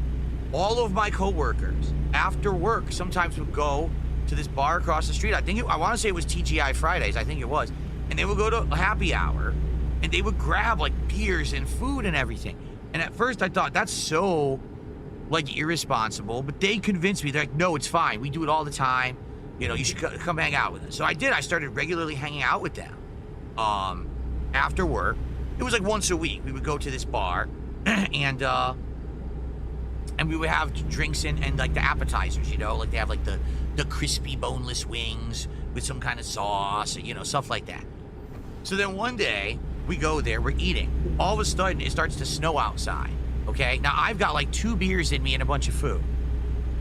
all of my coworkers, after work, sometimes would go to this bar across the street. I want to say it was TGI Fridays, I think it was. And they would go to a happy hour, and they would grab, like, beers and food and everything. And at first I thought, that's so, like, irresponsible. But they convinced me, they're like, no, it's fine. We do it all the time. You know, you should come hang out with us. So I did. I started regularly hanging out with them. After work, it was like once a week. We would go to this bar, and we would have drinks and like the appetizers. You know, like they have like the crispy boneless wings with some kind of sauce, you know, stuff like that. So then one day, We go there, we're eating. All of a sudden, it starts to snow outside, okay? Now, I've got like 2 beers in me and a bunch of food.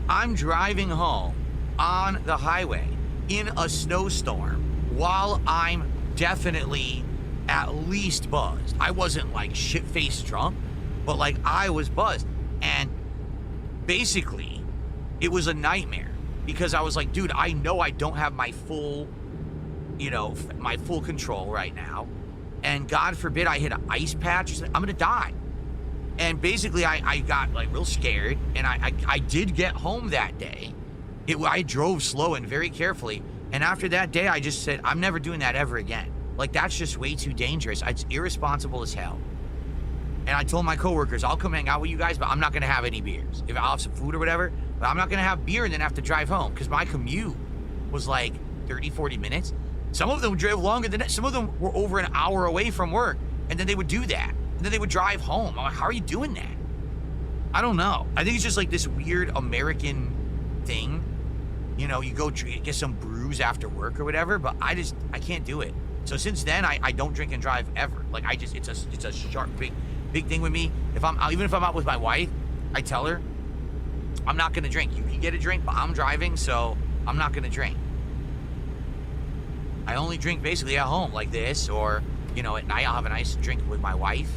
I'm driving home on the highway in a snowstorm while I'm definitely at least buzzed. I wasn't like shit-faced drunk, but like I was buzzed. And basically, it was a nightmare because I was like, dude, I know I don't have my full, my full control right now. And God forbid I hit an ice patch, I'm gonna die. And basically I got like real scared, and I did get home that day. I drove slow and very carefully. And after that day, I just said, I'm never doing that ever again. Like, that's just way too dangerous. It's irresponsible as hell. And I told my coworkers, I'll come hang out with you guys, but I'm not gonna have any beers. If I'll have some food or whatever, but I'm not gonna have beer and then have to drive home, because my commute was like 30, 40 minutes. Some of them drove longer than that. Some of them were over an hour away from work, and then they would do that. And then they would drive home. I'm like, how are you doing that? I don't know. I think it's just like this weird American thing. You go get some brews after work or whatever, but I can't do it. So since then, I don't drink and drive ever. Like, it's a sharp, big thing with me. Even if I'm out with my wife, I tell her, I'm not gonna drink. You can get a drink, but I'm driving, so I'm not gonna drink. I only drink basically at home like this, or, at night I'll have a nice drink with my wife.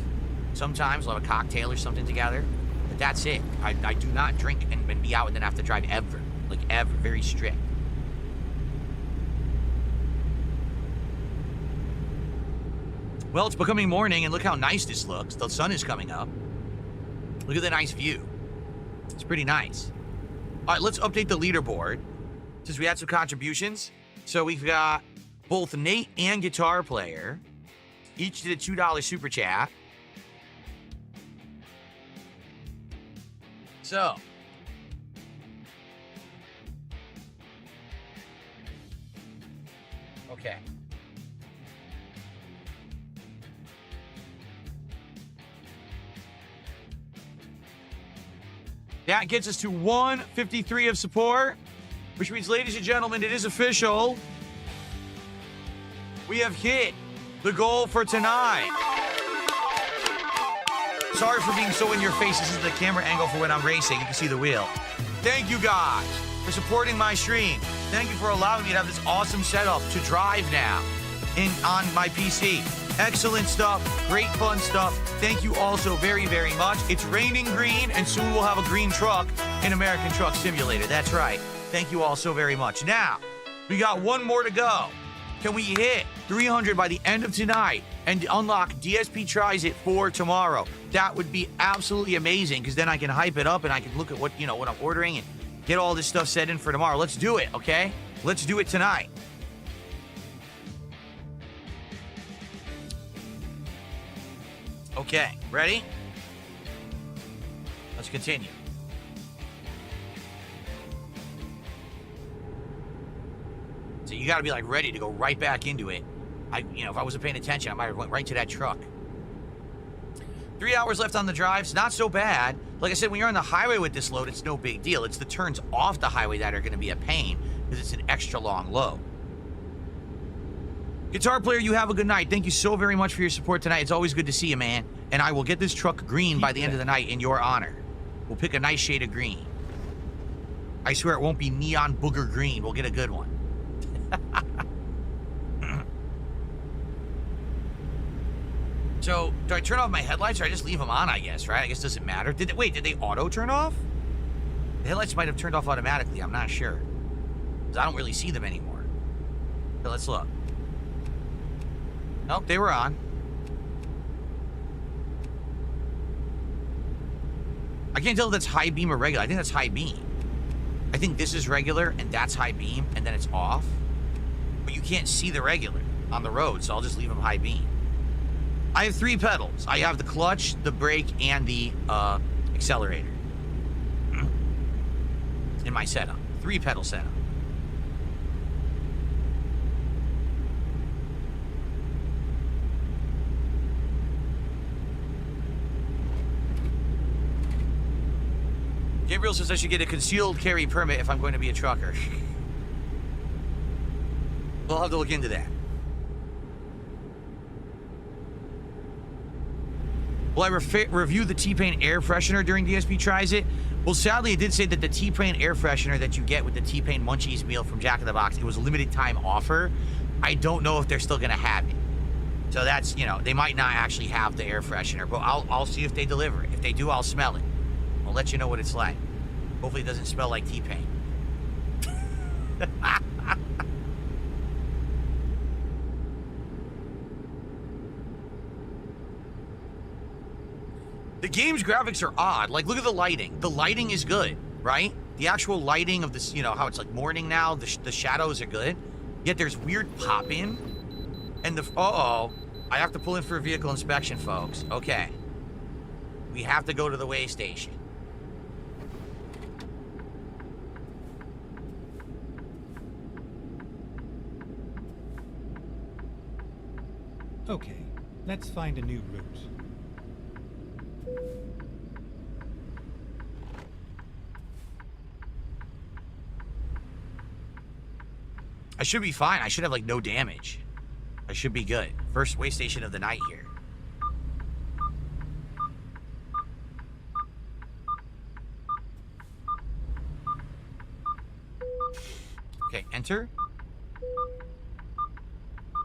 Sometimes we'll have a cocktail or something together, but that's it. I do not drink and be out and then have to drive ever. Like, ever. Very strict. Well, it's becoming morning, and look how nice this looks. The sun is coming up. Look at the nice view. It's pretty nice. All right, let's update the leaderboard, since we had some contributions. So we've got both Nate and Guitar Player. Each did a $2 super chat. So. Okay. That gets us to 153 of support, which means, ladies and gentlemen, it is official. We have hit the goal for tonight. Sorry for being so in your face. This is the camera angle for when I'm racing. You can see the wheel. Thank you guys for supporting my stream. Thank you for allowing me to have this awesome setup to drive now on my PC. Excellent stuff. Great fun stuff. Thank you all so very, very much. It's raining green, and soon we'll have a green truck in American Truck Simulator. That's right. Thank you all so very much. Now, we got one more to go. Can we hit 300 by the end of tonight and unlock DSP Tries It for tomorrow? That would be absolutely amazing, because then I can hype it up and I can look at what I'm ordering and get all this stuff set in for tomorrow. Let's do it, okay? Let's do it tonight. Okay, ready? Let's continue. So you gotta be like ready to go right back into it. If I wasn't paying attention, I might have went right to that truck. 3 hours left on the drive. It's not so bad. Like I said, when you're on the highway with this load, it's no big deal. It's the turns off the highway that are gonna be a pain, because it's an extra long load. Guitar Player, you have a good night. Thank you so very much for your support tonight. It's always good to see you, man. And I will get this truck green by the end of the night in your honor. We'll pick a nice shade of green. I swear it won't be neon booger green. We'll get a good one. So, do I turn off my headlights, or I just leave them on, I guess, right? I guess it doesn't matter. Did they auto turn off? The headlights might have turned off automatically. I'm not sure, because I don't really see them anymore. So let's look. Nope, they were on. I can't tell if that's high beam or regular. I think that's high beam. I think this is regular, and that's high beam, and then it's off. But you can't see the regular on the road, so I'll just leave them high beam. I have 3 pedals. I have the clutch, the brake, and the accelerator in my setup. 3 pedal setup. Gabriel says I should get a concealed carry permit if I'm going to be a trucker. We'll have to look into that. Will I review the T-Pain air freshener during DSP tries it? Well, sadly, it did say that the T-Pain air freshener that you get with the T-Pain Munchies meal from Jack in the Box, it was a limited time offer. I don't know if they're still gonna have it. So that's, you know, they might not actually have the air freshener, but I'll see if they deliver it. If they do, I'll smell it. I'll let you know what it's like. Hopefully it doesn't smell like T-Pain. The game's graphics are odd. Like, look at the lighting. The lighting is good, right? The actual lighting of this, you know, how it's like morning now, the shadows are good. Yet there's weird pop-in. And the, uh-oh. I have to pull in for a vehicle inspection, folks. Okay. We have to go to the weigh station. Okay, let's find a new route. I should be fine. I should have, like, no damage. I should be good. First weigh station of the night here. Okay, enter.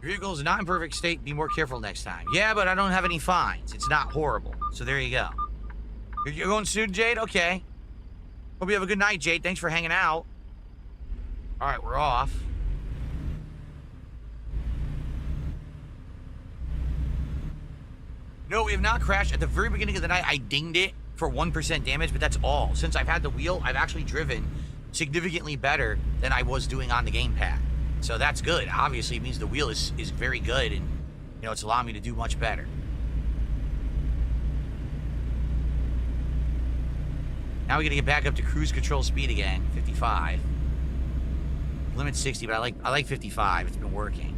Your vehicle is not in perfect state. Be more careful next time. Yeah, but I don't have any fines. It's not horrible. So there you go. You're going soon, Jade? Okay. Hope you have a good night, Jade. Thanks for hanging out. All right, we're off. No, we have not crashed. At the very beginning of the night, I dinged it for 1% damage, but that's all. Since I've had the wheel, I've actually driven significantly better than I was doing on the gamepad. So that's good. Obviously, it means the wheel is very good, and, you know, it's allowing me to do much better. Now we gotta get back up to cruise control speed again, 55. Limit 60, but I like 55. It's been working.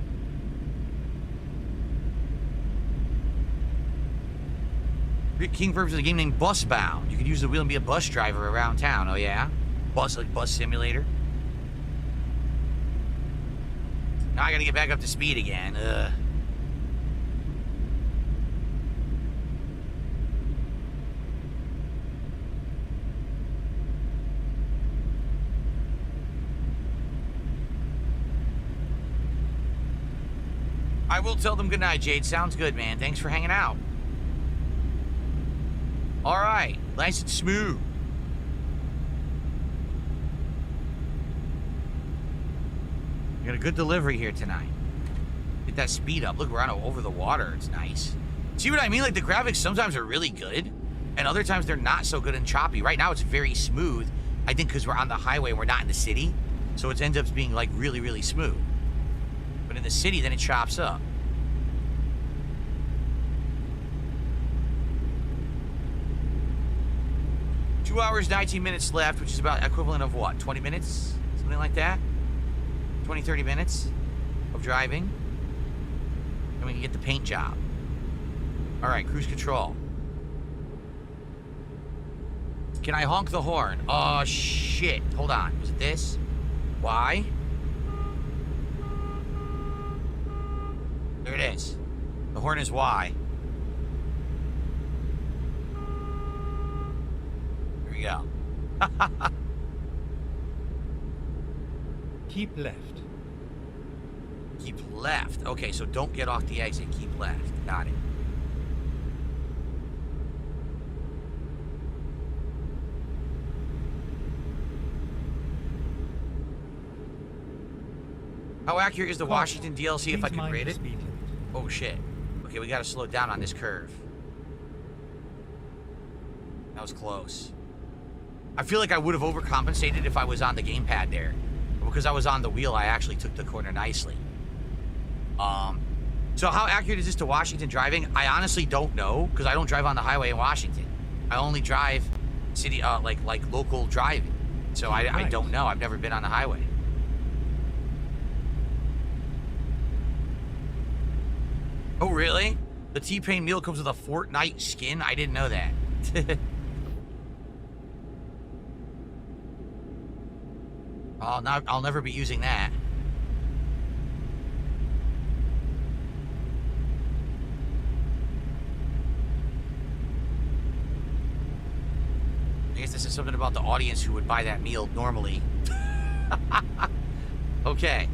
King purpose of the game named Busbound. You could use the wheel and be a bus driver around town. Oh yeah? Bus simulator. Now I gotta get back up to speed again. I will tell them goodnight, Jade. Sounds good, man. Thanks for hanging out. All right, nice and smooth. We got a good delivery here tonight. Get that speed up. Look, we're on over the water. It's nice. See what I mean? Like, the graphics sometimes are really good, and other times they're not so good and choppy. Right now, it's very smooth. I think because we're on the highway and we're not in the city, so it ends up being, like, really, really smooth. But in the city, then it chops up. Two hours, 19 minutes left, which is about equivalent of what? 20 minutes? Something like that? 20, 30 minutes of driving. And we can get the paint job. All right, cruise control. Can I honk the horn? Oh, shit. Hold on. Was it this? Why? There it is. The horn is Y. There we go. Keep left. Keep left. Okay, so don't get off the exit. Keep left. Got it. How accurate is the Washington DLC if I can rate it? Oh shit. Okay, we gotta slow down on this curve. That was close. I feel like I would have overcompensated if I was on the gamepad there. But because I was on the wheel, I actually took the corner nicely. So how accurate is this to Washington driving? I honestly don't know, because I don't drive on the highway in Washington. I only drive city, like local driving. So I don't know. I've never been on the highway. Oh, really? The T-Pain meal comes with a Fortnite skin? I didn't know that. Oh, now I'll never be using that. I guess this is something about the audience who would buy that meal normally. Okay.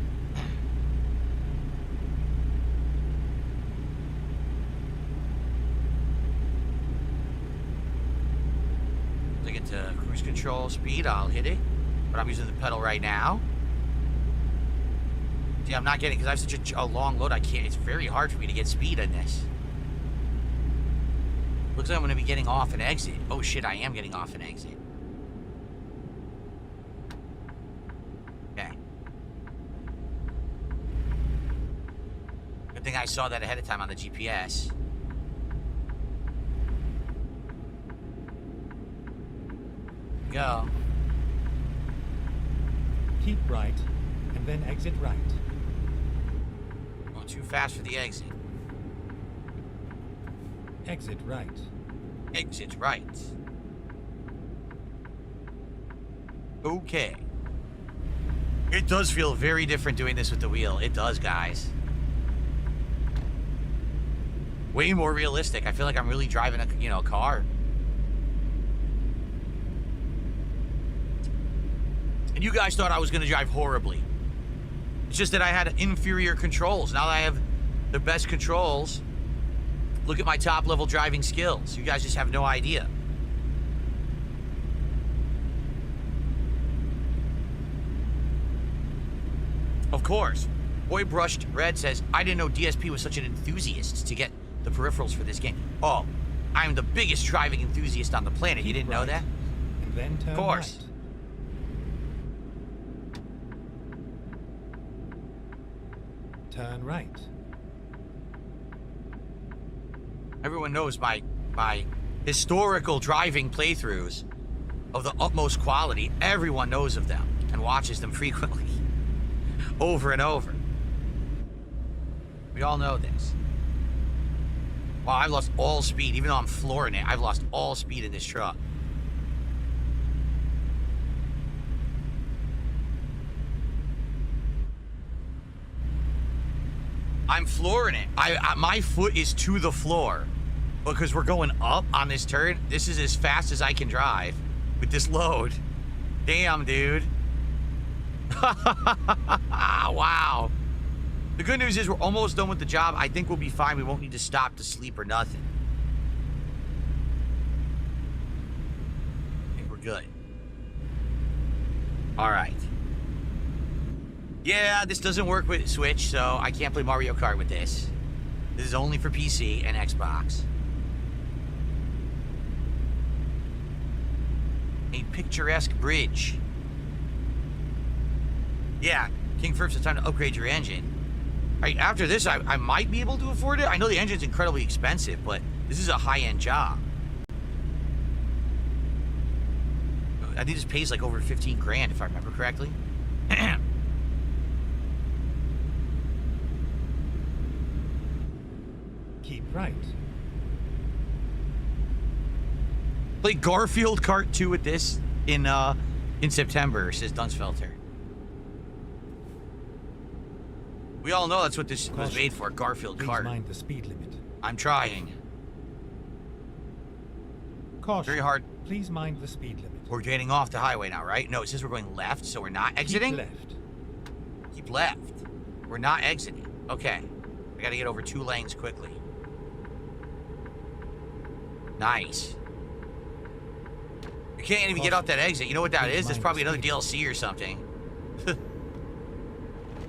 To get to cruise control speed, I'll hit it. But I'm using the pedal right now. See, I'm not getting, because I have such a long load, I can't, it's very hard for me to get speed in this. Looks like I'm going to be getting off and exit. Oh shit, I am getting off and exit. Okay. Good thing I saw that ahead of time on the GPS. Go. Keep right, and then exit right. Going too fast for the exit. Exit right. Exit right. Okay. It does feel very different doing this with the wheel. It does, guys. Way more realistic. I feel like I'm really driving a car. And you guys thought I was going to drive horribly. It's just that I had inferior controls. Now that I have the best controls, look at my top level driving skills. You guys just have no idea. Of course. Boy Brushed Red says, I didn't know DSP was such an enthusiast to get the peripherals for this game. Oh, I'm the biggest driving enthusiast on the planet. You didn't know that? And then turn of course. right. Turn right. Everyone knows my historical driving playthroughs of the utmost quality. Everyone knows of them and watches them frequently. Over and over. We all know this. Wow, I've lost all speed. Even though I'm flooring it, I've lost all speed in this truck. I'm flooring it. My foot is to the floor because we're going up on this turn. This is as fast as I can drive with this load. Damn, dude. Wow. The good news is we're almost done with the job. I think we'll be fine. We won't need to stop to sleep or nothing. I think we're good. All right. Yeah, this doesn't work with Switch, so I can't play Mario Kart with this. This is only for PC and Xbox. A picturesque bridge. Yeah, King First, it's time to upgrade your engine. All right, after this, I might be able to afford it. I know the engine's incredibly expensive, but this is a high-end job. I think this pays like over 15 grand, if I remember correctly. Keep right. Play Garfield Kart 2 with this in September, says Dunsfelter. We all know that's what this was made for, Garfield Please Kart. mind the speed limit. I'm trying. Caution. Very hard. Please mind the speed limit. We're getting off the highway now, right? No, it says we're going left, so we're not exiting? Keep left. Keep left. We're not exiting. Okay. We gotta get over 2 lanes quickly. Nice. You can't even get off that exit. You know what that is? There's probably another DLC or something.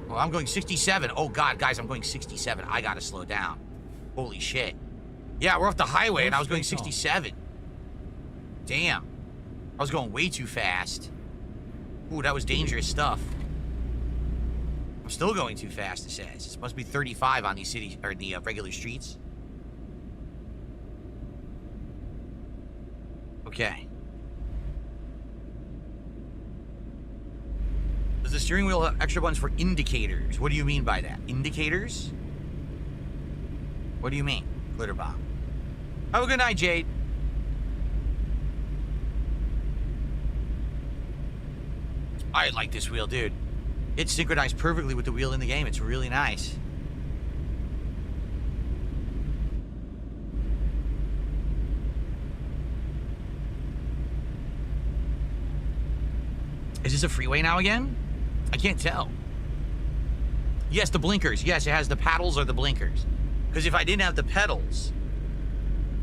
Well, I'm going 67. Oh, God, guys, I'm going 67. I gotta slow down. Holy shit. Yeah, we're off the highway, and I was going 67. Damn. I was going way too fast. Ooh, that was dangerous stuff. I'm still going too fast, it says. It must be 35 on these cities, or the regular streets. Okay. Does the steering wheel have extra buttons for indicators? What do you mean by that? Indicators? What do you mean? Glitter bomb. Have a good night, Jade. I like this wheel, dude. It's synchronized perfectly with the wheel in the game. It's really nice. Is this a freeway now again? I can't tell. Yes, the blinkers. Yes, it has the paddles or the blinkers. Because if I didn't have the pedals,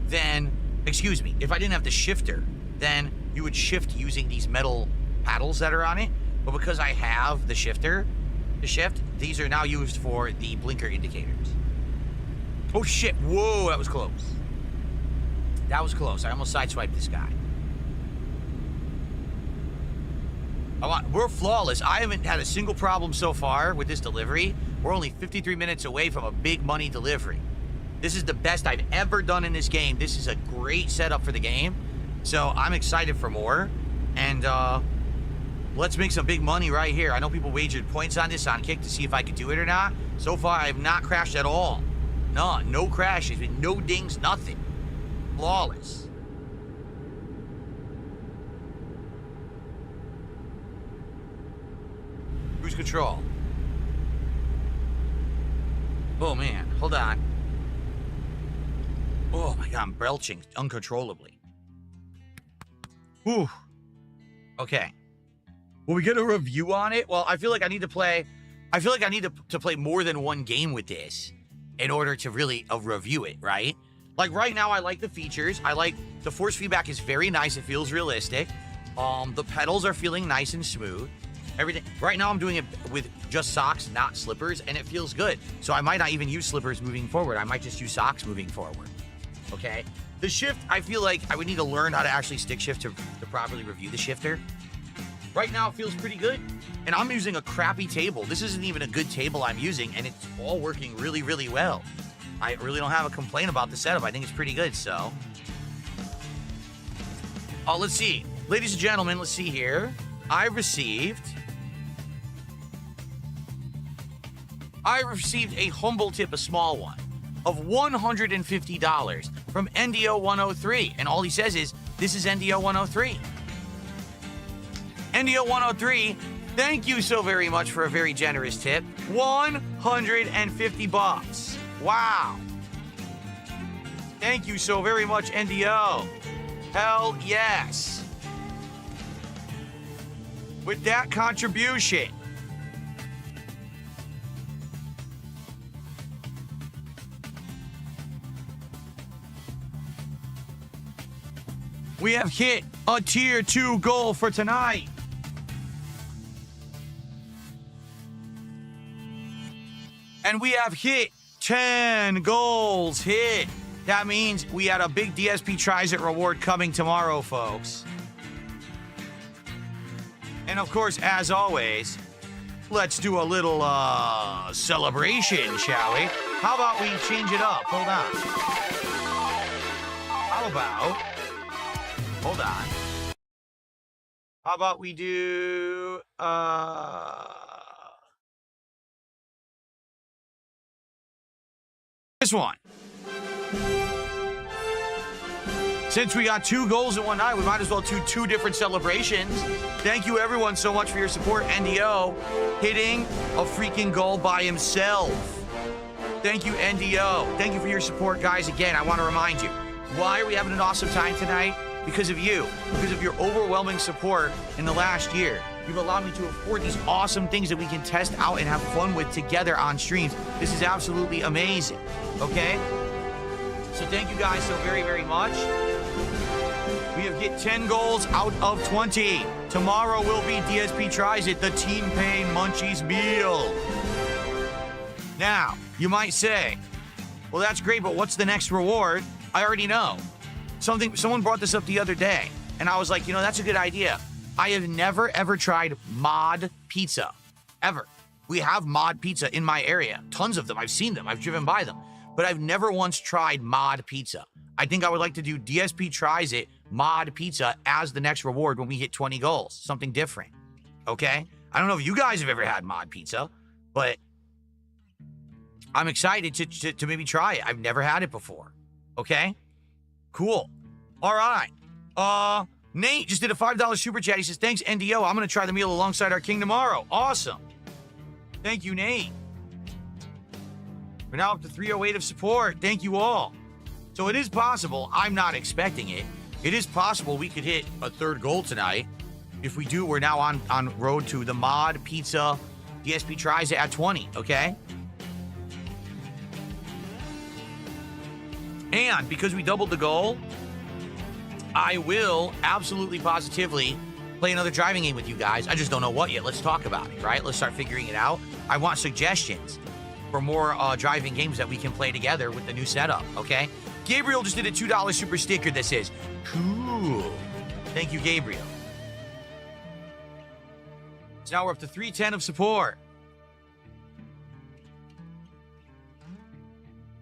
then, excuse me, if I didn't have the shifter, then you would shift using these metal paddles that are on it. But because I have the shifter, the shift, these are now used for the blinker indicators. Oh shit, whoa, that was close. That was close. I almost sideswiped this guy. We're flawless. I haven't had a single problem so far with this delivery. We're only 53 minutes away from a big money delivery. This is the best I've ever done in this game. This is a great setup for the game. So I'm excited for more. And let's make some big money right here. I know people wagered points on this on Kick to see if I could do it or not. So far, I have not crashed at all. No crashes, no dings, nothing. Flawless. Cruise control. Oh man, hold on. Oh my god, I'm belching uncontrollably. Whew. Okay. Will we get a review on it? Well, I feel like I need to play. I feel like I need to play more than one game with this in order to really review it, right? Like right now, I like the features. I like the force feedback is very nice. It feels realistic. The pedals are feeling nice and smooth. Everything. Right now, I'm doing it with just socks, not slippers, and it feels good. So I might not even use slippers moving forward. I might just use socks moving forward. Okay. The shift, I feel like I would need to learn how to actually stick shift to properly review the shifter. Right now, it feels pretty good. And I'm using a crappy table. This isn't even a good table I'm using, and it's all working really, really well. I really don't have a complaint about the setup. I think it's pretty good, so. Oh, let's see. Ladies and gentlemen, let's see here. I received a humble tip, a small one, of $150 from NDO103. And all he says is, this is NDO103. NDO103, thank you so very much for a very generous tip. $150. Wow. Thank you so very much, NDO. Hell yes. With that contribution, we have hit a tier 2 goal for tonight. And we have hit 10 goals hit. That means we had a big DSP Tries It reward coming tomorrow, folks. And of course, as always, let's do a little celebration, shall we? How about we change it up? Hold on. Hold on. How about we do this one. Since we got 2 goals in one night, we might as well do 2 different celebrations. Thank you everyone so much for your support. NDO hitting a freaking goal by himself. Thank you, NDO. Thank you for your support, guys. Again, I want to remind you, why are we having an awesome time tonight? Because of you. Because of your overwhelming support in the last year. You've allowed me to afford these awesome things that we can test out and have fun with together on streams. This is absolutely amazing. Okay? So thank you guys so very, very much. We have hit 10 goals out of 20. Tomorrow will be DSP Tries It, the Team Pain Munchies meal. Now, you might say, well, that's great, but what's the next reward? I already know. Someone brought this up the other day, and I was like, you know, that's a good idea. I have never, ever tried mod pizza. Ever. We have mod pizza in my area. Tons of them. I've seen them. I've driven by them. But I've never once tried mod pizza. I think I would like to do DSP Tries It mod pizza as the next reward when we hit 20 goals. Something different. Okay? I don't know if you guys have ever had mod pizza, but I'm excited to maybe try it. I've never had it before. Okay? Cool. All right. Nate just did a $5 super chat. He says, thanks, NDO. I'm going to try the meal alongside our king tomorrow. Awesome. Thank you, Nate. We're now up to 308 of support. Thank you all. So it is possible. I'm not expecting it. It is possible we could hit a 3rd goal tonight. If we do, we're now on road to the mod pizza DSP tries at 20, okay? And because we doubled the goal, I will absolutely positively play another driving game with you guys. I just don't know what yet. Let's talk about it, right? Let's start figuring it out. I want suggestions for more driving games that we can play together with the new setup, okay? Gabriel just did a $2 super sticker that says, cool. Thank you, Gabriel. So now we're up to 310 of support.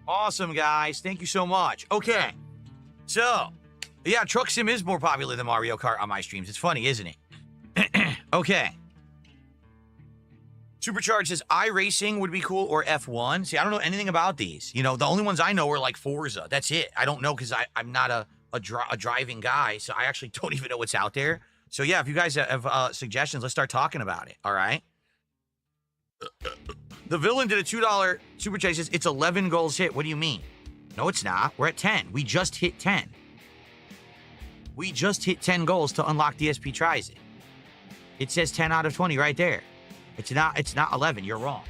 Awesome, guys. Thank you so much. Okay. So, yeah, Truck Sim is more popular than Mario Kart on my streams. It's funny, isn't it? Okay. Supercharged says iRacing would be cool or F1. See, I don't know anything about these. You know, the only ones I know are like Forza. That's it. I don't know because I'm not a driving guy, so I actually don't even know what's out there. So, yeah, if you guys have suggestions, let's start talking about it, all right? The villain did a $2 supercharge. Says it's 11 goals hit. What do you mean? No, it's not. We're at 10. We just hit 10. We just hit 10 goals to unlock DSP Tries It. It says 10 out of 20 right there. It's not 11. You're wrong.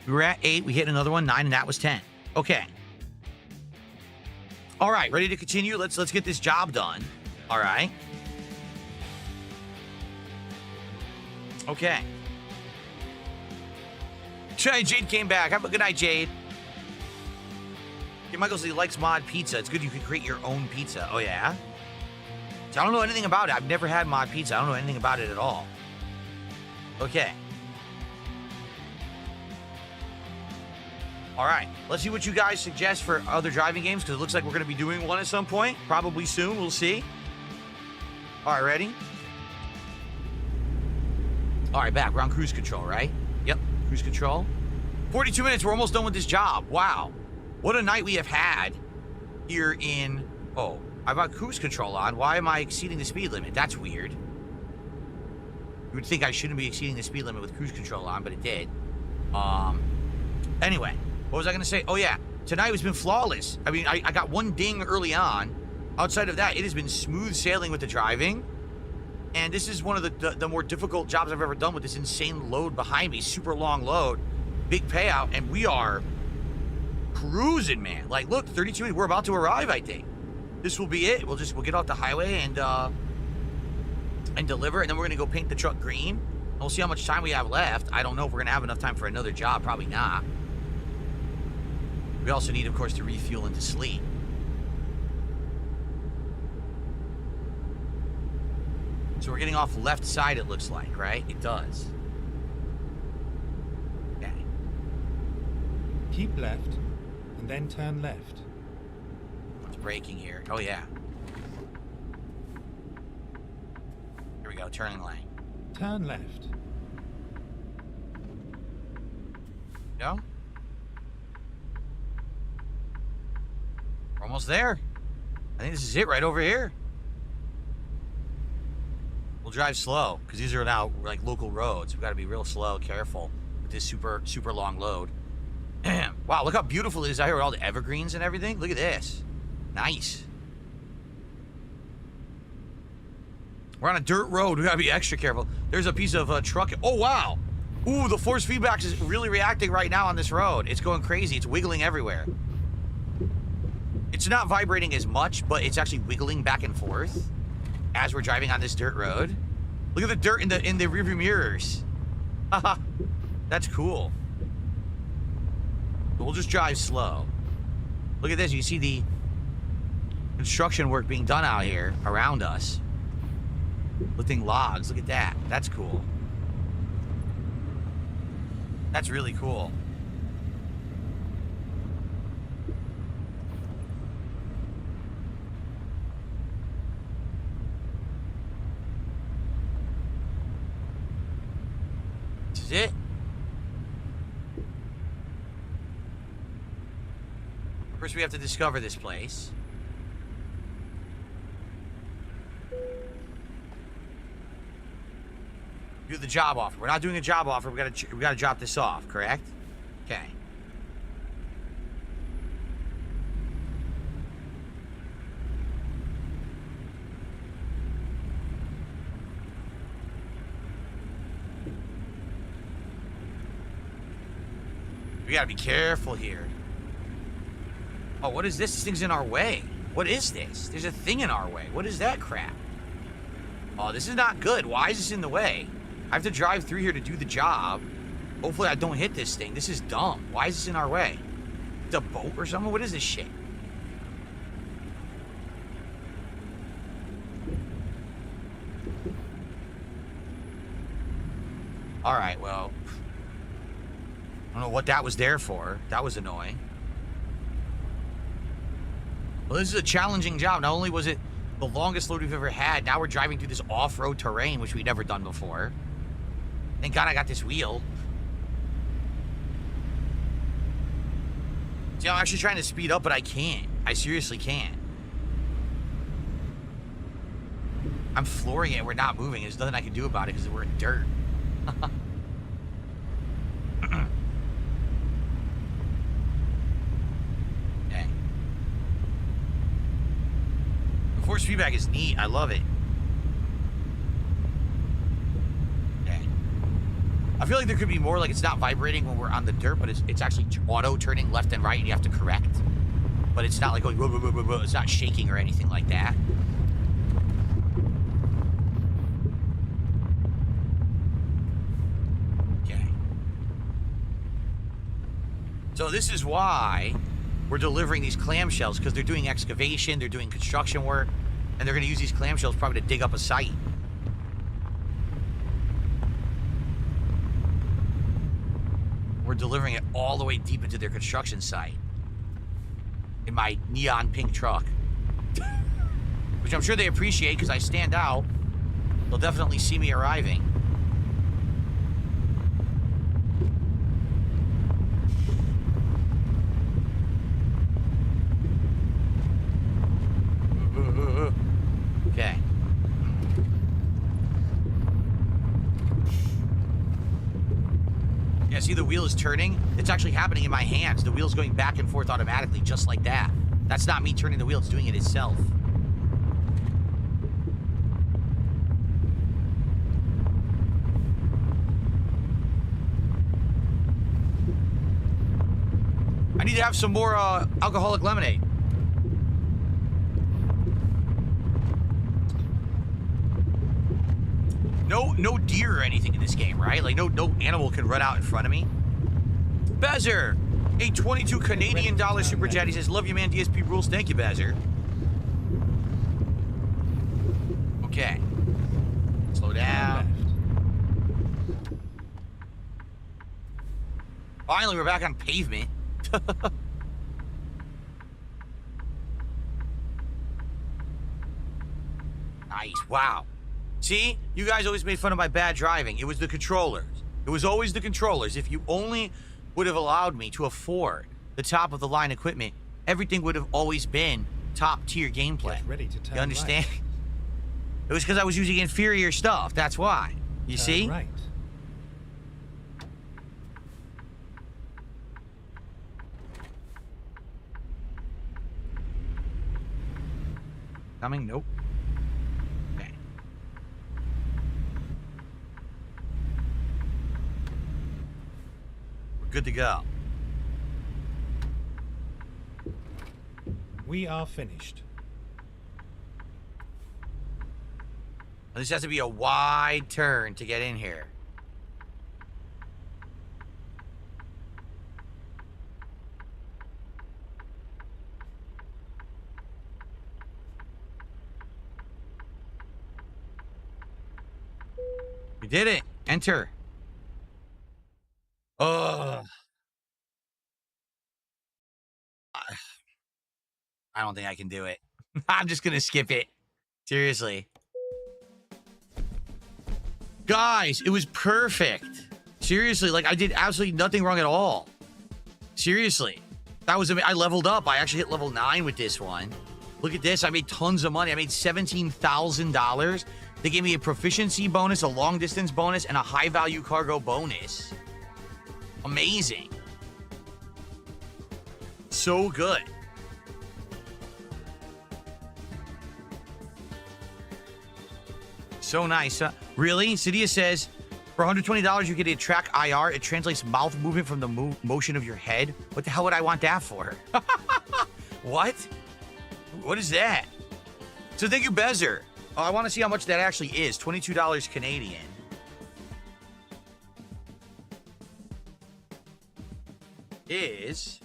We were at 8. We hit another one, 9, and that was 10. Okay. All right, ready to continue? Let's get this job done. All right. Okay. Jade came back. Have a good night, Jade. Michael says he likes mod pizza. It's good you can create your own pizza. Oh, yeah? So I don't know anything about it. I've never had mod pizza. I don't know anything about it at all. Okay. All right. Let's see what you guys suggest for other driving games, because it looks like we're going to be doing one at some point. Probably soon. We'll see. All right, ready? All right, back. We're on cruise control, right? Yep, cruise control. 42 minutes. We're almost done with this job. Wow. What a night we have had here in... Oh, I've got cruise control on. Why am I exceeding the speed limit? That's weird. You would think I shouldn't be exceeding the speed limit with cruise control on, but it did. Anyway, what was I going to say? Oh, yeah. Tonight has been flawless. I mean, I got one ding early on. Outside of that, it has been smooth sailing with the driving. And this is one of the more difficult jobs I've ever done with this insane load behind me. Super long load. Big payout. And we are... cruising, man. Like, look, 32 minutes. We're about to arrive, I think. This will be it. We'll get off the highway and deliver, and then we're gonna go paint the truck green. And we'll see how much time we have left. I don't know if we're gonna have enough time for another job. Probably not. We also need, of course, to refuel and to sleep. So we're getting off left side, it looks like, right? It does. Okay. Keep left. And then turn left. It's braking here. Oh, yeah. Here we go, turning lane. Turn left. Go. We're almost there. I think this is it right over here. We'll drive slow, because these are now like local roads. We've got to be real slow, careful with this super, super long load. Wow, look how beautiful it is out here with all the evergreens and everything. Look at this. Nice. We're on a dirt road. We gotta be extra careful. There's a piece of truck. Oh, wow. Ooh, the force feedback is really reacting right now on this road. It's going crazy. It's wiggling everywhere. It's not vibrating as much, but it's actually wiggling back and forth as we're driving on this dirt road. Look at the dirt in the rearview mirrors. Haha. That's cool. We'll just drive slow. Look at this. You see the construction work being done out here around us. Lifting logs. Look at that. That's cool. That's really cool. This is it. First, we have to discover this place. Do the job offer. We're not doing a job offer. We gotta drop this off. Correct? Okay. We gotta be careful here. Oh, what is this? This thing's in our way. What is this? There's a thing in our way. What is that crap? Oh, this is not good. Why is this in the way? I have to drive through here to do the job. Hopefully I don't hit this thing. This is dumb. Why is this in our way? It's a boat or something? What is this shit? Alright, well. I don't know what that was there for. That was annoying. Well, this is a challenging job. Not only was it the longest load we've ever had, now we're driving through this off-road terrain, which we've never done before. Thank God I got this wheel. See, I'm actually trying to speed up, but I can't. I seriously can't. I'm flooring it. We're not moving. There's nothing I can do about it because we're in dirt. Dang. The force feedback is neat. I love it. I feel like there could be more, like it's not vibrating when we're on the dirt, but it's actually auto turning left and right and you have to correct. But it's not like going, whoa, whoa, whoa, whoa. It's not shaking or anything like that. Okay. So this is why we're delivering these clamshells, because they're doing excavation, they're doing construction work, and they're going to use these clamshells probably to dig up a site. We're delivering it all the way deep into their construction site in my neon pink truck, which I'm sure they appreciate because I stand out. They'll definitely see me arriving. Okay. Yeah, see the wheel is turning? It's actually happening in my hands. The wheel's going back and forth automatically, just like that. That's not me turning the wheel, it's doing it itself. I need to have some more alcoholic lemonade. No deer or anything in this game, right? Like, no animal can run out in front of me. Bezer, a 22 Canadian dollar super chat. He says, love you, man. DSP rules. Thank you, Bezer. Okay. Slow down. Finally, we're back on pavement. Nice. Wow. See? You guys always made fun of my bad driving. It was the controllers. It was always the controllers. If you only would have allowed me to afford the top-of-the-line equipment, everything would have always been top-tier gameplay. Get ready to turn you understand? right. It was because I was using inferior stuff. That's why. You Turn see? Right. Coming? Nope. Okay. We're good to go. We are finished. This has to be a wide turn to get in here. We did it. Enter. Ugh. I don't think I can do it. I'm just gonna skip it. Seriously. Guys, it was perfect. Seriously, like I did absolutely nothing wrong at all. Seriously. That was, I leveled up. I actually hit level 9 with this one. Look at this. I made tons of money. I made $17,000. They gave me a proficiency bonus, a long distance bonus, and a high value cargo bonus. Amazing. So good. So nice. Really? Cydia says, For $120, you get a track IR. It translates mouth movement from the motion of your head. What the hell would I want that for? What? What is that? So thank you, Bezer. Oh, I want to see how much that actually is. $22 Canadian. Is...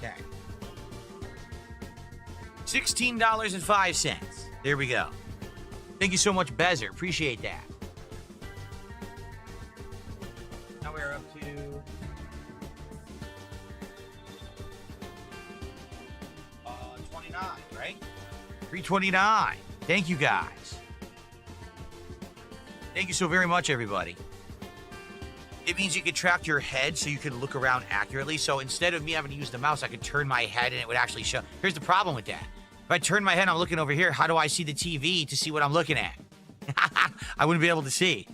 Okay. $16.05. There we go. Thank you so much, Bezer. Appreciate that. Now we're up to... $29, right? $329. Thank you, guys. Thank you so very much, everybody. It means you can track your head so you can look around accurately. So instead of me having to use the mouse, I could turn my head and it would actually show. Here's the problem with that. If I turn my head and I'm looking over here, how do I see the TV to see what I'm looking at? I wouldn't be able to see.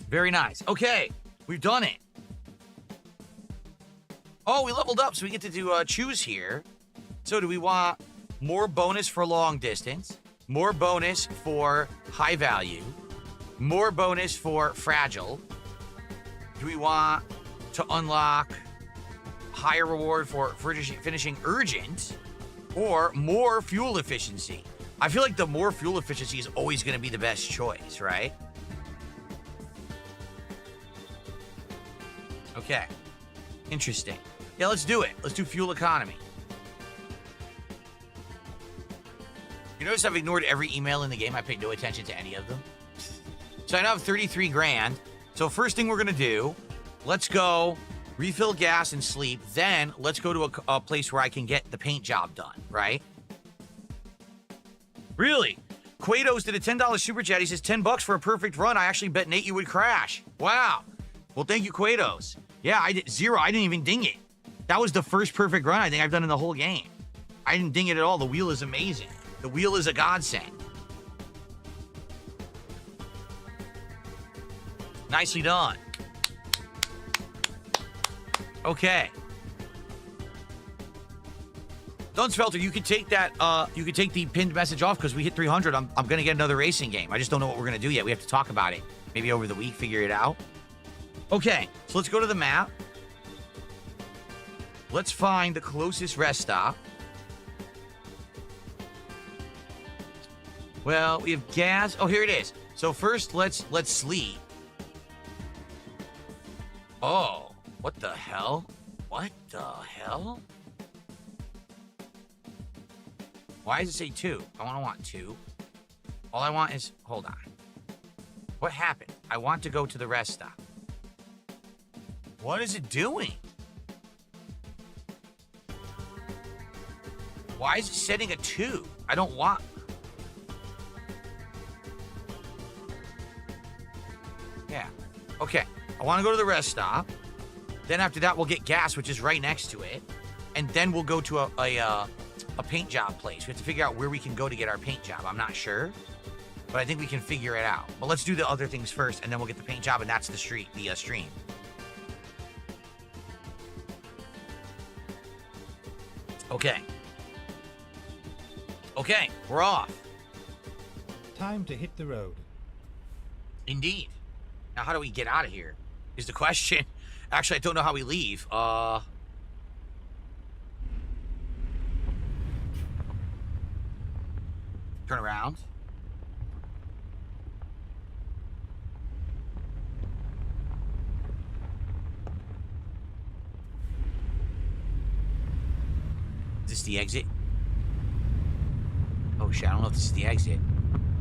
Very nice. Okay, we've done it. Oh, we leveled up, so we get to do choose here. So do we want more bonus for long distance, more bonus for high value, more bonus for fragile? Do we want to unlock higher reward for finishing urgent, or more fuel efficiency? I feel like the more fuel efficiency is always going to be the best choice, right? Okay. Interesting. Yeah, let's do it. Let's do fuel economy. You notice I've ignored every email in the game. I paid no attention to any of them. So I now have 33 grand. So first thing we're going to do, let's go refill gas and sleep. Then let's go to a place where I can get the paint job done, right? Really? Quados did a $10 super chat. He says $10 for a perfect run. I actually bet Nate you would crash. Wow. Well, thank you, Quados. Yeah, I did 0. I didn't even ding it. That was the first perfect run I think I've done in the whole game. I didn't ding it at all. The wheel is amazing. The wheel is a godsend. Nicely done. Okay. Dunsfelter, you can take that, you can take the pinned message off because we hit 300. I'm going to get another racing game. I just don't know what we're going to do yet. We have to talk about it. Maybe over the week, figure it out. Okay, so let's go to the map. Let's find the closest rest stop. Well, we have gas. Oh, here it is. So first, let's sleep. Oh, what the hell? What the hell? Why does it say 2? I want 2. All I want is... Hold on. What happened? I want to go to the rest stop. What is it doing? Why is it setting a 2? I don't want... Yeah. Okay. I want to go to the rest stop. Then after that, we'll get gas, which is right next to it. And then we'll go to a paint job place. We have to figure out where we can go to get our paint job. I'm not sure, but I think we can figure it out. But let's do the other things first, and then we'll get the paint job, and that's the stream. Okay. Okay, we're off. Time to hit the road. Indeed. Now, how do we get out of here? Is the question. Actually, I don't know how we leave. Turn around. Is this the exit? Oh shit, I don't know if this is the exit.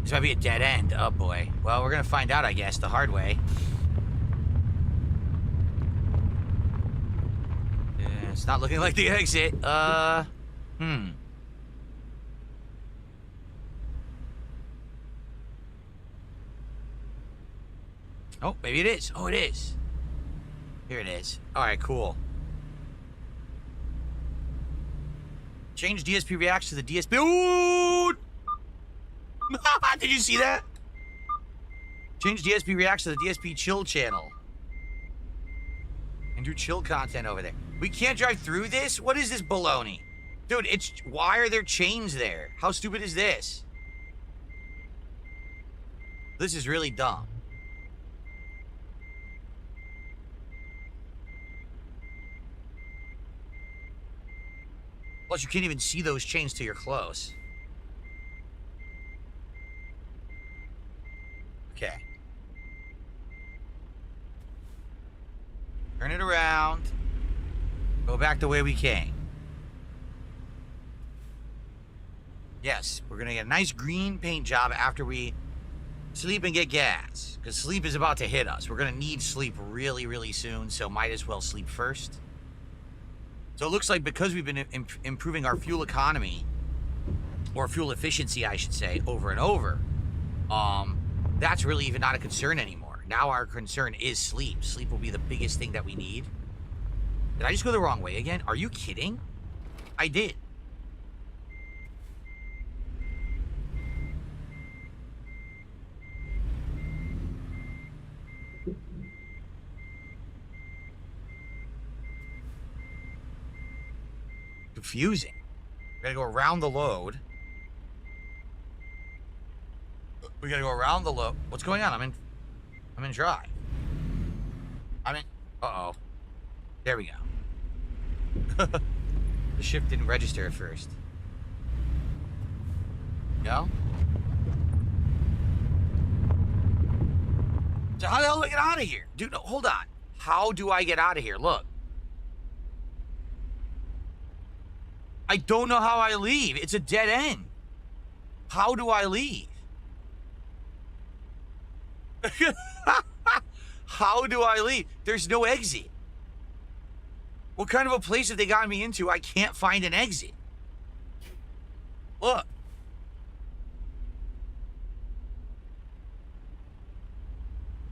This might be a dead end. Oh boy. Well, we're gonna find out, I guess, the hard way. It's not looking like the exit. Oh, maybe it is. Oh, it is. Here it is. All right, cool. Change DSP reacts to the DSP. Ooh! Did you see that? Change DSP reacts to the DSP chill channel. And do chill content over there. We can't drive through this? What is this baloney? Dude, why are there chains there? How stupid is this? This is really dumb. Plus, you can't even see those chains till you're close. Okay. Turn it around. Go back the way we came. Yes, we're gonna get a nice green paint job after we sleep and get gas. Because sleep is about to hit us. We're gonna need sleep really, really soon, so might as well sleep first. So it looks like because we've been improving our fuel economy, or fuel efficiency, I should say, over and over, that's really even not a concern anymore. Now our concern is sleep. Sleep will be the biggest thing that we need. Did I just go the wrong way again? Are you kidding? I did. Confusing. We gotta go around the load. We gotta go around the load. What's going on? I'm in dry. Uh-oh. There we go. The shift didn't register at first. No? So how the hell do I get out of here? Dude, no, hold on. How do I get out of here? Look. I don't know how I leave. It's a dead end. How do I leave? How do I leave? There's no exit. What kind of a place have they gotten me into? I can't find an exit. Look.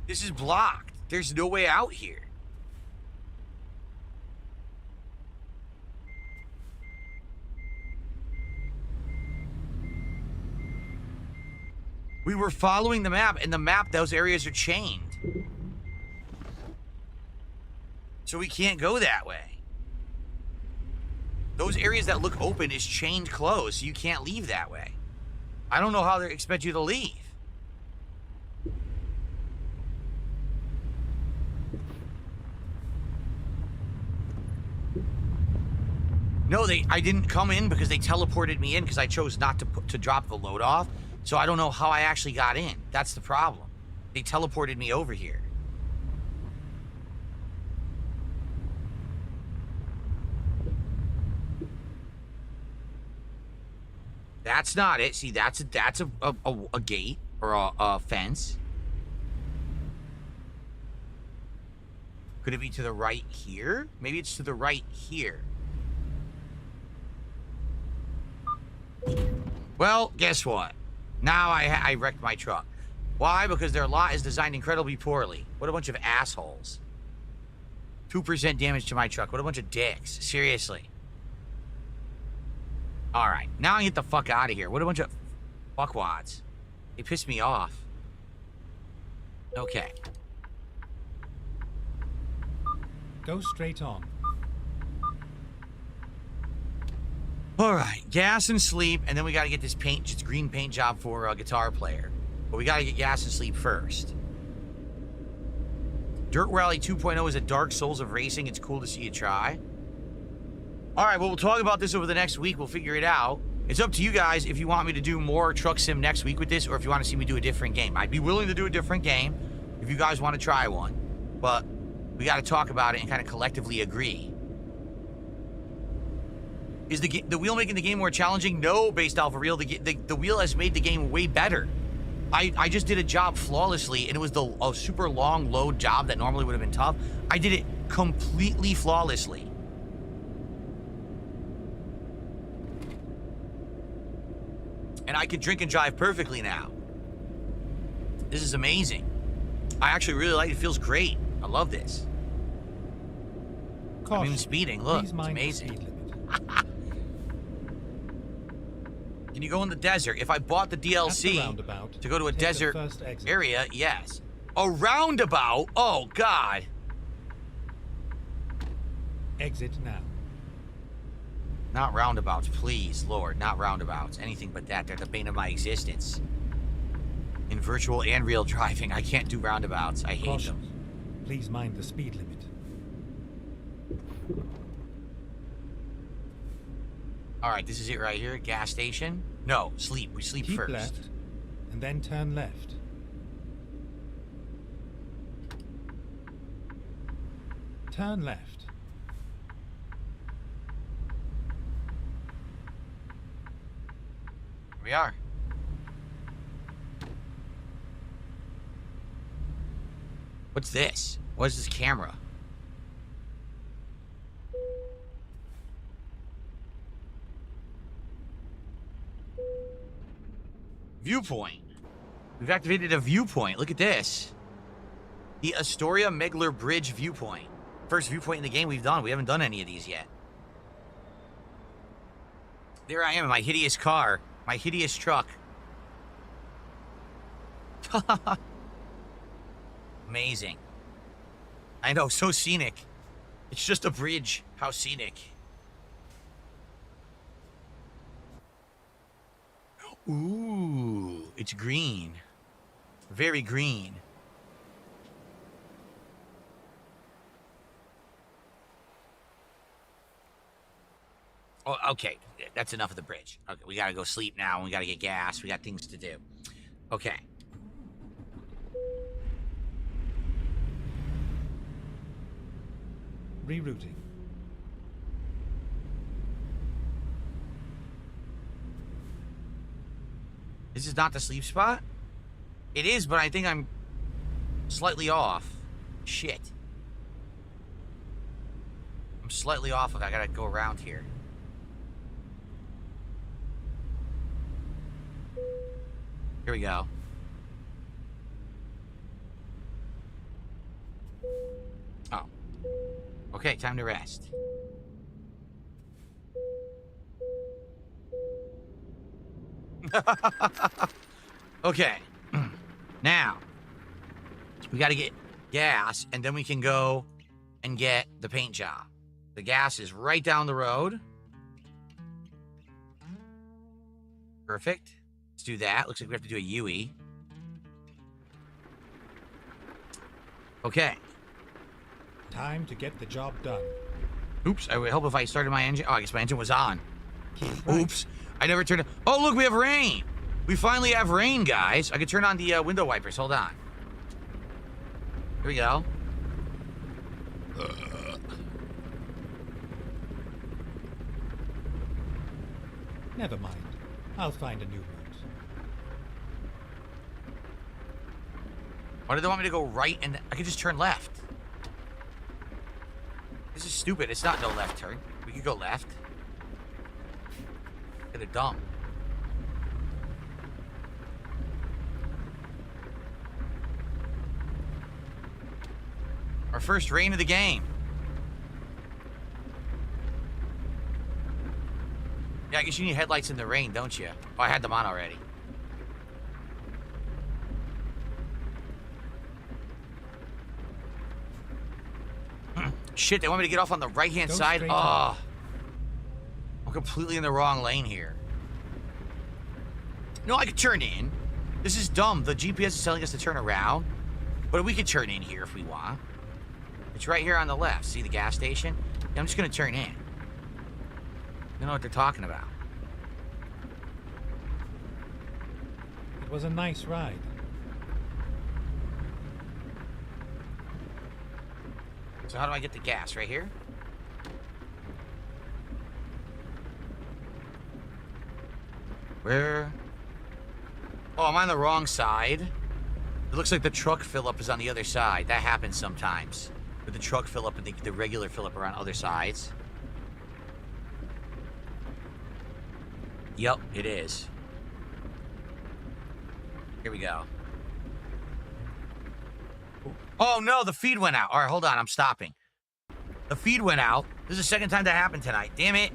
This is blocked. There's no way out here. We were following the map, and the map, those areas are chained. So we can't go that way. Those areas that look open is chained closed, so you can't leave that way. I don't know how they expect you to leave. No, I didn't come in because they teleported me in because I chose not to drop the load off. So I don't know how I actually got in. That's the problem. They teleported me over here. That's not it. See, that's a gate or a fence. Could it be to the right here? Maybe it's to the right here. Well, guess what? Now I wrecked my truck. Why? Because their lot is designed incredibly poorly. What a bunch of assholes. 2% damage to my truck. What a bunch of dicks. Seriously. Alright, now I get the fuck out of here. What a bunch of fuckwads. They pissed me off. Okay. Go straight on. Alright, gas and sleep, and then we gotta get this green paint job for a guitar player. But we gotta get gas and sleep first. Dirt Rally 2.0 is a Dark Souls of racing. It's cool to see you try. Alright, well, we'll talk about this over the next week. We'll figure it out. It's up to you guys if you want me to do more Truck Sim next week with this, or if you want to see me do a different game. I'd be willing to do a different game if you guys want to try one. But we gotta talk about it and kind of collectively agree. Is the wheel making the game more challenging? No, Based Alpha Real. The wheel has made the game way better. I just did a job flawlessly, and it was a super long load job that normally would have been tough. I did it completely flawlessly. And I can drink and drive perfectly now. This is amazing. I actually really like it. It feels great. I love this. I'm even speeding. Look, it's amazing. Can you go in the desert? If I bought the DLC to go to a desert area, yes. A roundabout? Oh, God. Exit now. Not roundabouts, please, Lord. Not roundabouts. Anything but that. They're the bane of my existence. In virtual and real driving, I can't do roundabouts. I hate them. Please mind the speed limit. Alright, this is it right here. Gas station. No, sleep. We sleep Keep first. left, and then turn left. Turn left. Here we are. What's this? What is this camera? Viewpoint. We've activated a viewpoint. Look at this. The Astoria Megler Bridge viewpoint. First viewpoint in the game we've done. We haven't done any of these yet. There I am in my hideous car. My hideous truck. Amazing. I know, so scenic. It's just a bridge. How scenic. Ooh, it's green. Very green. Oh, okay. That's enough of the bridge. Okay, we gotta go sleep now, and we gotta get gas. We got things to do. Okay. Rerouting. This is not the sleep spot? It is, but I think I'm slightly off. Shit. I'm slightly off of it. I gotta go around here. Here we go. Oh. Okay, time to rest. Okay. Now, we gotta get gas, and then we can go and get the paint job. The gas is right down the road. Perfect. Let's do that. Looks like we have to do a UE. Okay. Time to get the job done. Oops, I would help if I started my engine. Oh, I guess my engine was on. Oops. I never turned it. Oh, look, we have rain. We finally have rain, guys. I could turn on the window wipers. Hold on. Here we go. Never mind. I'll find a new route. Why do they want me to go right and I could just turn left? This is stupid. It's not no left turn. We could go left. Look at the dumb. Our first rain of the game. Yeah, I guess you need headlights in the rain, don't you? Oh, I had them on already. Shit, they want me to get off on the right-hand side? Oh. I'm completely in the wrong lane here. No, I could turn in. This is dumb. The GPS is telling us to turn around. But we could turn in here if we want. It's right here on the left. See the gas station? Yeah, I'm just going to turn in. I don't know what they're talking about. It was a nice ride. So how do I get the gas? Right here? Where? Oh, I'm on the wrong side. It looks like the truck fill-up is on the other side. That happens sometimes. With the truck fill-up and the regular fill-up are on other sides. Yep, it is. Here we go. Oh, no, the feed went out. All right, hold on. I'm stopping. The feed went out. This is the second time that happened tonight. Damn it.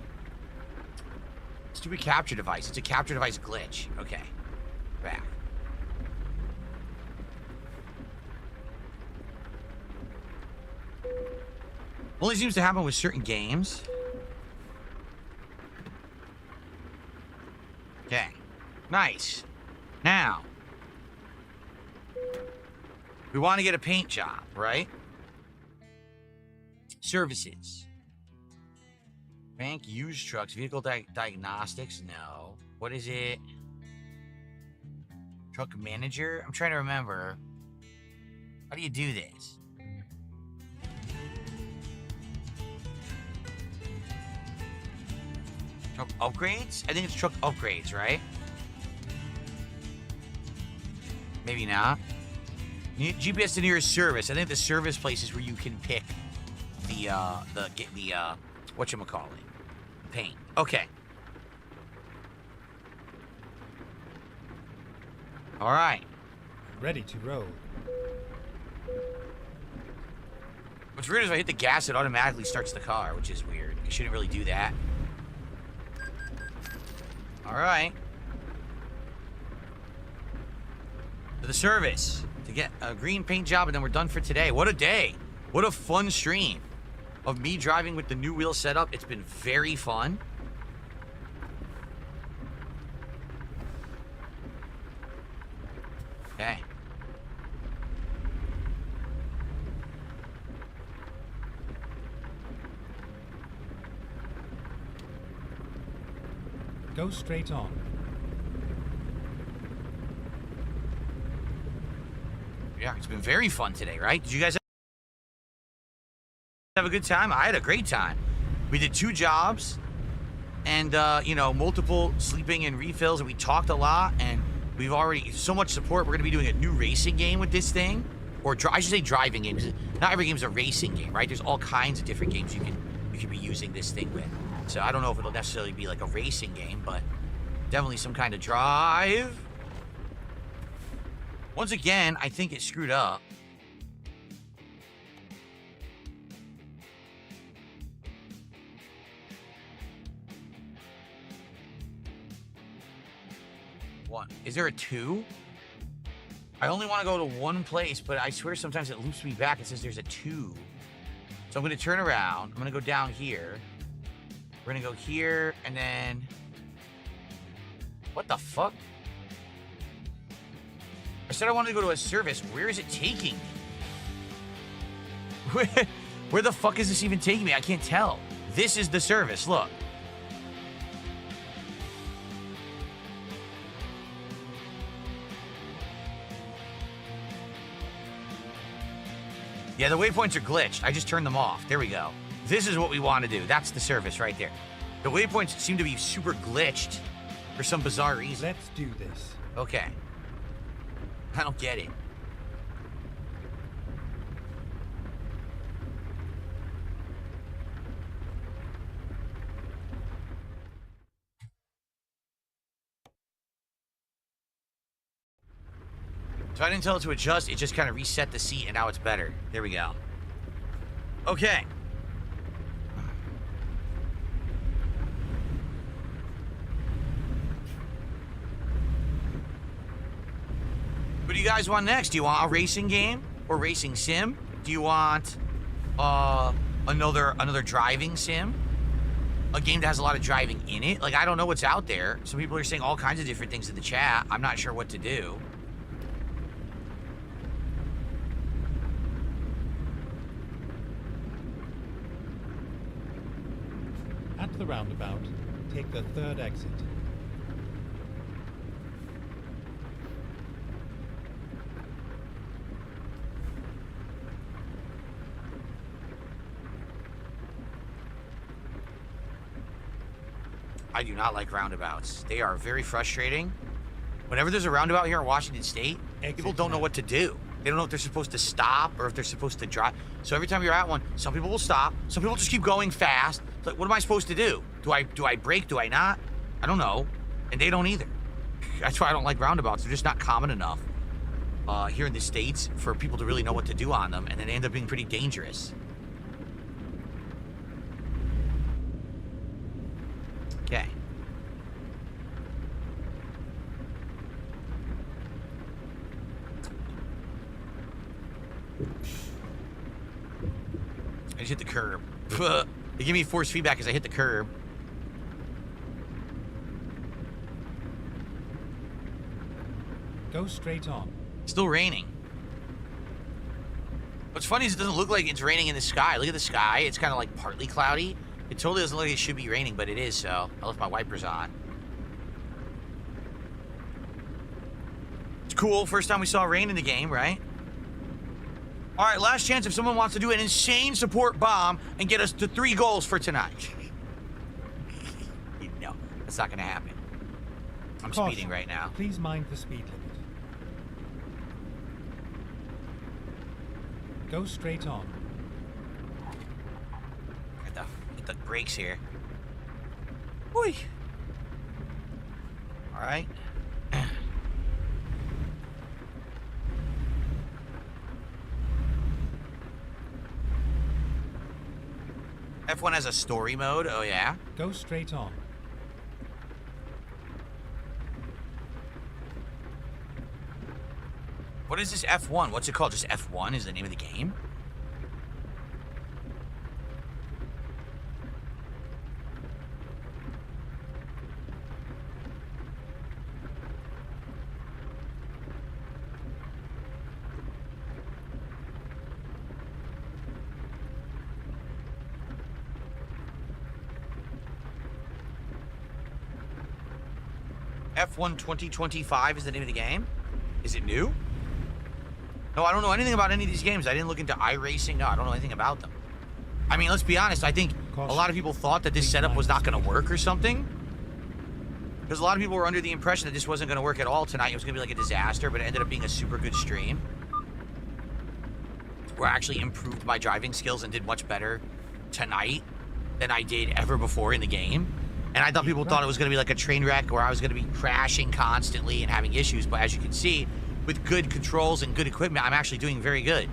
Stupid capture device. It's a capture device glitch. Okay. Back. Only seems to happen with certain games. Okay. Nice. Now, we want to get a paint job, right? Services. Bank, used trucks, vehicle diagnostics, no. What is it? Truck manager? I'm trying to remember. How do you do this? Truck upgrades? I think it's truck upgrades, right? Maybe not. GPS to nearest service. I think the service place is where you can pick the whatchamacallit? Paint. Okay. All right. Ready to roll. What's weird is if I hit the gas, it automatically starts the car, which is weird. I shouldn't really do that. All right. To the service to get a green paint job, and then we're done for today. What a day. What a fun stream of me driving with the new wheel setup. It's been very fun. Okay. Go straight on. Yeah, it's been very fun today, right? Did you guys have a good time? I had a great time. We did 2 jobs and, you know, multiple sleeping and refills, and we talked a lot, and we've already, so much support. We're going to be doing a new racing game with this thing, or I should say driving games. Not every game is a racing game, right? There's all kinds of different games you can be using this thing with. So I don't know if it'll necessarily be like a racing game, but definitely some kind of drive. Once again, I think it screwed up. One. Is there a 2? I only want to go to one place, but I swear sometimes it loops me back and says there's a 2. So I'm going to turn around. I'm going to go down here. We're going to go here, and then... What the fuck? I said I wanted to go to a service. Where is it taking me? Where the fuck is this even taking me? I can't tell. This is the service. Look. Yeah, the waypoints are glitched. I just turned them off. There we go. This is what we want to do. That's the service right there. The waypoints seem to be super glitched for some bizarre reason. Let's do this. Okay. I don't get it. So I didn't tell it to adjust. It just kind of reset the seat, and now it's better. There we go. Okay. What do you guys want next? Do you want a racing game or racing sim? Do you want another driving sim? A game that has a lot of driving in it? Like, I don't know what's out there. Some people are saying all kinds of different things in the chat. I'm not sure what to do. At the roundabout, take the 3rd exit. I do not like roundabouts. They are very frustrating. Whenever there's a roundabout here in Washington State, people don't know what to do. They don't know if they're supposed to stop or if they're supposed to drive. So every time you're at one, some people will stop. Some people just keep going fast. It's like, what am I supposed to do? Do I brake? Do I not? I don't know. And they don't either. That's why I don't like roundabouts. They're just not common enough here in the States for people to really know what to do on them. And then they end up being pretty dangerous. Okay. just hit the curb. They give me force feedback as I hit the curb. Go straight on. Still raining. What's funny is it doesn't look like it's raining in the sky. Look at the sky. It's kind of like partly cloudy. It totally doesn't look like it should be raining, but it is, so I left my wipers on. It's cool. First time we saw rain in the game, right? All right, last chance if someone wants to do an insane support bomb and get us to 3 goals for tonight. No, that's not going to happen. I'm Caution. speeding right now. Please mind the speed limit. Go straight on. Hit the brakes here. Whee. All right. F1 has a story mode. Oh yeah. Go straight on. What is this F1? What's it called? Just F1 is the name of the game? F1 2025 is the name of the game? Is it new? No, I don't know anything about any of these games. I didn't look into iRacing. No, I don't know anything about them. I mean, let's be honest. I think a lot of people thought that this setup was not going to work or something. Because a lot of people were under the impression that this wasn't going to work at all tonight. It was going to be like a disaster, but it ended up being a super good stream. Where I actually improved my driving skills and did much better tonight than I did ever before in the game. And I thought people thought it was going to be like a train wreck where I was going to be crashing constantly and having issues. But as you can see, with good controls and good equipment, I'm actually doing very good.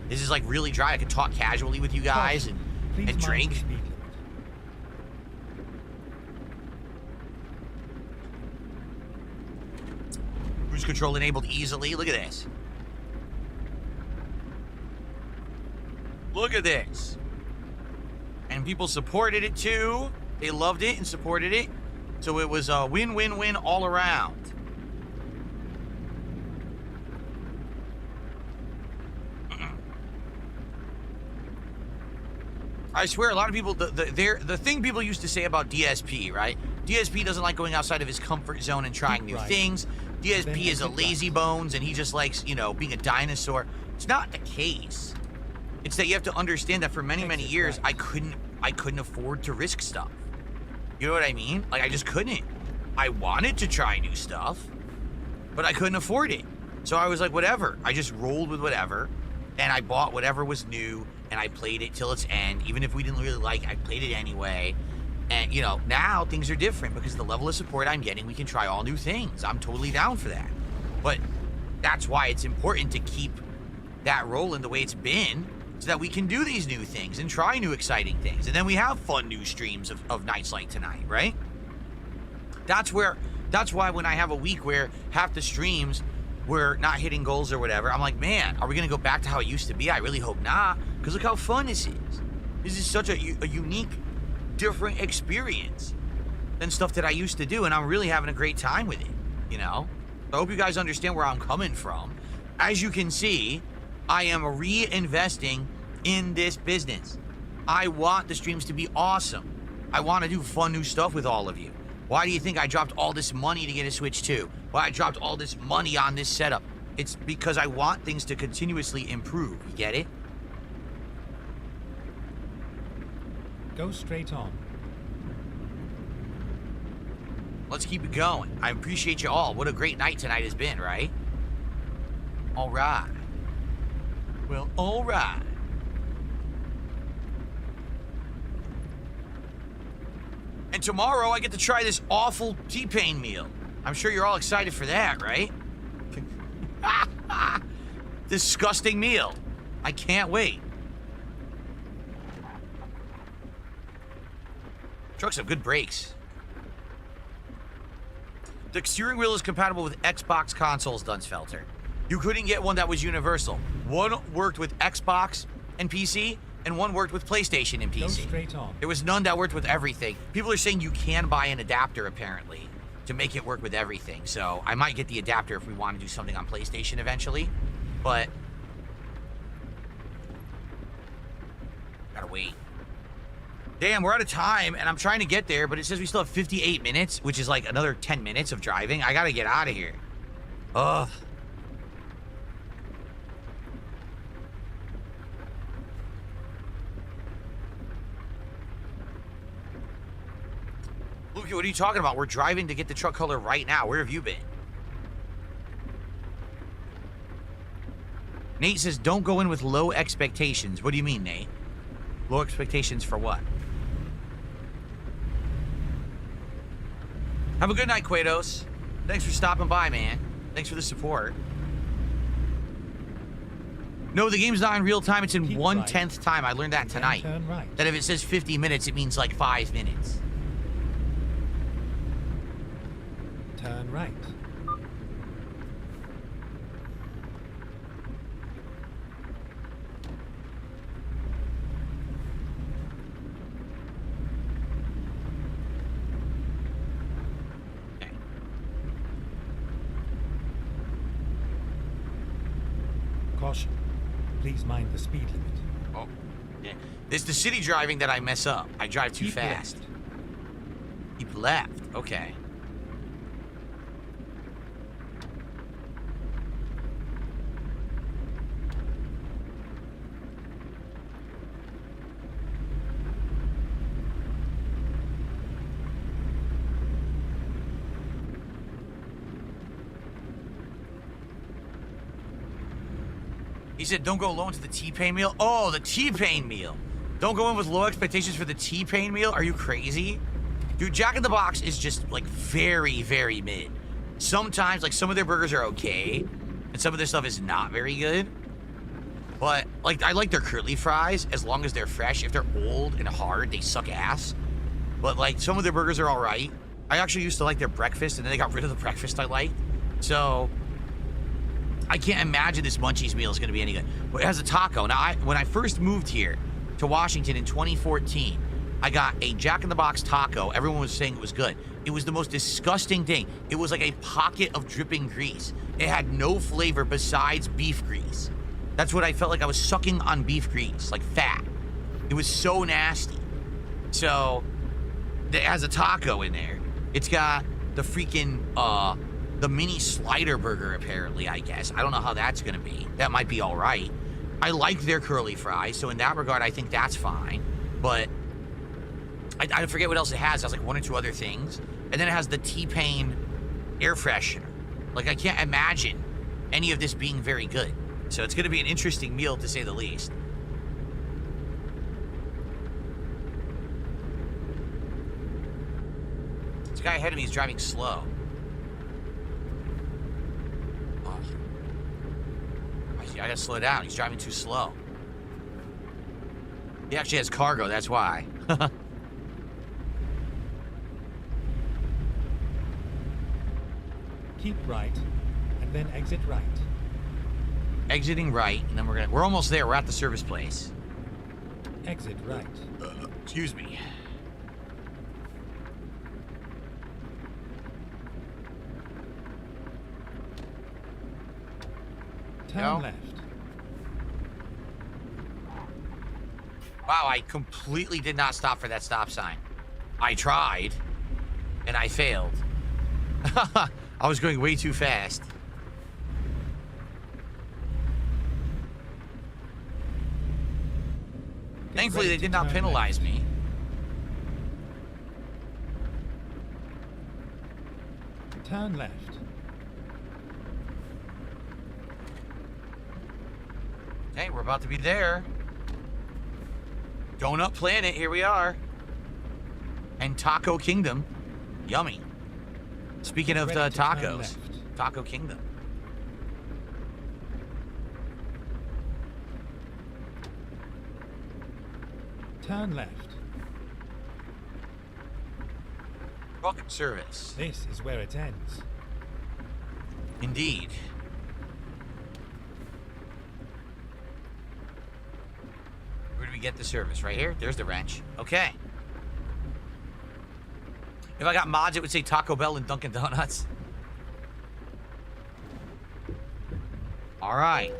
This is like really dry. I can talk casually with you guys and drink. Cruise control enabled easily. Look at this. Look at this. And people supported it too. They loved it and supported it. So it was a win-win-win all around. I swear, a lot of people, the thing people used to say about DSP, right? DSP doesn't like going outside of his comfort zone and trying new things. DSP is a lazy bones and he just likes, you know, being a dinosaur. It's not the case. It's that you have to understand that for many, many years, I couldn't afford to risk stuff. You know what I mean? Like, I just couldn't. I wanted to try new stuff, but I couldn't afford it. So I was like, whatever. I just rolled with whatever, and I bought whatever was new, and I played it till its end. Even if we didn't really like it, I played it anyway. And, you know, now things are different because of the level of support I'm getting. We can try all new things. I'm totally down for that. But that's why it's important to keep that rolling the way it's been so that we can do these new things and try new exciting things. And then we have fun new streams of nights like tonight, right? That's why when I have a week where half the streams we're not hitting goals or whatever, I'm like, man, are we going to go back to how it used to be? I really hope not, because look how fun this is. This is such a unique, different experience than stuff that I used to do, and I'm really having a great time with it, you know? I hope you guys understand where I'm coming from. As you can see, I am reinvesting in this business. I want the streams to be awesome. I want to do fun new stuff with all of you. Why do you think I dropped all this money to get a Switch 2? Why I dropped all this money on this setup? It's because I want things to continuously improve. You get it? Go straight on. Let's keep it going. I appreciate you all. What a great night tonight has been, right? All right. Well, all right. And tomorrow I get to try this awful T-Pain meal. I'm sure you're all excited for that, right? Disgusting meal. I can't wait. Trucks have good brakes. The steering wheel is compatible with Xbox consoles, Dunsfelter. You couldn't get one that was universal. One worked with Xbox and PC. and one worked with PlayStation and PC. Go straight on. There was none that worked with everything. People are saying you can buy an adapter, apparently, to make it work with everything. So I might get the adapter if we want to do something on PlayStation eventually. But gotta wait. Damn, we're out of time, and I'm trying to get there, but it says we still have 58 minutes, which is like another 10 minutes of driving. I gotta get out of here. Ugh. Luke, what are you talking about? We're driving to get the truck color right now. Where have you been? Nate says, don't go in with low expectations. What do you mean, Nate? Low expectations for what? Have a good night, Quados. Thanks for stopping by, man. Thanks for the support. No, the game's not in real time. It's in 1/10 time. I learned that tonight. Turn right. That if it says 50 minutes, it means like 5 minutes. Turn right. Caution. Please mind the speed limit. Oh, yeah. It's the city driving that I mess up. I drive too Keep fast. Keep left. Okay. He said, don't go low into the T-Pain meal. Oh, the T-Pain meal. Don't go in with low expectations for the T-Pain meal. Are you crazy? Dude, Jack in the Box is just, like, very, very mid. Sometimes, like, some of their burgers are okay, and some of their stuff is not very good. But, like, I like their curly fries as long as they're fresh. If they're old and hard, they suck ass. But, like, some of their burgers are all right. I actually used to like their breakfast, and then they got rid of the breakfast I liked. So I can't imagine this Munchies meal is going to be any good. But it has a taco. Now, when I first moved here to Washington in 2014, I got a Jack in the Box taco. Everyone was saying it was good. It was the most disgusting thing. It was like a pocket of dripping grease. It had no flavor besides beef grease. That's what I felt like. I was sucking on beef grease, like fat. It was so nasty. So it has a taco in there. It's got the freaking, the mini slider burger, apparently, I guess. I don't know how that's going to be. That might be all right. I like their curly fries, so in that regard, I think that's fine. But I forget what else it has. It has like one or two other things. And then it has the T-Pain air freshener. Like, I can't imagine any of this being very good. So it's going to be an interesting meal, to say the least. This guy ahead of me is driving slow. Oh. I gotta slow down. He's driving too slow. He actually has cargo, that's why. Keep right, and then exit right. Exiting right, and then we're almost there. We're at the service place. Exit right. Excuse me. Turn left. Wow, I completely did not stop for that stop sign. I tried, and I failed. I was going way too fast. Thankfully, they did not penalize me. Turn left. Hey, we're about to be there. Donut Planet, here we are. And Taco Kingdom. Yummy. Speaking of the tacos, Taco Kingdom. Turn left. Welcome service. This is where it ends. Indeed. Where do we get the service? Right here? There's the wrench. Okay. If I got mods, it would say Taco Bell and Dunkin' Donuts. All right.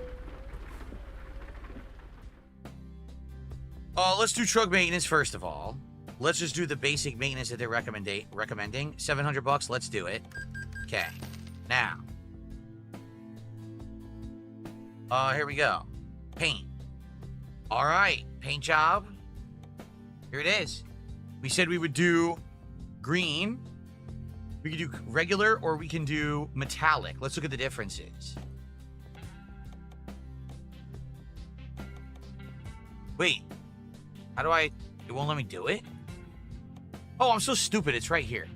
Let's do truck maintenance first of all. Let's just do the basic maintenance that they're recommending. $700, let's do it. Okay. Now. Here we go. Paint. All right. Paint job. Here it is. We said we would do green. We can do regular or we can do metallic. Let's look at the differences. Wait. How do I... It won't let me do it? Oh, I'm so stupid. It's right here.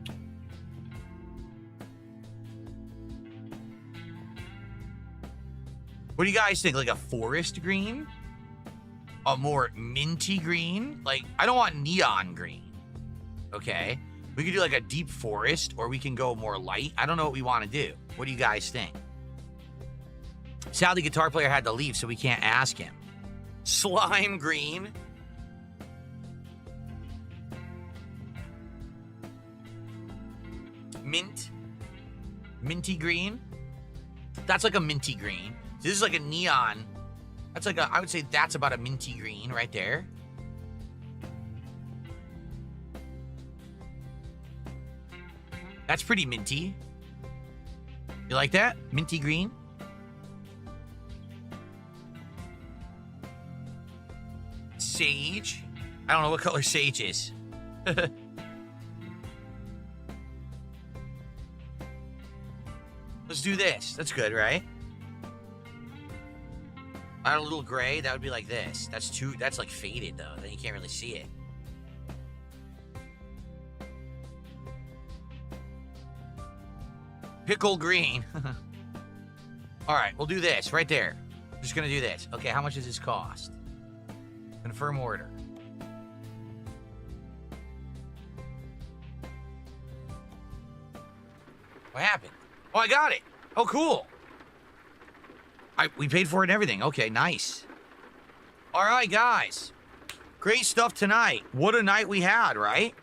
What do you guys think? Like a forest green? A more minty green? Like, I don't want neon green. Okay. We could do like a deep forest or we can go more light. I don't know what we want to do. What do you guys think? Sadly, guitar player had to leave, so we can't ask him. Slime green. Mint. Minty green. That's like a minty green. So this is like a neon. That's like a, I would say that's about a minty green right there. That's pretty minty. You like that? Minty green? Sage. I don't know what color sage is. Let's do this. That's good, right? Add a little gray. That would be like this. That's like faded though. Then you can't really see it. Pickle green. All right, we'll do this right there. I'm just gonna do this. Okay, how much does this cost? Confirm order. What happened? Oh, I got it. Oh, cool. We paid for it and everything. Okay, nice. All right, guys. Great stuff tonight. What a night we had, right?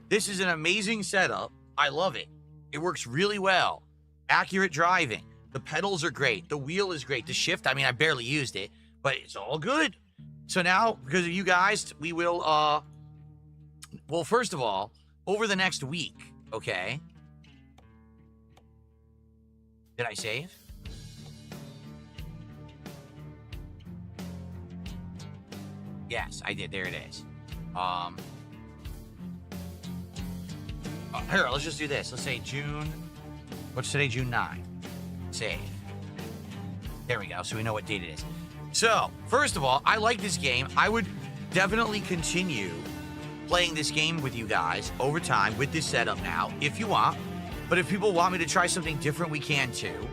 This is an amazing setup. I love it. It works really well. Accurate driving. The pedals are great. The wheel is great. The shift, I mean, I barely used it, but it's all good. So now, because of you guys, we will, well, first of all, over the next week, okay? Did I save? Yes, I did. There it is. Here, let's just do this. Let's say June. What's today? June 9. Save. There we go. So we know what date it is. So, first of all, I like this game. I would definitely continue playing this game with you guys over time with this setup now, if you want. But if people want me to try something different, we can too.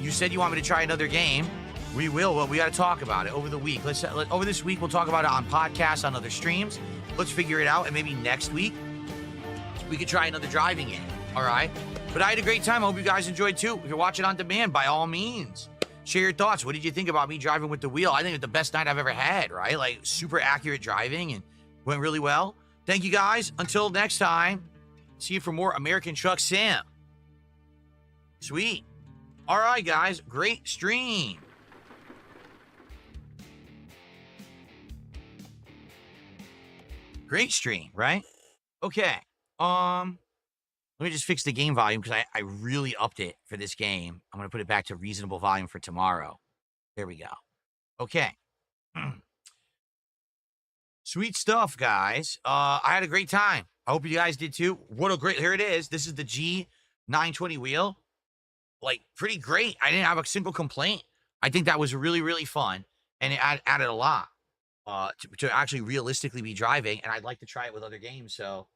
You said you want me to try another game. We will, but we got to talk about it over the week. Over this week, we'll talk about it on podcasts, on other streams. Let's figure it out, and maybe next week we could try another driving game. All right? But I had a great time. I hope you guys enjoyed too. If you're watching on demand, by all means, share your thoughts. What did you think about me driving with the wheel? I think it's the best night I've ever had, right? Like, super accurate driving and went really well. Thank you guys. Until next time, see you for more American Truck Sim. Sweet. All right, guys. Great stream. Great stream, right? Okay. Let me just fix the game volume because I really upped it for this game. I'm going to put it back to reasonable volume for tomorrow. There we go. Okay. Sweet stuff, guys. I had a great time. I hope you guys did too. What a great... Here it is. This is the G920 wheel. Like, pretty great. I didn't have a single complaint. I think that was really, really fun. And it added a lot to actually realistically be driving. And I'd like to try it with other games. So,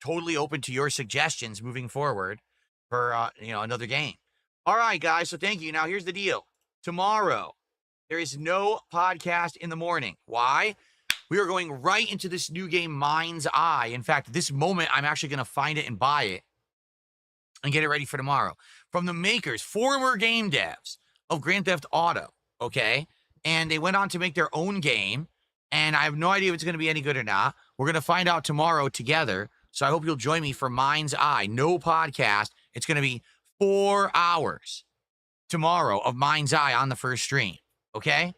totally open to your suggestions moving forward for, another game. All right, guys. So, thank you. Now, here's the deal. Tomorrow, there is no podcast in the morning. Why? We are going right into this new game, Mind's Eye. In fact, this moment, I'm actually going to find it and buy it and get it ready for tomorrow. From the makers, former game devs of Grand Theft Auto, okay? And they went on to make their own game. and I have no idea if it's going to be any good or not. We're going to find out tomorrow together. So I hope you'll join me for Mind's Eye. No podcast. It's going to be 4 hours tomorrow of Mind's Eye on the first stream. Okay?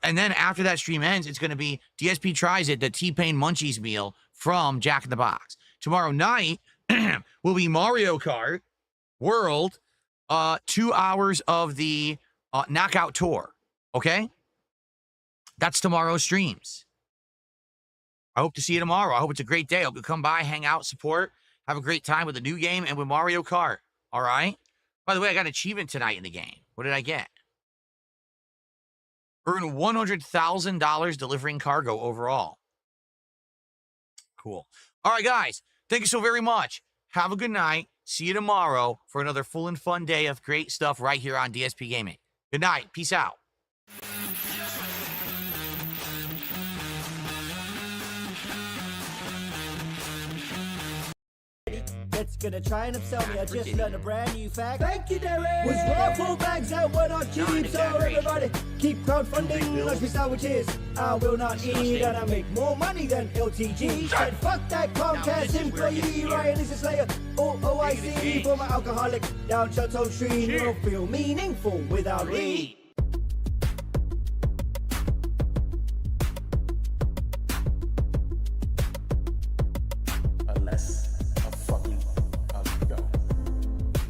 And then after that stream ends, it's going to be DSP Tries It, the T-Pain Munchies meal from Jack in the Box. Tomorrow night will be Mario Kart World, 2 hours of the Knockout Tour. Okay? That's tomorrow's streams. I hope to see you tomorrow. I hope it's a great day. I hope you'll come by, hang out, support, have a great time with the new game and with Mario Kart. All right? By the way, I got an achievement tonight in the game. What did I get? Earn $100,000 delivering cargo overall. Cool. All right, guys. Thank you so very much. Have a good night. See you tomorrow for another full and fun day of great stuff right here on DSP Gaming. Good night. Peace out. It's gonna try and upsell me. I just learned a brand new fact. Thank you, Derek. Was raffle bags and we're not cheap, so everybody keep crowdfunding lunch sandwiches. I will not eat, and I make more money than LTG. Said fuck that Comcast employee. Ryan is a slayer. OIC for my alcoholic down Chateau Street. You don't feel meaningful without me.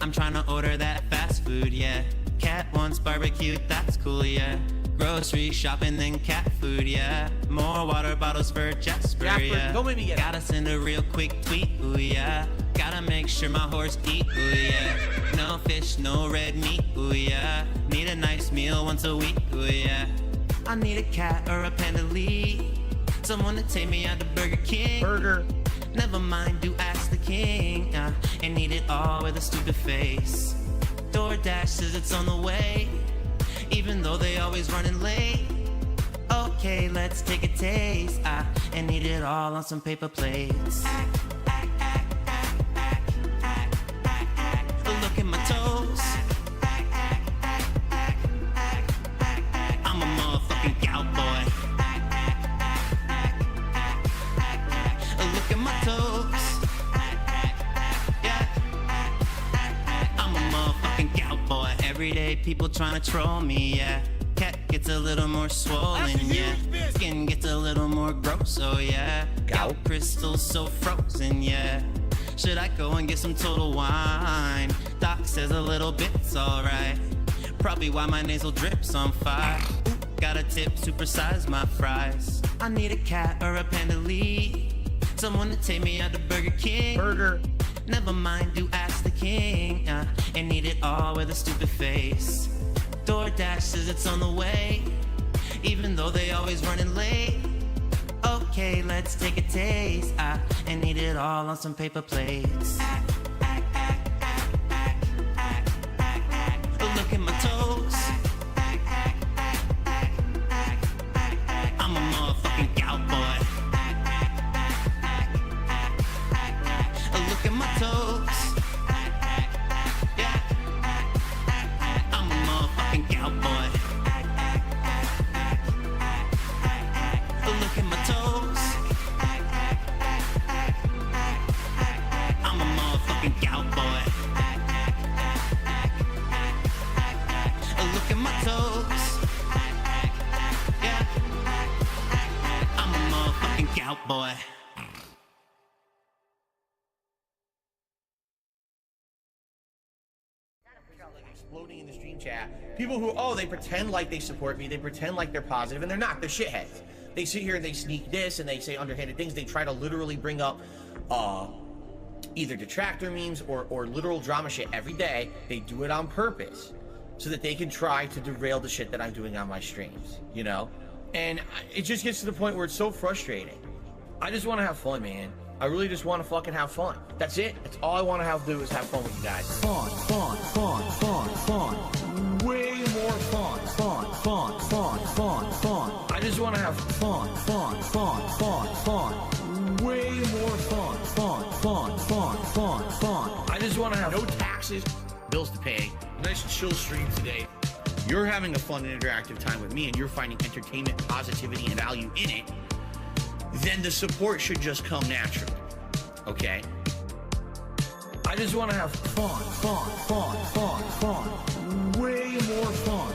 I'm trying to order that fast food, yeah. Cat wants barbecue, that's cool, yeah. Grocery shopping, then cat food, yeah. More water bottles for Jasper, yeah. Don't make me get it. Gotta send a real quick tweet, ooh, yeah. Gotta make sure my horse eat, ooh, yeah. No fish, no red meat, ooh, yeah. Need a nice meal once a week, ooh, yeah. I need a cat or a panda lead. Someone to take me out to Burger King. Never mind, do ask the king. And eat it all with a stupid face. DoorDash says it's on the way, even though they always running late. Okay, let's take a taste. And eat it all on some paper plates. Look at my toes. I'm a motherfucking cowboy. Look at my toes. Yeah. I'm a motherfucking cowboy. Everyday people trying to troll me, yeah. Cat gets a little more swollen, yeah. Skin gets a little more gross, oh yeah. Gout crystals so frozen, yeah. Should I go and get some Total Wine? Doc says a little bit's alright. Probably why my nasal drips on fire. Got a tip, supersize my fries. I need a cat or a panda lead. Someone to take me out to Burger King. Never mind, do ask the king. And eat it all with a stupid face. DoorDash says it's on the way, even though they always running late. Okay, let's take a taste. And eat it all on some paper plates. Look at my toes. I'm a motherfucking cowboy. Look at my toes. Yeah. I'm a motherfucking cowboy. Look at my toes. I'm a motherfucking cowboy. Look at my toes. Yeah. I'm a motherfucking cowboy. Exploding in the stream chat. People who, they pretend like they support me, they pretend like they're positive, and they're not. They're shitheads. They sit here and they sneak this, and they say underhanded things. They try to literally bring up either detractor memes or literal drama shit every day. They do it on purpose so that they can try to derail the shit that I'm doing on my streams, you know? And it just gets to the point where it's so frustrating. I just want to have fun, man. I really just want to fucking have fun. That's it. That's all I want to do is have fun with you guys. Fun. Way more fun. I just want to have fun. Way more fun. I just want to have no taxes, bills to pay. Nice chill stream today. you're having a fun and interactive time with me and you're finding entertainment, positivity, and value in it, then the support should just come naturally, okay? I just want to have fun. Way more fun.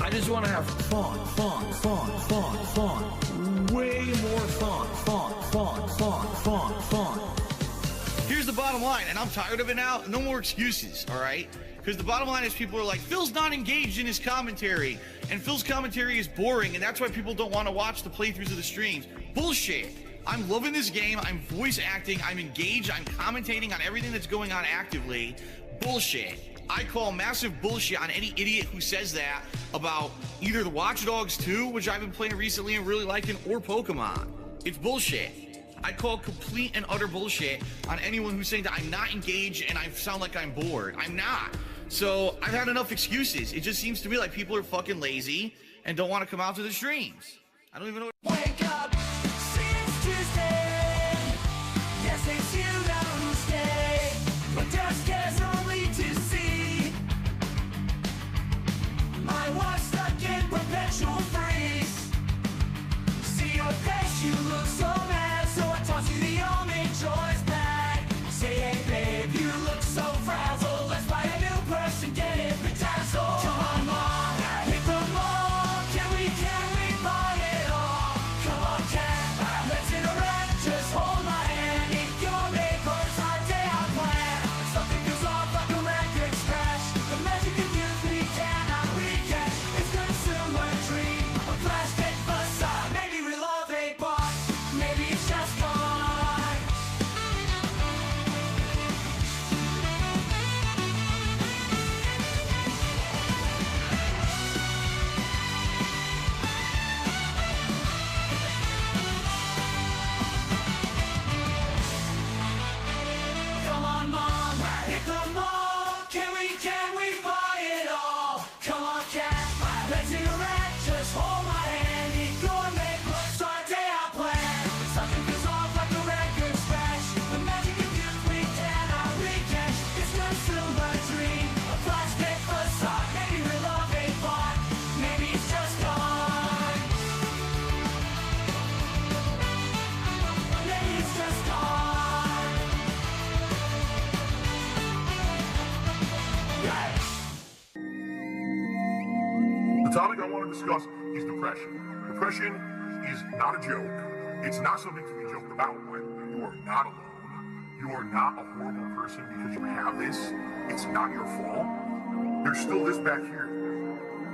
I just want to have fun. Way more fun. Here's the bottom line, and I'm tired of it now. No more excuses, all right? Because the bottom line is people are like, Phil's not engaged in his commentary, and Phil's commentary is boring, and that's why people don't want to watch the playthroughs of the streams. Bullshit. I'm loving this game. I'm voice acting. I'm engaged. I'm commentating on everything that's going on actively. Bullshit. I call massive bullshit on any idiot who says that about either the Watch Dogs 2, which I've been playing recently and really liking, or Pokemon. It's bullshit. I call complete and utter bullshit on anyone who's saying that I'm not engaged and I sound like I'm bored. I'm not. So I've had enough excuses. It just seems to me like people are fucking lazy and don't want to come out to the streams. I don't even know what... Wake up, since Tuesday. Yes, it's you who stay. But dusk has only to see. My wife's stuck in perpetual freeze. See your face, you look so mad. So I toss you the only choice back. Say, hey babe, you look so frazzled. Let's buy a new purse and get it bedazzled. Come on, mom, hit the mall. Can we buy it all? Come on, cat, let's interact. Just hold my hand. If you're late, cause our day I plan. Something goes off like a record scratch. The magic of youth we cannot recatch. It's consumer dream, a plastic facade. Maybe we love a bot, maybe it's just fun. Come on, mom, hit the mall. Can we buy it all? Come on, cat, let's interact. Just hold my hand. If you're late, start day I plan. Something goes off like a record scratch. The magic of youth we cannot recatch. It's consumer dream, a plastic facade. Maybe we love a bot, maybe it's just gone. Maybe it's just gone. The topic I want to discuss is depression. Depression is not a joke. It's not something to be joked about with. You are not alone. You are not a horrible person because you have this. It's not your fault. There's still this back here.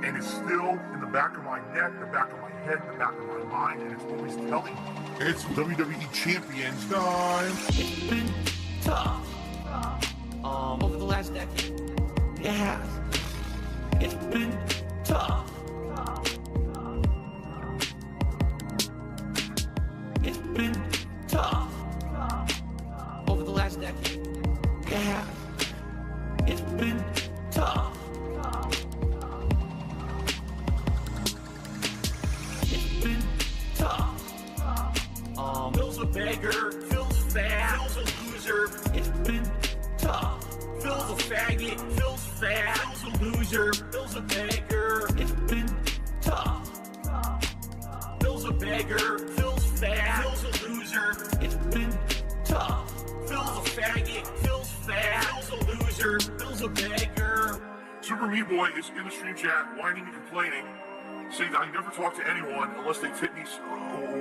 And it's still in the back of my neck, the back of my head, the back of my mind, and it's always telling me. It's WWE Champions time. It's been tough. Over the last decade. It has. It's been tough. It's been tough. Over the last decade. It has. It's been tough. It's been tough. Phil's a beggar. Phil's fat. Phil's a loser. It's been tough. Phil's a faggot. Phil's fat. Phil's a loser. Phil's a beggar. It's been tough. Phil's a beggar. Phil's fat. Phil's a loser. It's been tough. Phil's a faggot. Phil's fat. Phil's a loser. Phil's a beggar. Super Meat Boy is in the stream chat, whining and complaining, saying that I never talk to anyone unless they tip me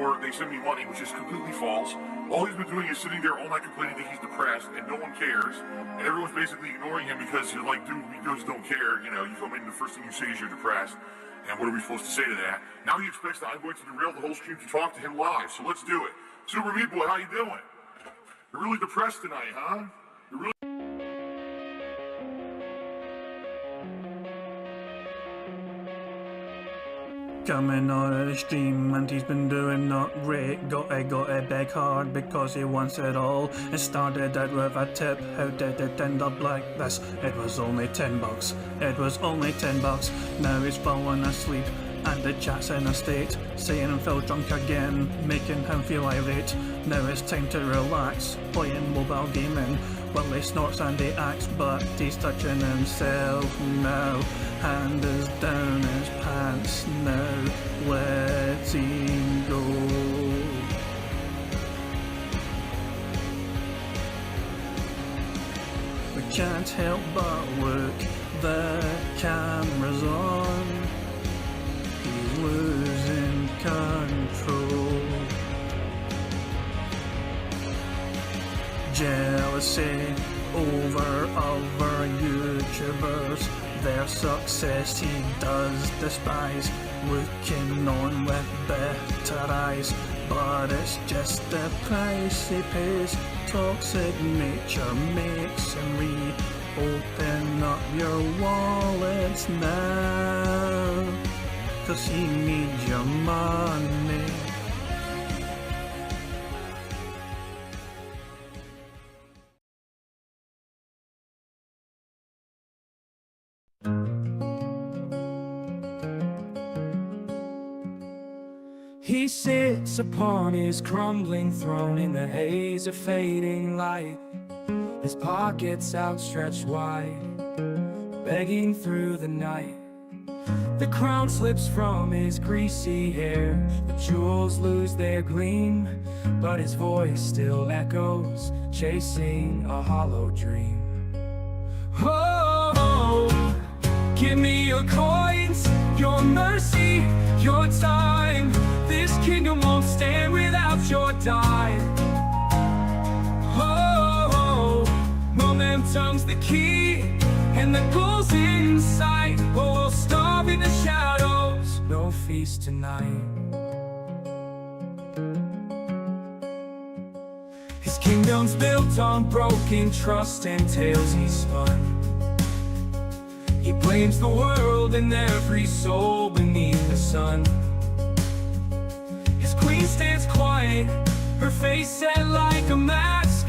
or they send me money, which is completely false. All he's been doing is sitting there all night complaining that he's depressed and no one cares. And everyone's basically ignoring him because you're like, dude, we just don't care. You know, you come in, the first thing you say is you're depressed. And what are we supposed to say to that? Now he expects that I'm going to derail the whole stream to talk to him live. So let's do it. Super Meat Boy, how you doing? You're really depressed tonight, huh? You're really... Coming on the stream and he's been doing not great. Got a beg hard because he wants it all. It started out with a tip. How did it end up like this? It was only $10. It was only $10. Now he's falling asleep and the chat's in a state, saying I'm Phil drunk again, making him feel irate. Now it's time to relax, playing mobile gaming, while he snorts and he acts, but he's touching himself now. Hand is down his pants now, let him go. We can't help but look, the camera's on. He's losing control. Jealousy over other YouTubers, their success he does despise, looking on with better eyes, but it's just the price he pays. Toxic nature makes him open up your wallets now, 'cause he needs your money. He sits upon his crumbling throne in the haze of fading light, his pockets outstretched wide, begging through the night. The crown slips from his greasy hair, the jewels lose their gleam, but his voice still echoes, chasing a hollow dream. Oh, give me your coins, your mercy, your time. This kingdom won't stand without your dime. Oh, momentum's the key, and the goal's in sight. Oh, we'll starve in the shadows, no feast tonight. His kingdom's built on broken trust and tales he spun. He blames the world and every soul beneath the sun. His queen stands quiet, her face set like a mask,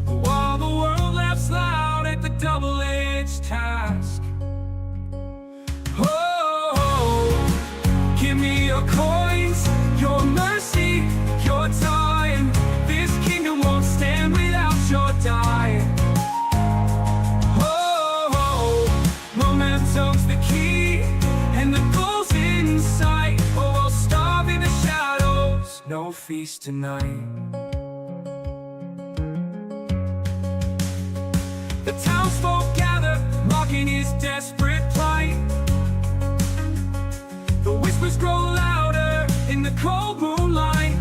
while the world laughs loud at the double-edged task. Oh, give me your coins, your mercy, your time. This kingdom won't stand without your dying. Momentum's the key, and the goal's in sight. Oh, we'll starve in the shadows, no feast tonight. The townsfolk gather, mocking his desperate plight. The whispers grow louder in the cold moonlight.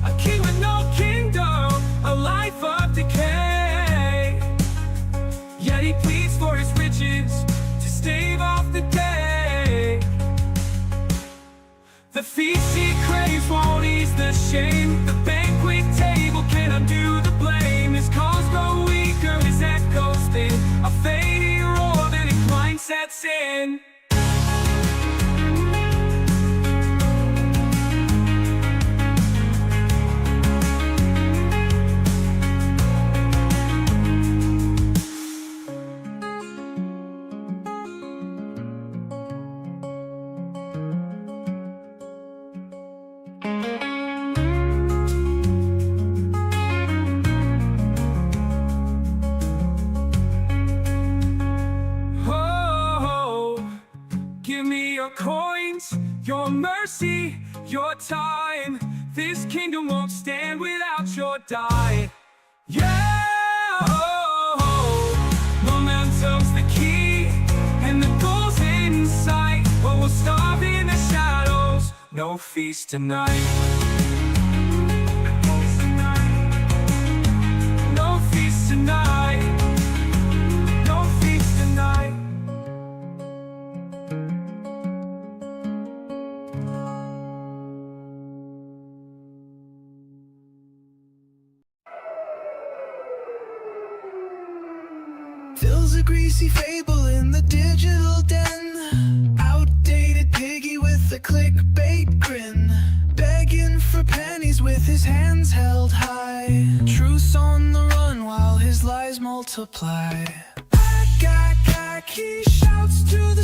A king with no kingdom, a life of decay. Yet he pleads for his riches to stave off the day. The feast he craves won't ease the shame. The banquet table can't undo the blame. His cause grow weaker, his echoes thin. A fading roar, then incline sets in. Coins, your mercy, your time. This kingdom won't stand without your die. Yeah, momentum's the key, and the goal's in sight. But we'll starve in the shadows, no feast tonight. No feast tonight. No feast tonight. Phil's a greasy fable in the digital den. Outdated piggy with a clickbait grin, begging for pennies with his hands held high. Truth's on the run while his lies multiply. He shouts to the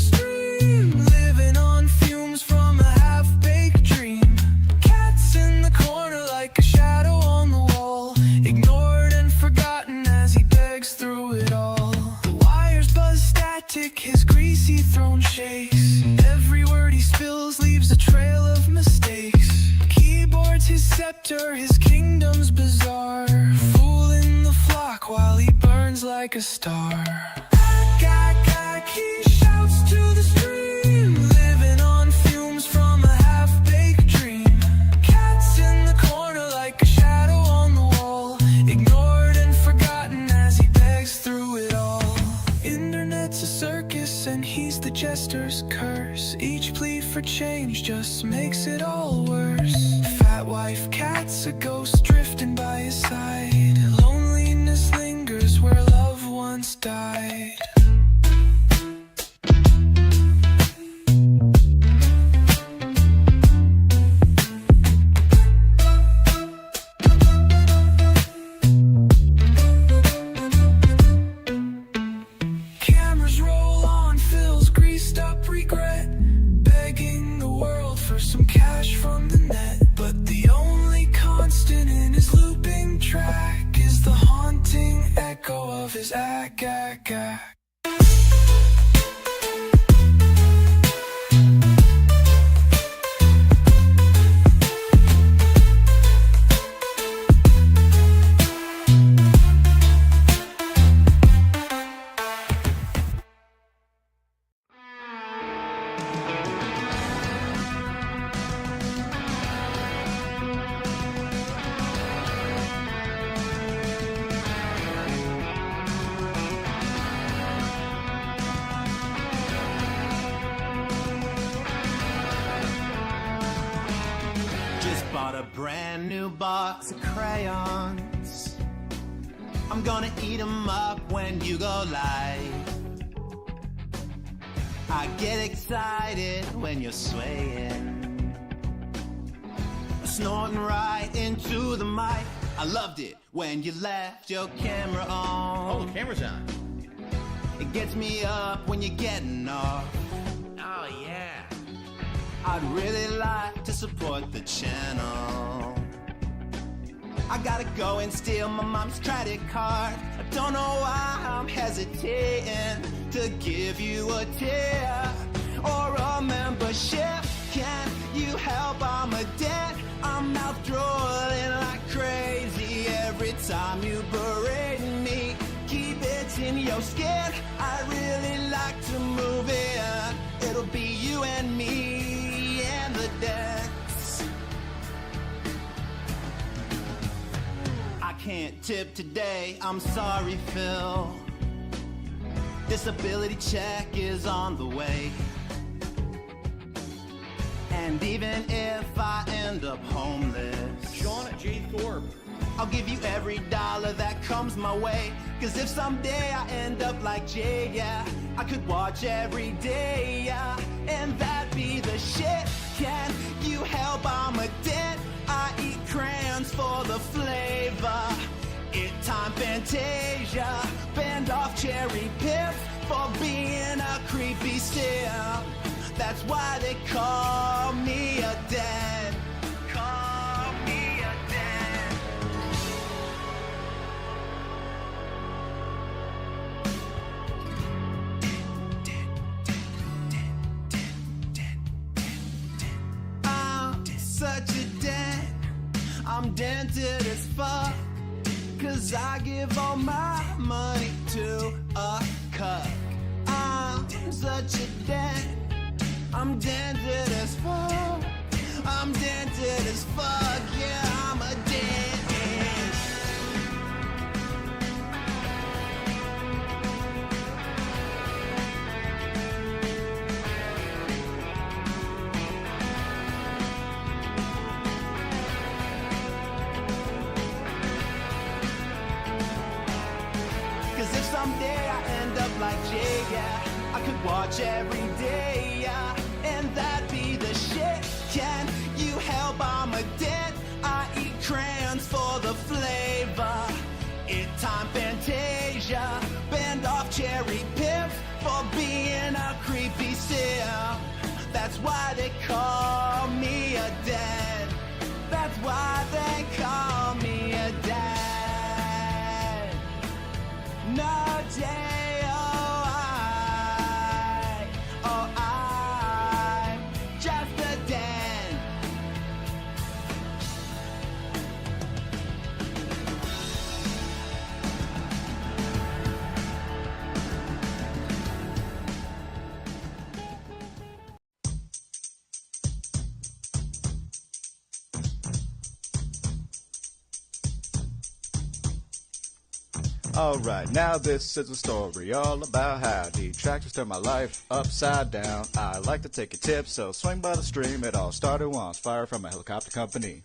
hectic, his greasy throne shakes. Every word he spills leaves a trail of mistakes. Keyboards his scepter, his kingdom's bizarre. Fooling the flock while he burns like a star. He shouts to the stream, living on fumes from a half-baked dream. Cats in the corner like a shadow on the wall, ignored and forgotten as he begs through it all. Internet's a circus and he's the jester's curse. Each plea for change just makes it all worse. Fat wife, cat's a ghost drifting by his side. Loneliness lingers where love once died. Some cash from the net, but the only constant in his looping track is the haunting echo of his ack. Brand new box of crayons. I'm gonna eat them up when you go live. I get excited when you're swaying, snorting right into the mic. I loved it when you left your camera on. Oh, the camera's on. It gets me up when you're getting off. Oh, yeah. I'd really like to support the channel. I gotta go and steal my mom's credit card. I don't know why I'm hesitating to give you a tip or a membership. Can you help? I'm a debt. I'm mouth drooling like crazy every time you berate me. Keep it in your skin. I really like to move in. It'll be you and me and the decks. I can't tip today, I'm sorry, Phil. Disability check is on the way. And even if I end up homeless, Sean J. Thorpe, I'll give you every dollar that comes my way. Cause if someday I end up like Jay, yeah, I could watch every day, yeah, and that'd be the shit. Can you help? I'm a dent. I eat crayons for the flavor. It time Fantasia. Bend off cherry pips for being a creepy simp. That's why they call me a dad. Call me a dad. I'm such a dad. I'm dented as fuck. Cause I give all my money to a cuck. I'm such a dad. I'm dented as fuck. I'm dented as fuck. Yeah, I'm a dentist. Cause if someday I end up like Jay, yeah, I could watch every day, yeah, and that'd be the shit. Can you help? I'm a dent. I eat crayons for the flavor. It time Fantasia. Bend off cherry pips for being a creepy simp. That's why they call me a dad. That's why they call me a dad. No J-O-I. Alright, now this is a story all about how detractors turn my life upside down. I like to take a tip, so swing by the stream. It all started once, fire from a helicopter company.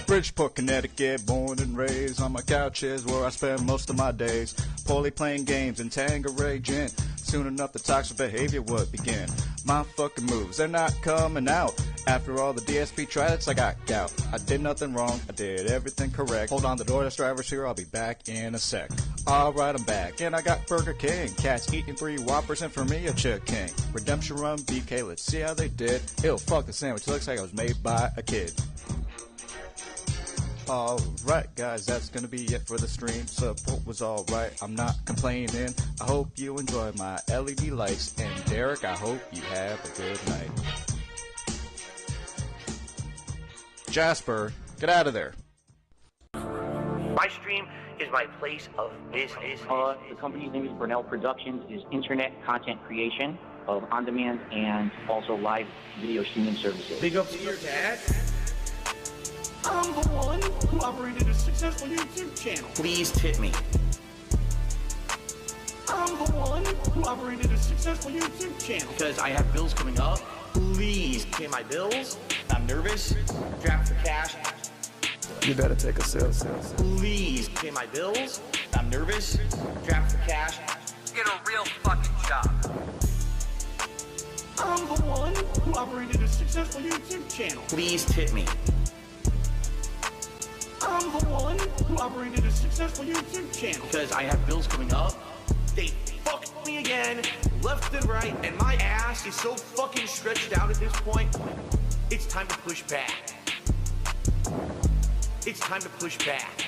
Bridgeport, Connecticut, born and raised. On my couch is where I spend most of my days. Poorly playing games and Tanqueray gin. Soon enough the toxic behavior would begin. My fucking moves, they're not coming out. After all the DSP trials, I got gout. I did nothing wrong, I did everything correct. Hold on, the DoorDash driver's here, I'll be back in a sec. Alright, I'm back, and I got Burger King. Cats eating 3 Whoppers, and for me, a chicken. Redemption Run BK, let's see how they did. Ew, fuck the sandwich, looks like it was made by a kid. Alright guys, that's gonna be it for the stream. Support was alright, I'm not complaining. I hope you enjoy my LED lights. And Derek, I hope you have a good night. Jasper, get out of there. My stream is my place of business. The company's name is Burnell Productions. It is internet content creation of on-demand and also live video streaming services. Big up to your dad. I'm the one who operated a successful YouTube channel. Please tip me. I'm the one who operated a successful YouTube channel. Because I have bills coming up. Please pay my bills. I'm nervous. Draft for cash. You better take a sip. Please pay my bills. I'm nervous. Draft for cash. Get a real fucking job. I'm the one who operated a successful YouTube channel. Please tip me. I'm the one who operated a successful YouTube channel. Because I have bills coming up. They fucked me again, left and right, and my ass is so fucking stretched out at this point. It's time to push back. It's time to push back.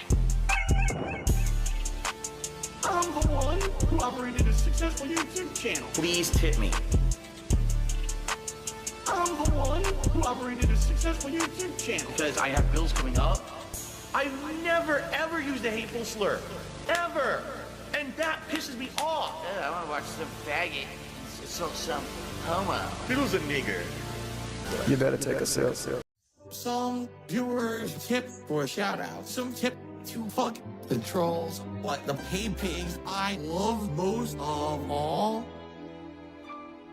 I'm the one who operated a successful YouTube channel. Please tip me. I'm the one who operated a successful YouTube channel. Because I have bills coming up. I've never ever used a hateful slur. Ever. And that pisses me off. I want to watch some faggot. Some homo. Fiddle's a nigger. You better take a sip. Some viewers tip for a shout out. Some tip to fuck the trolls. But the paid pigs I love most of all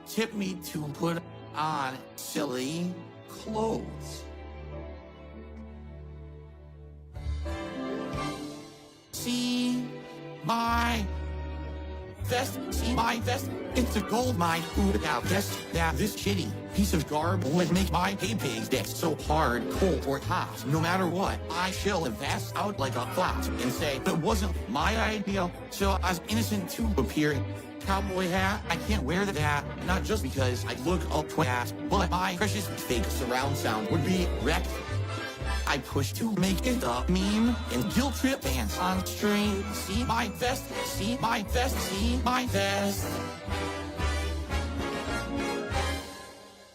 tip me to put on silly clothes. See my vest, see my vest. It's a gold mine. Who would have guessed that this shitty piece of garb would make my hay pig's dick so hard, cold, or hot? No matter what, I chill the vest out like a fox and say it wasn't my idea, so I was innocent to appear. Cowboy hat, I can't wear that, not just because I look up twat, but my precious fake surround sound would be wrecked. I push to make it a meme and guilt trip dance on stream. See my vest, see my vest, see my vest.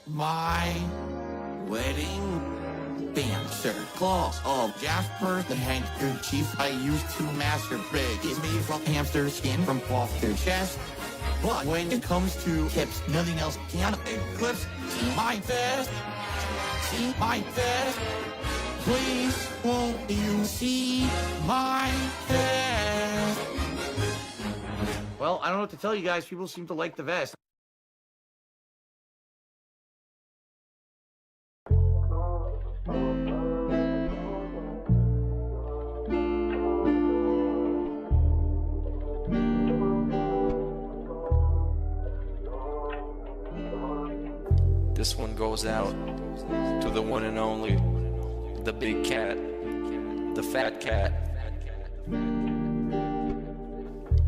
My wedding dancer claws of Jasper the handkerchief I used to masturbate is made from hamster skin from off their chest. But when it comes to tips, nothing else can eclipse. See my vest, see my vest. Please, won't you see my vest? Well, I don't know what to tell you guys. People seem to like the vest. This one goes out to the one and only, the big cat, the fat cat.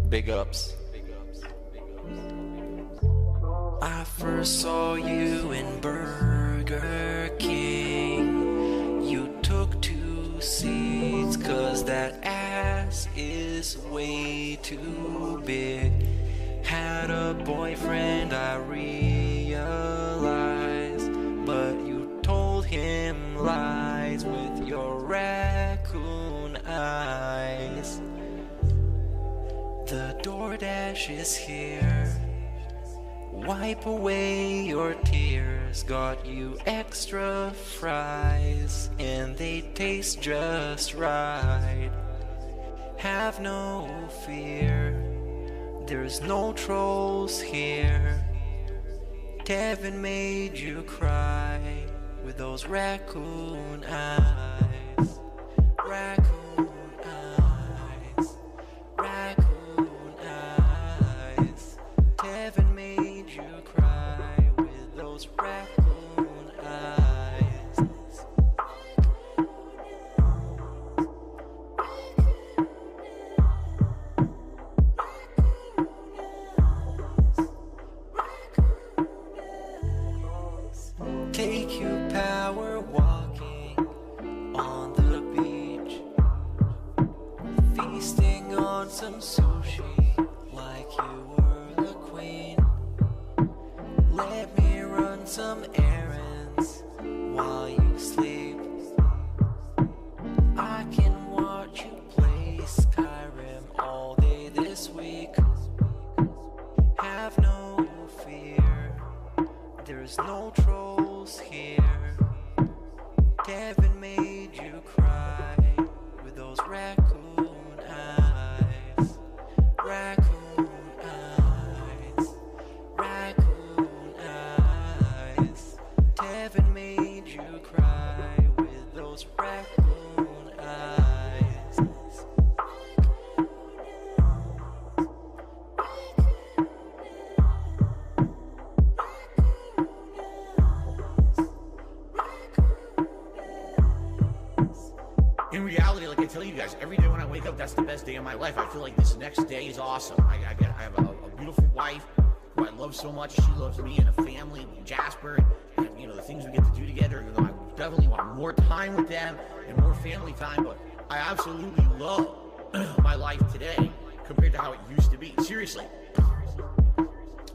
Big ups. I first saw you in Burger King. You took 2 seats 'cause that ass is way too big. Had a boyfriend, I realized, but you told him lies with your raccoon eyes. The DoorDash is here. wipe away your tears. Got you extra fries, and they taste just right. Have no fear, there's no trolls here. Kevin made you cry with those raccoon eyes. Raccoon eyes. Raccoon eyes. Kevin made you cry with those raccoon eyes. Take you power walking on the beach, feasting on some sushi like you were the queen. Let me run some errands while you sleep. I can watch you play Skyrim all day this week. Have no fear, there's no trolls here. Kevin made you cry with those raccoon eyes. Raccoon eyes. Raccoon eyes. Kevin made you cry with those raccoon eyes. In reality, like I tell you guys, every day when I wake up, that's the best day of my life. I feel like this next day is awesome. I have a beautiful wife who I love so much. She loves me, and a family, Jasper, and you know the things we get to do together. You know, I definitely want more time with them and more family time. But I absolutely love my life today compared to how it used to be. Seriously,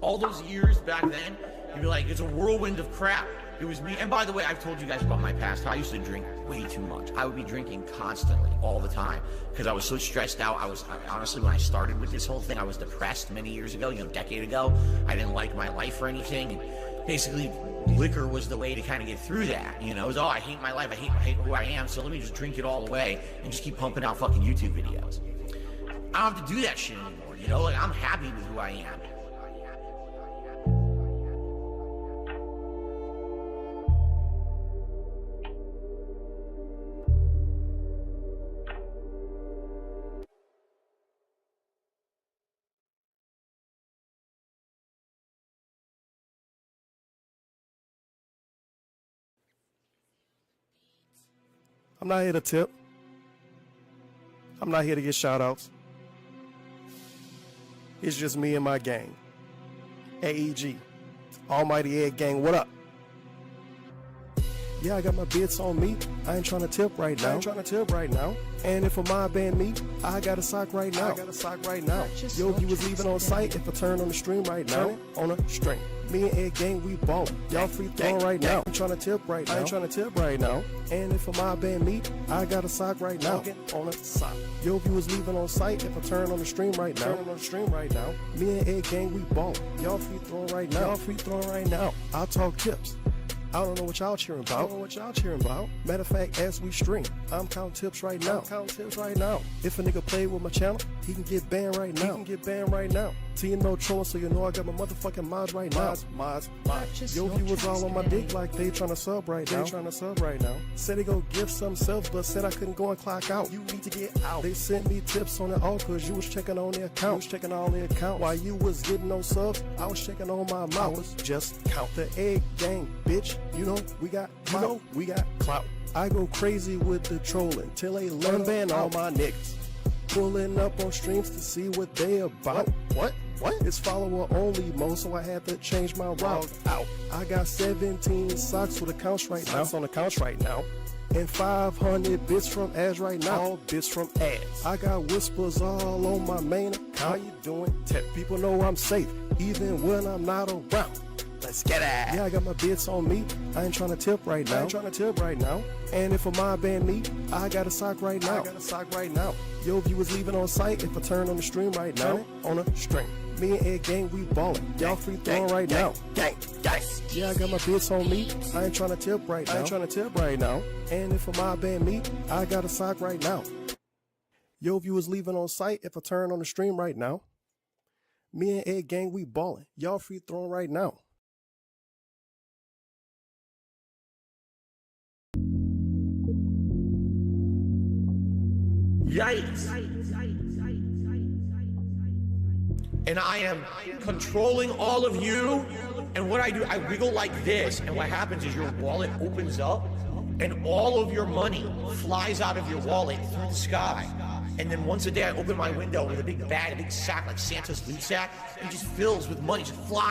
all those years back then, you'd be like, it's a whirlwind of crap. It was me. And by the way, I've told you guys about my past. I used to drink way too much. I would be drinking constantly, all the time, because I was so stressed out. Honestly, when I started with this whole thing, I was depressed many years ago, a decade ago. I didn't like my life or anything. And basically, liquor was the way to kind of get through that. It was, I hate my life. I hate who I am. So let me just drink it all away and just keep pumping out fucking YouTube videos. I don't have to do that shit anymore. Like, I'm happy with who I am. I'm not here to tip. I'm not here to get shout outs. It's just me and my gang. AEG. Almighty Egg Gang, what up? Yeah, I got my bits on me. I ain't trying to tip right now. And if for my band me, I got a sock right now. Yo, you was leaving on site if I turn on the stream right now. On a string. Me and Egg Gang, we ballin'. Y'all free throwing right now. I'm trying to tip right now. And if for my band me, I got a sock right now. On a sock. Yo, you was leaving on site if I turn on the stream right now. Me and Egg Gang, we ballin'. Y'all free throwing right now. I talk tips. I don't know what y'all cheering about. Matter of fact, as we stream, I'm counting tips right now. If a nigga play with my channel, he can get banned right now. T no trolling, so you know I got my motherfucking mods right now. Mods. Yo, viewers all on my dick like they tryna sub right now. Said they go give some subs, but said I couldn't go and clock out. You need to get out. They sent me tips on it all cause you was checking on their account. While you was getting no subs, I was checking on my mouth. I was just count the Egg Gang, bitch. We got clout. I go crazy with the trolling till they learn ban all my niggas. Pulling up on streams to see what they about. What? It's follower only mode, so I had to change my route out. I got 17 socks with accounts right now. And 500 bits from ads right now. All bits from ads. I got whispers all on my main account. How you doing? Tech people know I'm safe, even when I'm not around. Yeah, I got my bits on me. I ain't trying to tip right now. And if a mob band me, I got a sock right now. Yo, viewers leaving on site if I turn on the stream right now. On a string. Me and Ed Gang, we ballin'. Y'all free throwing right now. Yeah, I got my bits on me. I ain't trying to tip right now. And if a mob band me, I got a sock right now. Yo, viewers leaving on site if I turn on the stream right now. Me and Ed Gang, we ballin'. Y'all free throwing right now. Yikes. And I am controlling all of you. And what I do, I wiggle like this. And what happens is your wallet opens up and all of your money flies out of your wallet through the sky. And then once a day I open my window with a big bag, a big sack like Santa's loot sack. And it just fills with money, just flies.